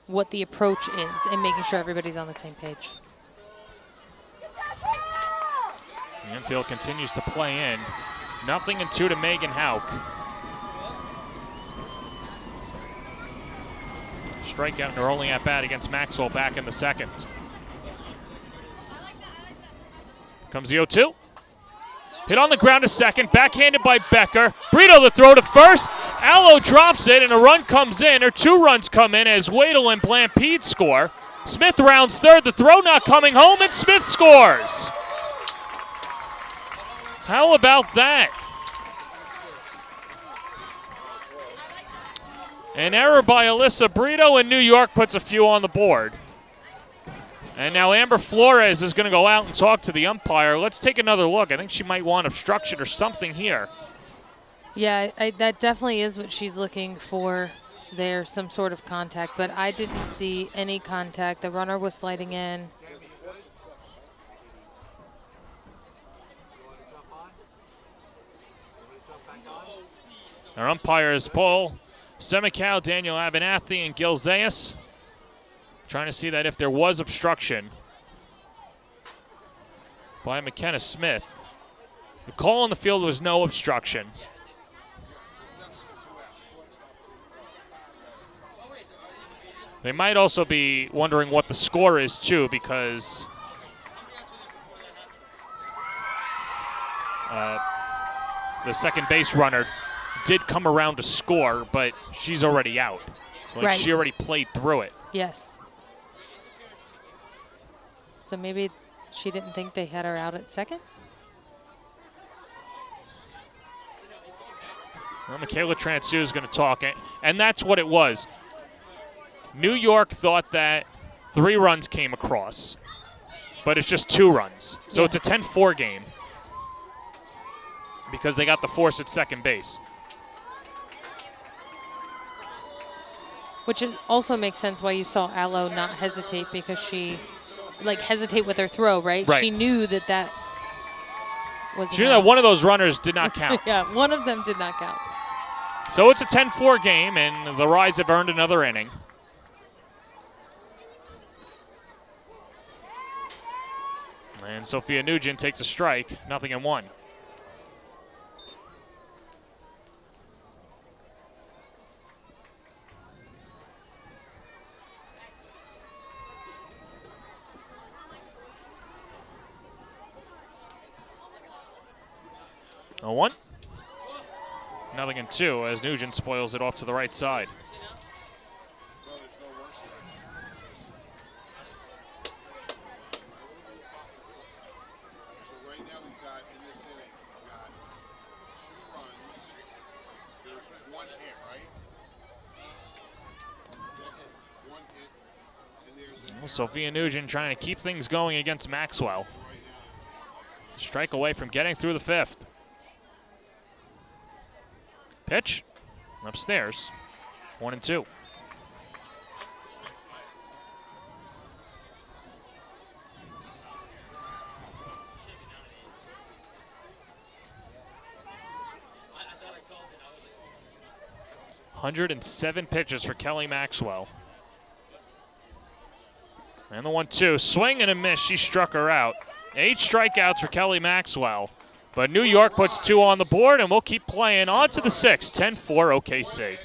what the approach is and making sure everybody's on the same page. The infield continues to play in. 0-2 to Megan Hauk. Strikeout in her only at bat against Maxwell back in the second. Comes the 0-2. Hit on the ground to second, backhanded by Becker. Brito the throw to first. Allo drops it, and a run comes in, or 2 runs come in as Wadle and Blampede score. Smith rounds third, the throw not coming home, and Smith scores. How about that? An error by Alyssa Brito, and New York puts a few on the board. And now Amber Flores is going to go out and talk to the umpire. Let's take another look. I think she might want obstruction or something here. Yeah, that definitely is what she's looking for there, some sort of contact. But I didn't see any contact. The runner was sliding in. Our umpires, Paul Semicow, Daniel Abernathy, and Gil Zayas. Trying to see that if there was obstruction by McKenna Smith. The call on the field was no obstruction. They might also be wondering what the score is, too, because the second base runner did come around to score, but she's already out. Like, right. She already played through it. Yes. So maybe she didn't think they had her out at second? Well, Michaela Transu is going to talk, and that's what it was. New York thought that 3 runs came across, but it's just 2 runs. So Yes. it's a 10-4 game because they got the force at second base. Which also makes sense why you saw Allo not hesitate, because she, hesitate with her throw, right? Right. She knew that was She knew that one of those runners did not count. Yeah, one of them did not count. So it's a 10-4 game, and the Rise have earned another inning. And Sophia Nugent takes a strike, 0-1. Oh, 1. 0-2 as Nugent spoils it off to the right side. So right now we've got, in this inning, we've got 2 runs. There's 1 hit, right? 1 hit. And there's an Sophia Nugent trying to keep things going against Maxwell. Strike away from getting through the 5th. Pitch upstairs, 1-2. 107 pitches for Kelly Maxwell. And the 1-2, swing and a miss. She struck her out. 8 strikeouts for Kelly Maxwell. But New York puts 2 on the board, and we'll keep playing on to the 6th. 10-4 OKC.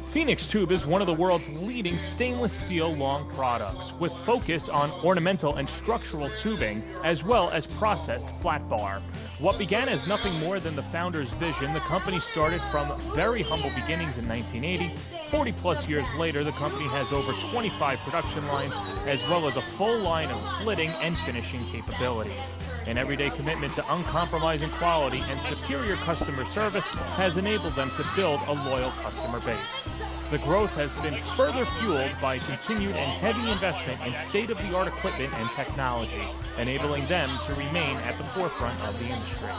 Phoenix Tube is one of the world's leading stainless steel long products, with focus on ornamental and structural tubing, as well as processed flat bar. What began as nothing more than the founder's vision, the company started from very humble beginnings in 1980. 40-plus years later, the company has over 25 production lines, as well as a full line of slitting and finishing capabilities. An everyday commitment to uncompromising quality and superior customer service has enabled them to build a loyal customer base. The growth has been further fueled by continued and heavy investment in state-of-the-art equipment and technology, enabling them to remain at the forefront of the industry.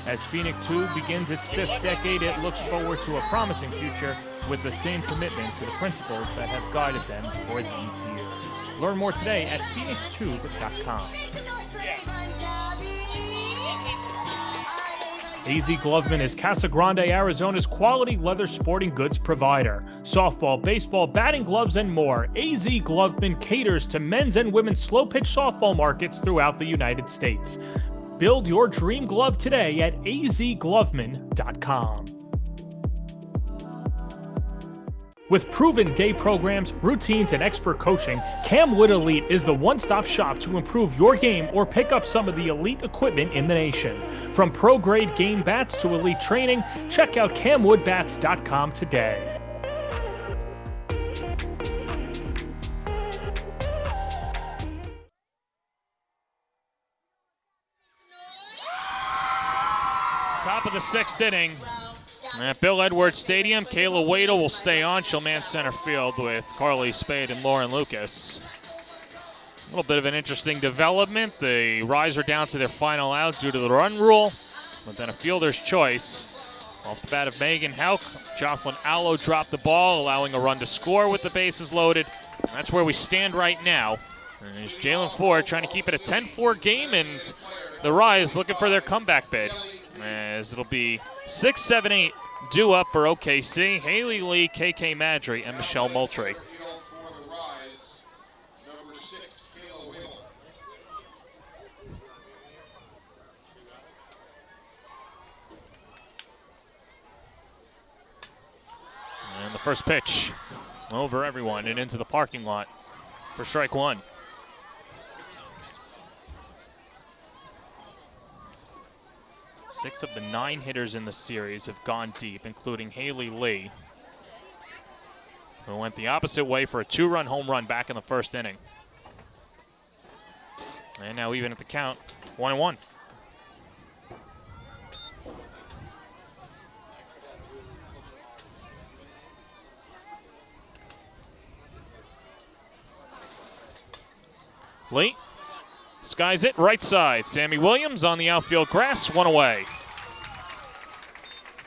As Phoenix Tube begins its 5th decade, it looks forward to a promising future with the same commitment to the principles that have guided them for these years. Learn more today at phoenixtube.com. AZ Gloveman is Casa Grande, Arizona's quality leather sporting goods provider. Softball, baseball, batting gloves, and more. AZ Gloveman caters to men's and women's slow-pitch softball markets throughout the United States. Build your dream glove today at azgloveman.com. With proven day programs, routines, and expert coaching, Camwood Elite is the one-stop shop to improve your game or pick up some of the elite equipment in the nation. From pro-grade game bats to elite training, check out camwoodbats.com today. Top of the 6th inning. At Bill Edwards Stadium, Kayla Wadle will stay on. She'll man center field with Carly Spade and Lauren Lucas. A little bit of an interesting development. The Rise are down to their final out due to the run rule, but then a fielder's choice. Off the bat of Megan Hauk, Jocelyn Allo dropped the ball, allowing a run to score with the bases loaded. That's where we stand right now. And there's Jalen Ford trying to keep it a 10-4 game, and the Rise looking for their comeback bid. As it'll be 6, 7, 8 due up for OKC. Haley Lee, KK Madry, and Michelle Moultrie. And the first pitch over everyone and into the parking lot for strike 1. Six of the 9 hitters in the series have gone deep, including Haley Lee, who went the opposite way for a 2-run home run back in the 1st inning. And now even at the count, 1-1. Lee skies it right side. Sammy Williams on the outfield grass, 1 away.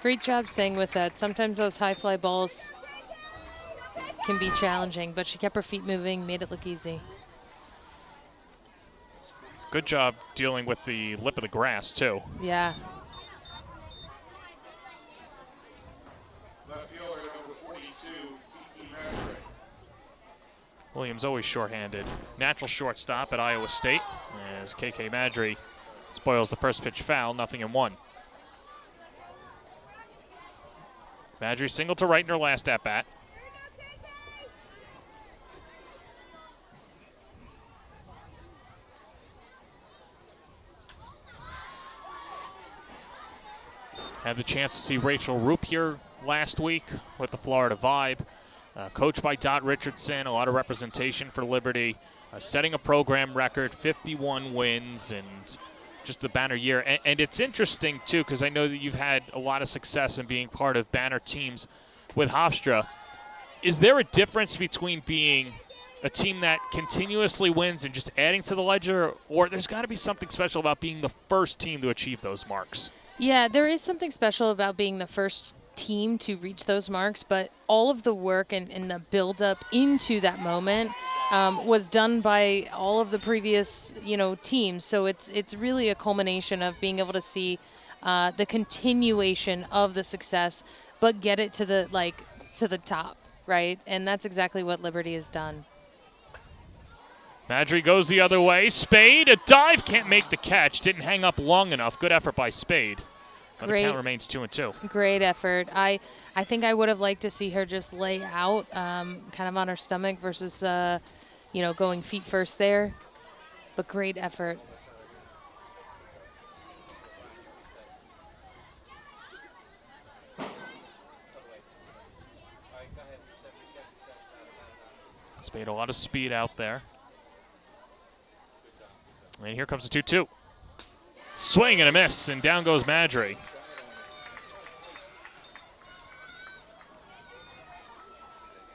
Great job staying with that. Sometimes those high fly balls can be challenging, but she kept her feet moving, made it look easy. Good job dealing with the lip of the grass, too. Yeah. Left fielder number 42, Kiki Madry. Williams always shorthanded. Natural shortstop at Iowa State as KK Madry spoils the first pitch foul, 0-1. Madry single to right in her last at-bat. Had the chance to see Rachel Roop here last week with the Florida Vibe. Coached by Dot Richardson, a lot of representation for Liberty, setting a program record, 51 wins, and just a banner year. And it's interesting, too, because I know that you've had a lot of success in being part of banner teams with Hofstra. Is there a difference between being a team that continuously wins and just adding to the ledger, or there's got to be something special about being the first team to achieve those marks? Yeah, there is something special about being the first team to reach those marks, but all of the work and the build-up into that moment was done by all of the previous, teams. So it's really a culmination of being able to see the continuation of the success but get it to the top, right? And that's exactly what Liberty has done. Madry goes the other way. Spade, a dive, can't make the catch. Didn't hang up long enough. Good effort by Spade. But the count remains 2-2. Great effort. I think I would have liked to see her just lay out kind of on her stomach versus, going feet first there. But great effort. Spade, a lot of speed out there. And here comes the 2-2. Swing and a miss, and down goes Madry.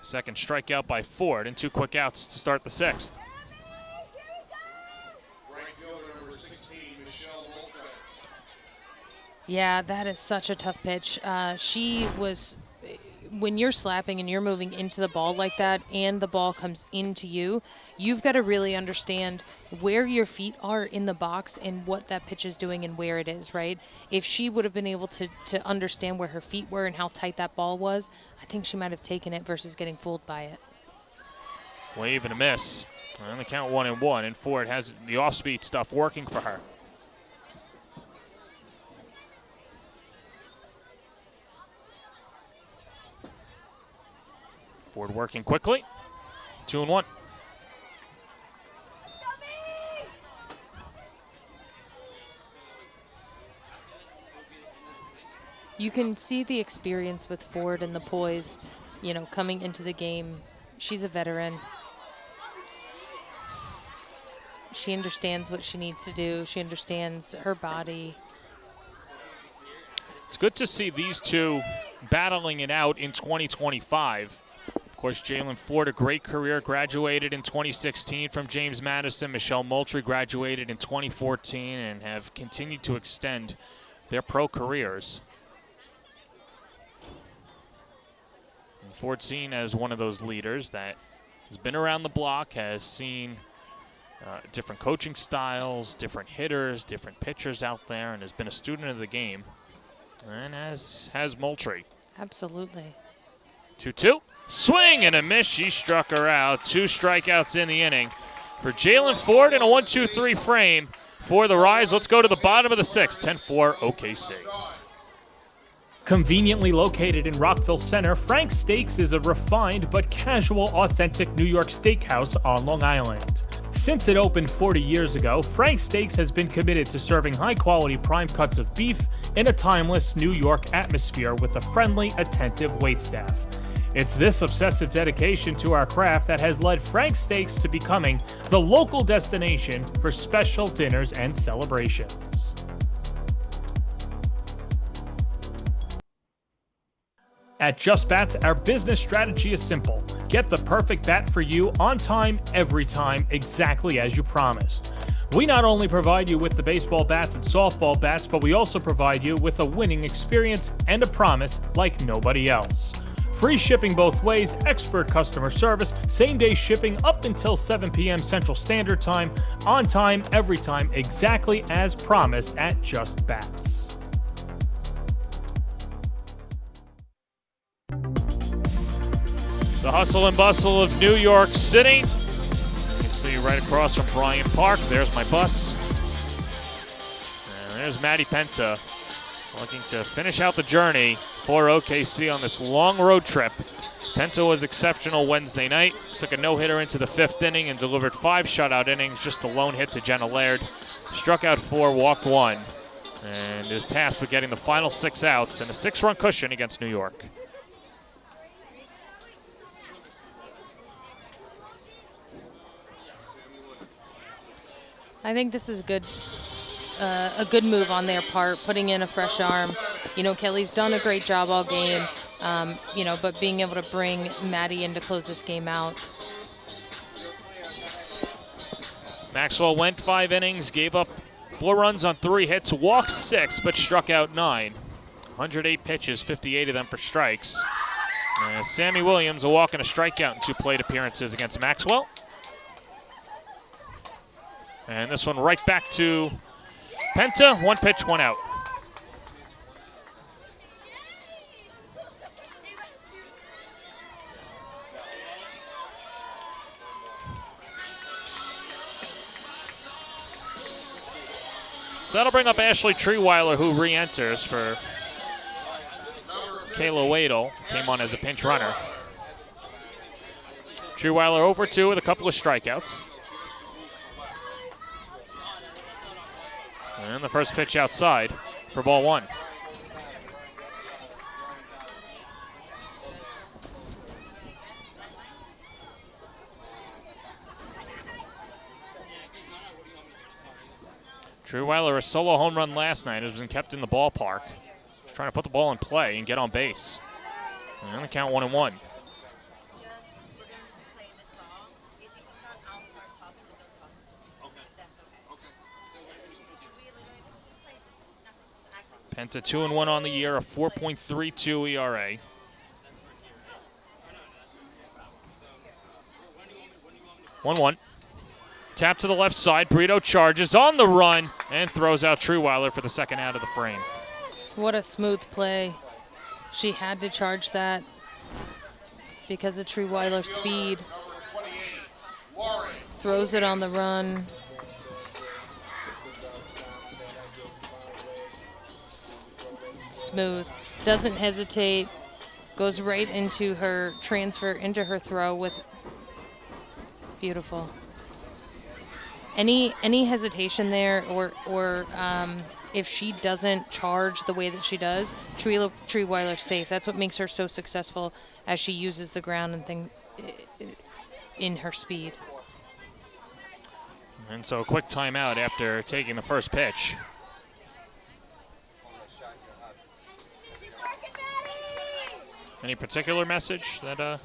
Second strikeout by Ford, and 2 quick outs to start the 6th. Yeah, that is such a tough pitch. When you're slapping and you're moving into the ball like that and the ball comes into you, you've got to really understand where your feet are in the box and what that pitch is doing and where it is, right? If she would have been able to understand where her feet were and how tight that ball was, I think she might have taken it versus getting fooled by it. Wave and a miss. And the count 1-1, and Ford has the off-speed stuff working for her. Ford working quickly. 2-1. You can see the experience with Ford and the poise, coming into the game. She's a veteran. She understands what she needs to do. She understands her body. It's good to see these two battling it out in 2025. Of course, Jalen Ford, a great career, graduated in 2016 from James Madison. Michelle Moultrie graduated in 2014 and have continued to extend their pro careers. And Ford seen as one of those leaders that has been around the block, has seen different coaching styles, different hitters, different pitchers out there, and has been a student of the game, and as has Moultrie. Absolutely. 2-2. Swing and a miss. She struck her out. 2 strikeouts in the inning for Jalen Ford in a 1-2-3 frame for the Rise. Let's go to the bottom of the 6th. 10-4 OKC. Conveniently located in Rockville Center, Frank's Steaks is a refined but casual, authentic New York steakhouse on Long Island. Since it opened 40 years ago, Frank's Steaks has been committed to serving high-quality prime cuts of beef in a timeless New York atmosphere with a friendly, attentive waitstaff. It's this obsessive dedication to our craft that has led Frank's Steaks to becoming the local destination for special dinners and celebrations. At Just Bats, our business strategy is simple. Get the perfect bat for you on time, every time, exactly as you promised. We not only provide you with the baseball bats and softball bats, but we also provide you with a winning experience and a promise like nobody else. Free shipping both ways, expert customer service, same-day shipping up until 7 p.m. Central Standard Time, on time, every time, exactly as promised at Just Bats. The hustle and bustle of New York City. You see right across from Bryant Park. There's my bus. And there's Maddie Penta looking to finish out the journey for OKC on this long road trip. Penta was exceptional Wednesday night. Took a no-hitter into the 5th inning and delivered 5 shutout innings. Just a lone hit to Jenna Laird. Struck out 4, walked 1. And is tasked with getting the final 6 outs and a 6-run cushion against New York. I think this is a good move on their part, putting in a fresh arm. Kelly's done a great job all game, but being able to bring Maddie in to close this game out. Maxwell went 5 innings, gave up 4 runs on 3 hits, walked 6, but struck out 9. 108 pitches, 58 of them for strikes. Sammy Williams, a walk and a strikeout in 2 plate appearances against Maxwell. And this one right back to Penta. 1 pitch, 1 out. So that'll bring up Ashley Treeweiler, who re-enters for Kayla Wadle. Came on as a pinch runner. Treeweiler over 2 with a couple of strikeouts. And the first pitch outside for ball 1. Treeweiler, a solo home run last night, has been kept in the ballpark. He's trying to put the ball in play and get on base. And the count 1-1. Penta 2-1 on the year, a 4.32 ERA. One. Tap to the left side. Brito charges on the run and throws out Treeweiler for the second out of the frame. What a smooth play. She had to charge that because of Treeweiler's speed. Throws it on the run. Smooth. Doesn't hesitate. Goes right into her transfer, into her throw with beautiful. Any hesitation there, or if she doesn't charge the way that she does, Treeweiler's safe. That's what makes her so successful as she uses the ground and thing in her speed. And so a quick timeout after taking the first pitch. Any particular message that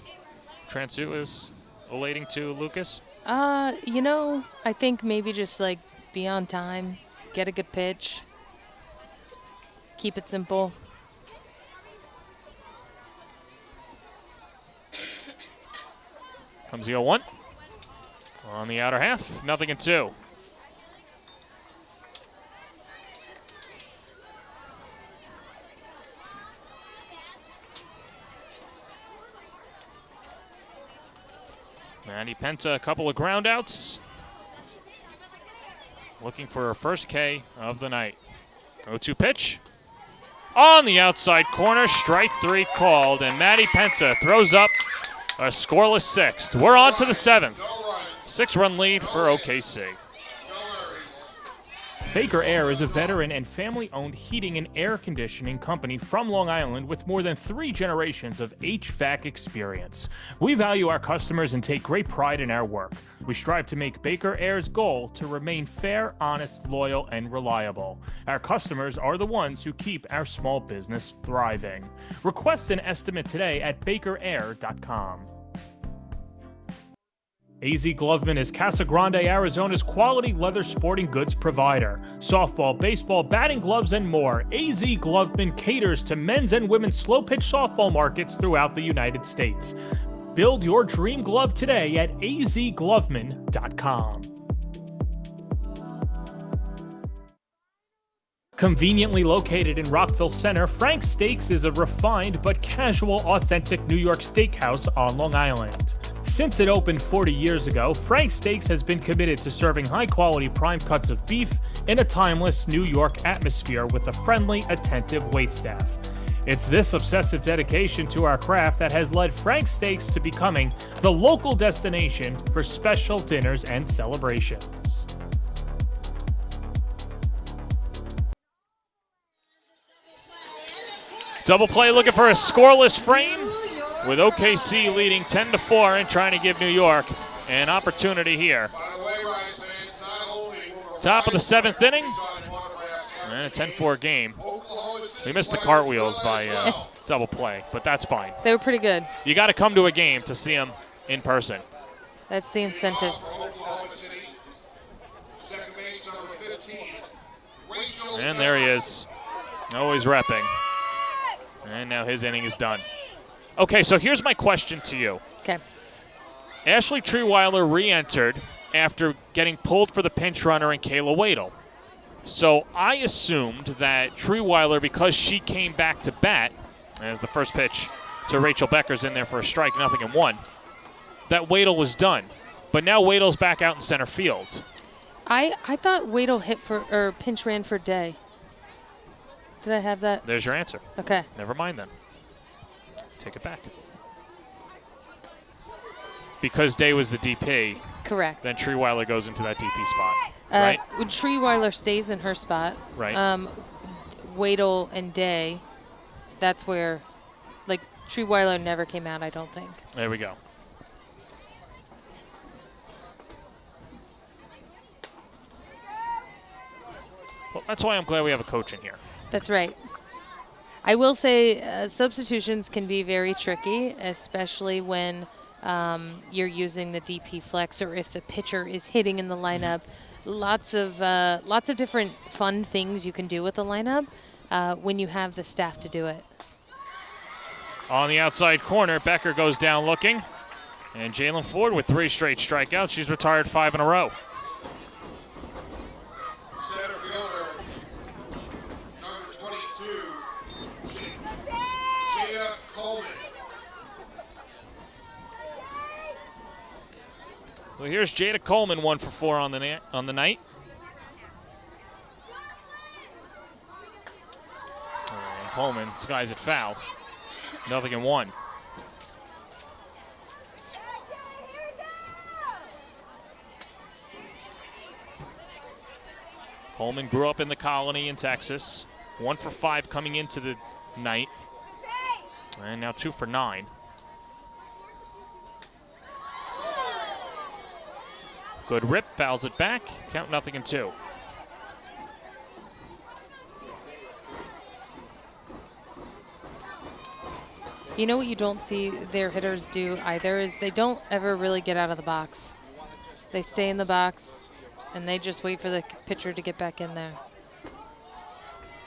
Transu is relating to Lucas? I think maybe just like be on time, get a good pitch, keep it simple. Comes the 0-1. On the outer half, 0-2. Maddie Penta, a couple of groundouts. Looking for her first K of the night. 0-2 pitch. On the outside corner, strike 3 called, and Maddie Penta throws up a scoreless 6th. We're on to the 7th. 6-run lead for OKC. Baker Air is a veteran and family-owned heating and air conditioning company from Long Island with more than 3 generations of HVAC experience. We value our customers and take great pride in our work. We strive to make Baker Air's goal to remain fair, honest, loyal, and reliable. Our customers are the ones who keep our small business thriving. Request an estimate today at bakerair.com. AZ Gloveman is Casa Grande, Arizona's quality leather sporting goods provider. Softball, baseball, batting gloves, and more. AZ Gloveman caters to men's and women's slow-pitch softball markets throughout the United States. Build your dream glove today at azgloveman.com. Conveniently located in Rockville Center, Frank's Steaks is a refined but casual, authentic New York steakhouse on Long Island. Since it opened 40 years ago, Frank's Steaks has been committed to serving high-quality prime cuts of beef in a timeless New York atmosphere with a friendly, attentive waitstaff. It's this obsessive dedication to our craft that has led Frank's Steaks to becoming the local destination for special dinners and celebrations. Double play looking for a scoreless frame, with OKC leading 10-4 and trying to give New York an opportunity here. Top of the 7th inning, and a 10-4 game. We missed the cartwheels by double play, but that's fine. They were pretty good. You got to come to a game to see them in person. That's the incentive. And there he is, always repping. And now his inning is done. Okay, so here's my question to you. Okay. Ashley Treeweiler re-entered after getting pulled for the pinch runner in Kayla Wadle. So I assumed that Treeweiler, because she came back to bat, as the first pitch to Rachel Becker's in there for a strike, 0-1, that Wadle was done. But now Wadle's back out in center field. I thought Waddle hit for or pinch ran for Day. Did I have that? There's your answer. Okay. Never mind then. Take it back. Because Day was the DP, Correct. then Treeweiler goes into that DP spot, right? Treeweiler stays in her spot. Right. Waddle and Day, that's where, like, Treeweiler never came out, I don't think. There we go. Well, that's why I'm glad we have a coach in here. That's right. I will say substitutions can be very tricky, especially when you're using the DP flex or if the pitcher is hitting in the lineup. Lots of different fun things you can do with the lineup when you have the staff to do it. On the outside corner, Becker goes down looking. And Jalen Ford with 3 straight strikeouts. She's retired 5 in a row. Center fielder, number 22, Jada Coleman. Well, here's Jada Coleman, 1 for 4 on the night. And Coleman skies it foul. 0-1. Coleman grew up in the Colony in Texas. 1 for 5 coming into the night. And now 2 for 9. Good rip, fouls it back. Count 0-2. You know what you don't see their hitters do either is they don't ever really get out of the box. They stay in the box, and they just wait for the pitcher to get back in there.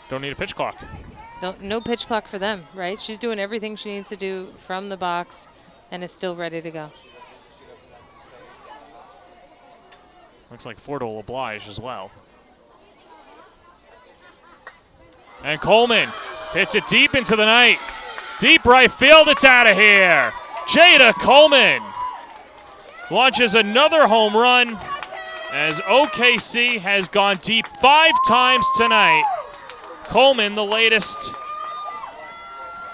Don't need a pitch clock. No pitch clock for them, right? She's doing everything she needs to do from the box and is still ready to go. Looks like Ford will oblige as well. And Coleman hits it deep into the night. Deep right field, it's out of here. Jada Coleman launches another home run as OKC has gone deep 5 times tonight. Coleman, the latest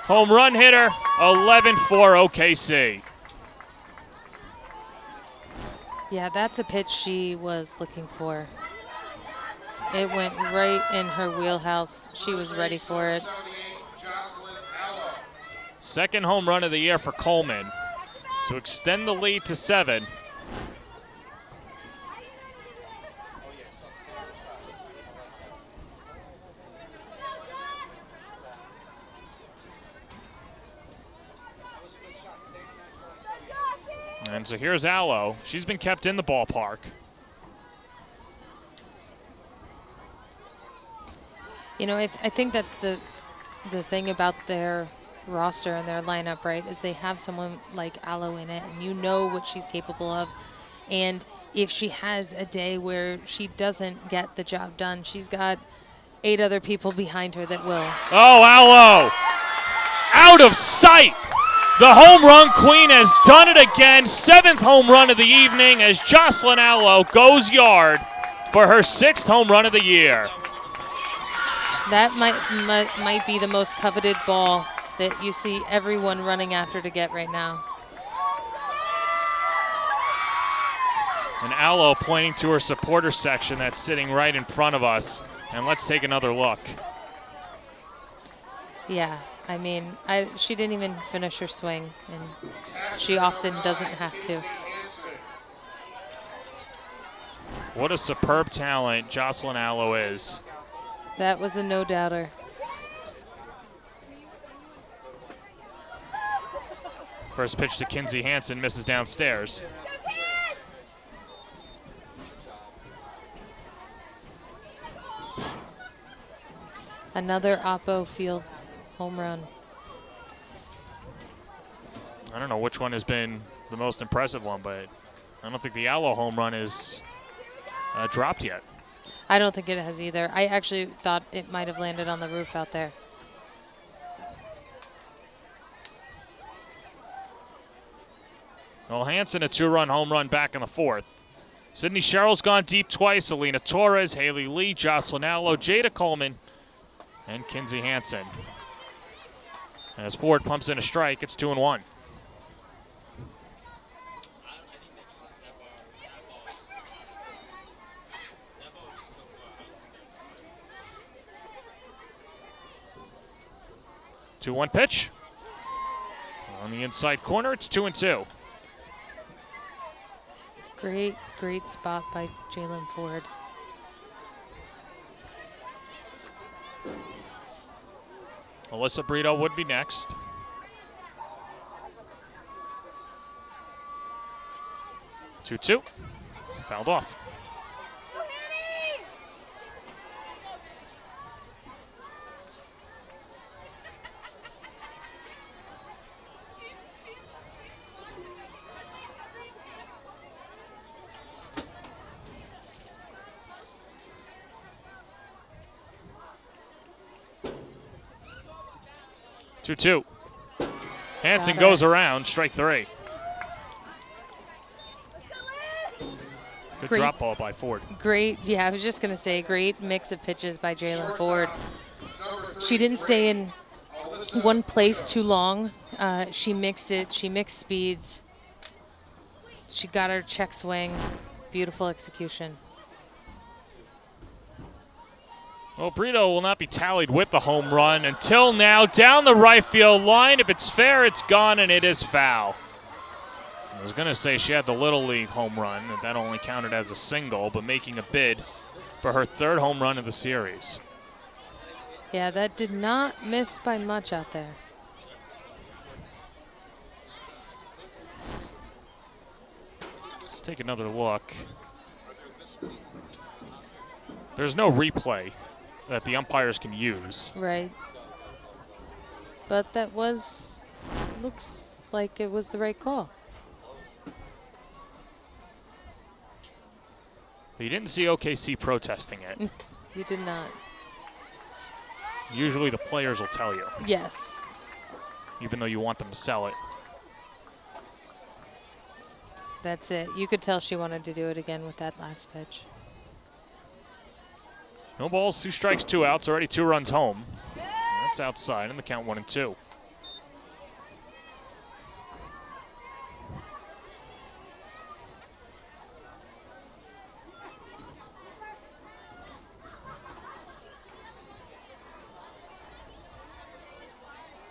home run hitter, 11 for OKC. Yeah, that's a pitch she was looking for. It went right in her wheelhouse. She was ready for it. Second home run of the year for Coleman to extend the lead to 7. And so here's Allo. She's been kept in the ballpark. You know, I think that's the thing about their roster and their lineup, right, is they have someone like Allo in it, and you know what she's capable of. And if she has a day where she doesn't get the job done, she's got 8 other people behind her that will. Oh, Allo! Out of sight! The home run queen has done it again. 7th home run of the evening as Jocelyn Allo goes yard for her 6th home run of the year. That might be the most coveted ball that you see everyone running after to get right now. And Allo pointing to her supporter section that's sitting right in front of us. And let's take another look. Yeah, I mean, she didn't even finish her swing, and she often doesn't have to. What a superb talent Jocelyn Allo is. That was a no-doubter. First pitch to Kinsey Hansen, misses downstairs. Another Oppo Field home run. I don't know which one has been the most impressive one, but I don't think the Allo home run is dropped yet. I don't think it has either. I actually thought it might have landed on the roof out there. Well, Hansen, a 2-run home run back in the 4th. Sydney Sherrill's gone deep twice. Alina Torres, Haley Lee, Jocelyn Allo, Jada Coleman, and Kinsey Hansen. As Ford pumps in a strike, it's 2-1. Two-one pitch. On the inside corner, it's 2-2. Great spot by Jalen Ford. Alyssa Brito would be next. Two-two. Fouled off. Two-two. Hansen goes around, strike three. Good Great. drop ball by Ford. Great, yeah, I was just going to say, great mix of pitches by Jalen Ford. She didn't stay in one place too long. She mixed it. She mixed speeds. She got her check swing. Beautiful execution. Well, Brito will not be tallied with the home run until now. Down the right field line. If it's fair, it's gone, and it is foul. I was going to say she had the Little League home run, and that only counted as a single, but making a bid for her third home run of the series. Yeah, that did not miss by much out there. Let's take another look. There's no replay that the umpires can use. Right. But that looks like it was the right call. But you didn't see OKC protesting it. You did not. Usually the players will tell you, Yes. even though you want them to sell it. That's it. You could tell she wanted to do it again with that last pitch. No balls, 2 strikes, 2 outs, already 2 runs home. That's outside, and the count 1-2.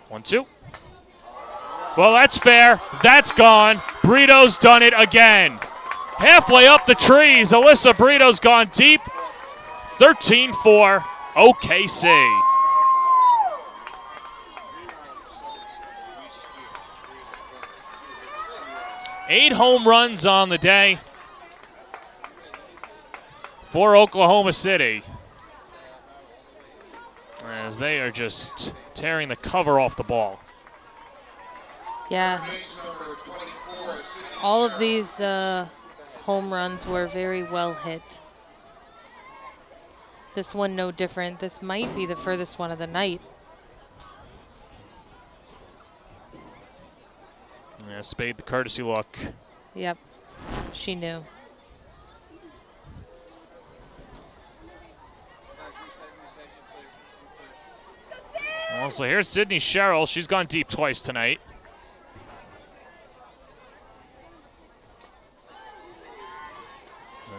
One, two. Well, that's fair. That's gone. Brito's done it again. Halfway up the trees, Alyssa Brito's gone deep. 13-4, OKC. Eight home runs on the day for Oklahoma City, as they are just tearing the cover off the ball. Yeah. All of these home runs were very well hit. This one no different. This might be the furthest one of the night. Yeah, Spade the courtesy look. Yep. She knew. Well, so here's Sydney Sherrill. She's gone deep twice tonight.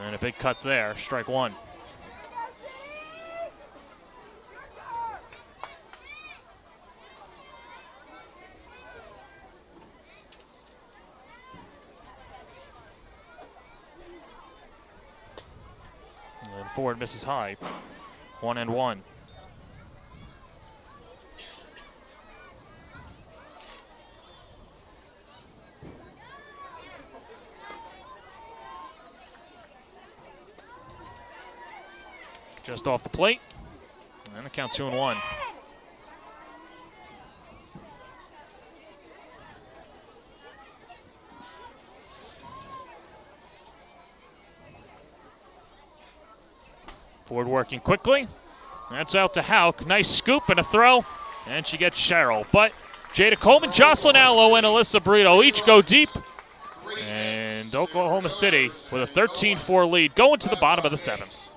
And a big cut there, strike one. And Ford misses high. 1-1. Just off the plate. And the count 2-1. Ford working quickly. That's out to Hauk. Nice scoop and a throw. And she gets Sherrill. But Jada Coleman, Jocelyn Allo, and Alyssa Brito each go deep. And Oklahoma City with a 13-4 lead going to the bottom of the 7th.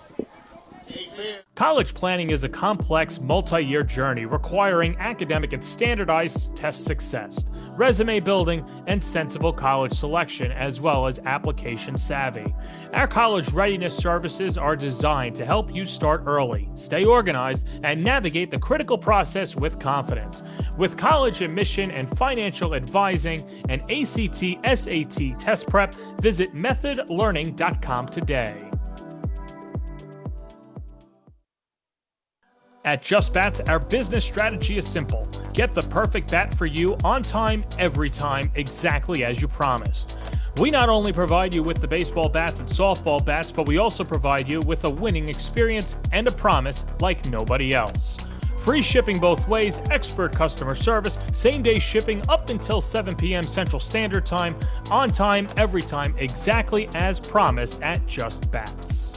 College planning is a complex, multi-year journey requiring academic and standardized test success, resume building, and sensible college selection, as well as application savvy. Our college readiness services are designed to help you start early, stay organized, and navigate the critical process with confidence. With college admission and financial advising and ACT, SAT test prep, visit methodlearning.com today. At Just Bats, our business strategy is simple. Get the perfect bat for you on time, every time, exactly as you promised. We not only provide you with the baseball bats and softball bats, but we also provide you with a winning experience and a promise like nobody else. Free shipping both ways, expert customer service, same-day shipping up until 7 p.m. Central Standard Time, on time, every time, exactly as promised at Just Bats.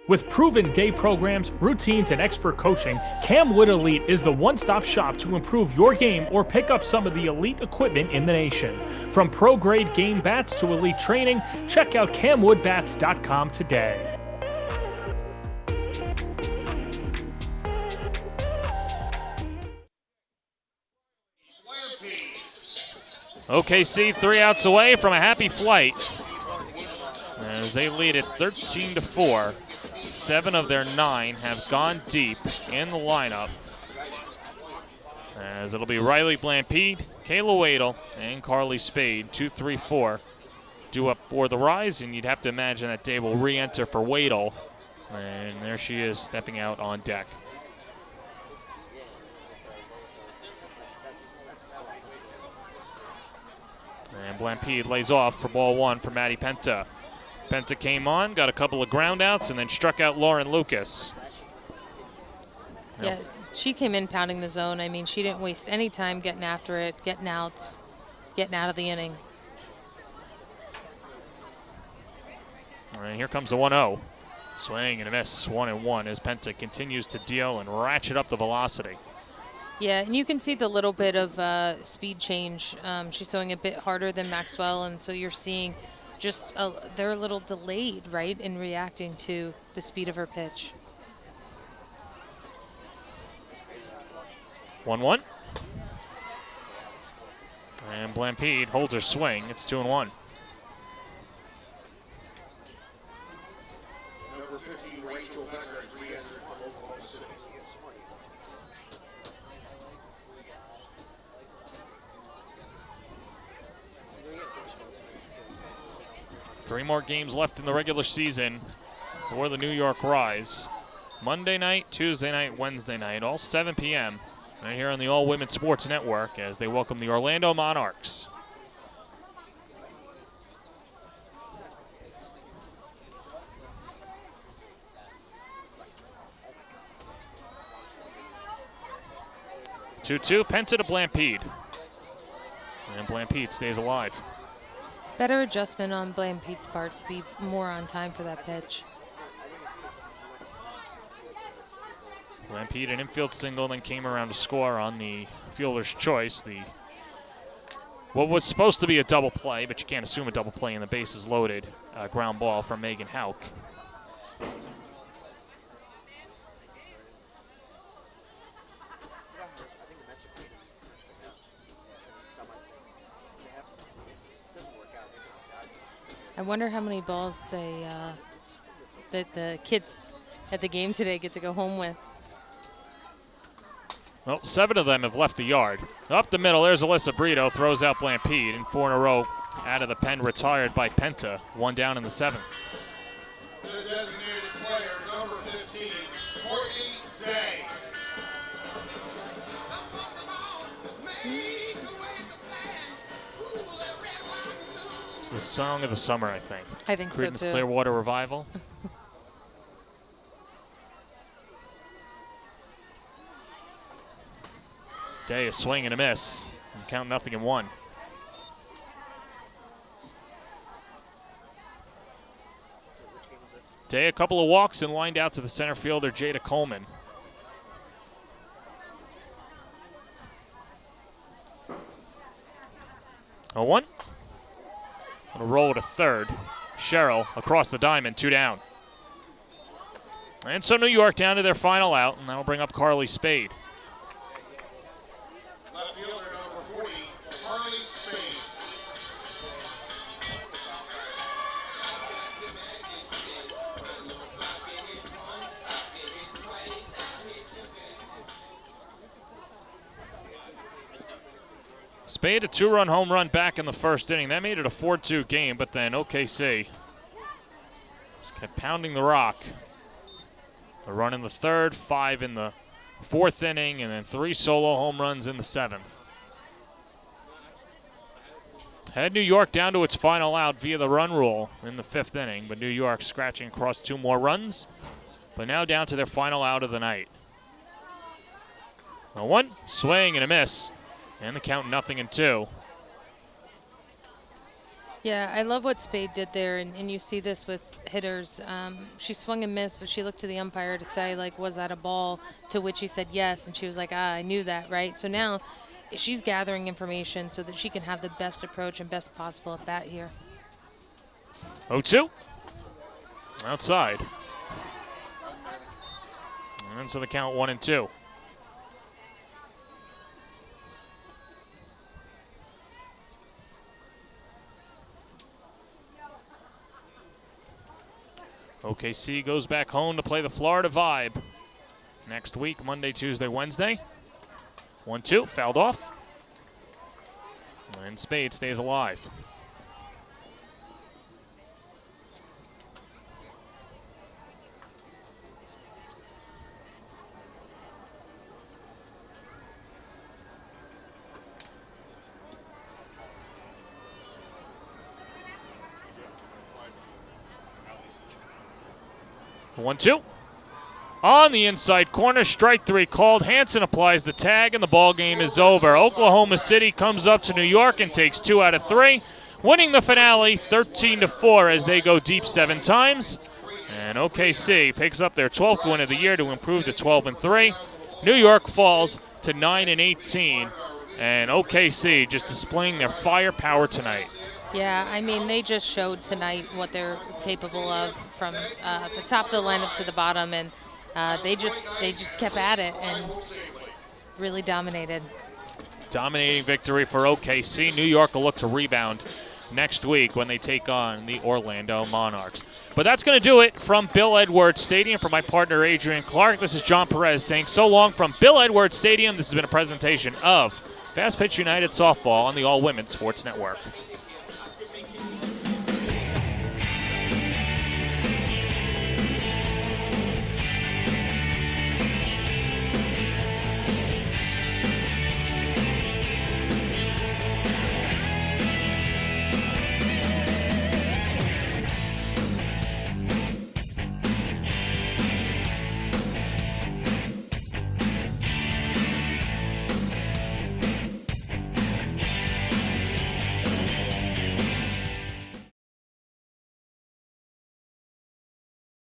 With proven day programs, routines, and expert coaching, Camwood Elite is the one-stop shop to improve your game or pick up some of the elite equipment in the nation. From pro-grade game bats to elite training, check out CamwoodBats.com today. OKC 3 outs away from a happy flight as they lead it 13-4. 7 of their 9 have gone deep in the lineup, as it'll be Riley Blampede, Kayla Wadle, and Carly Spade, 2, 3, 4, due up for the Rise, and you'd have to imagine that Dave will re-enter for Wadle, and there she is stepping out on deck. And Blampede lays off for ball 1 for Maddie Penta. Penta came on, got a couple of ground outs, and then struck out Lauren Lucas. Yeah, she came in pounding the zone. I mean, she didn't waste any time getting after it, getting outs, getting out of the inning. All right, here comes the 1-0. Swing and a miss, 1-1, as Penta continues to deal and ratchet up the velocity. Yeah, and you can see the little bit of speed change. She's throwing a bit harder than Maxwell, and so you're seeing just they're a little delayed, right, in reacting to the speed of her pitch. 1-1. And Blampede holds her swing. It's 2-1. Number 15, Rachel Becker, has re-entered from Oklahoma City. 3 more games left in the regular season for the New York Rise. Monday night, Tuesday night, Wednesday night, all 7 p.m. right here on the All Women Sports Network as they welcome the Orlando Monarchs. Two-two, Penta to Blampede. And Blampede stays alive. Better adjustment on Blampede's part to be more on time for that pitch. Blampede an infield single, then came around to score on the fielder's choice. What was supposed to be a double play, but you can't assume a double play in the bases loaded ground ball from Megan Hauk. I wonder how many balls that the kids at the game today get to go home with. Well, 7 of them have left the yard. Up the middle, there's Alyssa Brito, throws out Blampede, and 4 in a row out of the pen retired by Penta. 1 down in the 7th. The designated player, number 15, Courtney Day. It's the song of the summer, I think. I think so, Creedence too. Clearwater Revival. Day, a swing and a miss. And count 0-1. Day, a couple of walks and lined out to the center fielder, Jada Coleman. 0-1. Gonna roll to third. Sherrill across the diamond, 2 down. And so New York down to their final out, and that'll bring up Carly Spade. Left fielder number 40, Harley Spade. Spade, a 2-run home run back in the first inning. That made it a 4-2 game, but then OKC just kept pounding the rock. A run in the third, 5 in the fourth inning, and then 3 solo home runs in the 7th. Had New York down to its final out via the run rule in the 5th inning, but New York scratching across 2 more runs, but now down to their final out of the night. 1 swing and a miss, and the count 0-2. Yeah, I love what Spade did there, and you see this with hitters. She swung and missed, but she looked to the umpire to say, like, was that a ball? To which he said yes, and she was like, I knew that, right? So now she's gathering information so that she can have the best approach and best possible at bat here. 0-2. Outside. And so the count 1-2. OKC goes back home to play the Florida Vibe next week, Monday, Tuesday, Wednesday. 1-2, fouled off. And Spade stays alive. The 1-2. On the inside corner, strike 3 called. Hansen applies the tag, and the ball game is over. Oklahoma City comes up to New York and takes 2 out of 3, winning the finale 13-4 as they go deep 7 times. And OKC picks up their 12th win of the year to improve to 12-3. New York falls to 9-18, and OKC just displaying their firepower tonight. Yeah, I mean, they just showed tonight what they're capable of from the top of the lineup to the bottom, and they just kept at it and really dominated. Dominating victory for OKC. New York will look to rebound next week when they take on the Orlando Monarchs. But that's going to do it from Bill Edwards Stadium. For my partner, Adrian Clark, this is John Perez saying so long from Bill Edwards Stadium. This has been a presentation of Fast Pitch United Softball on the All Women's Sports Network.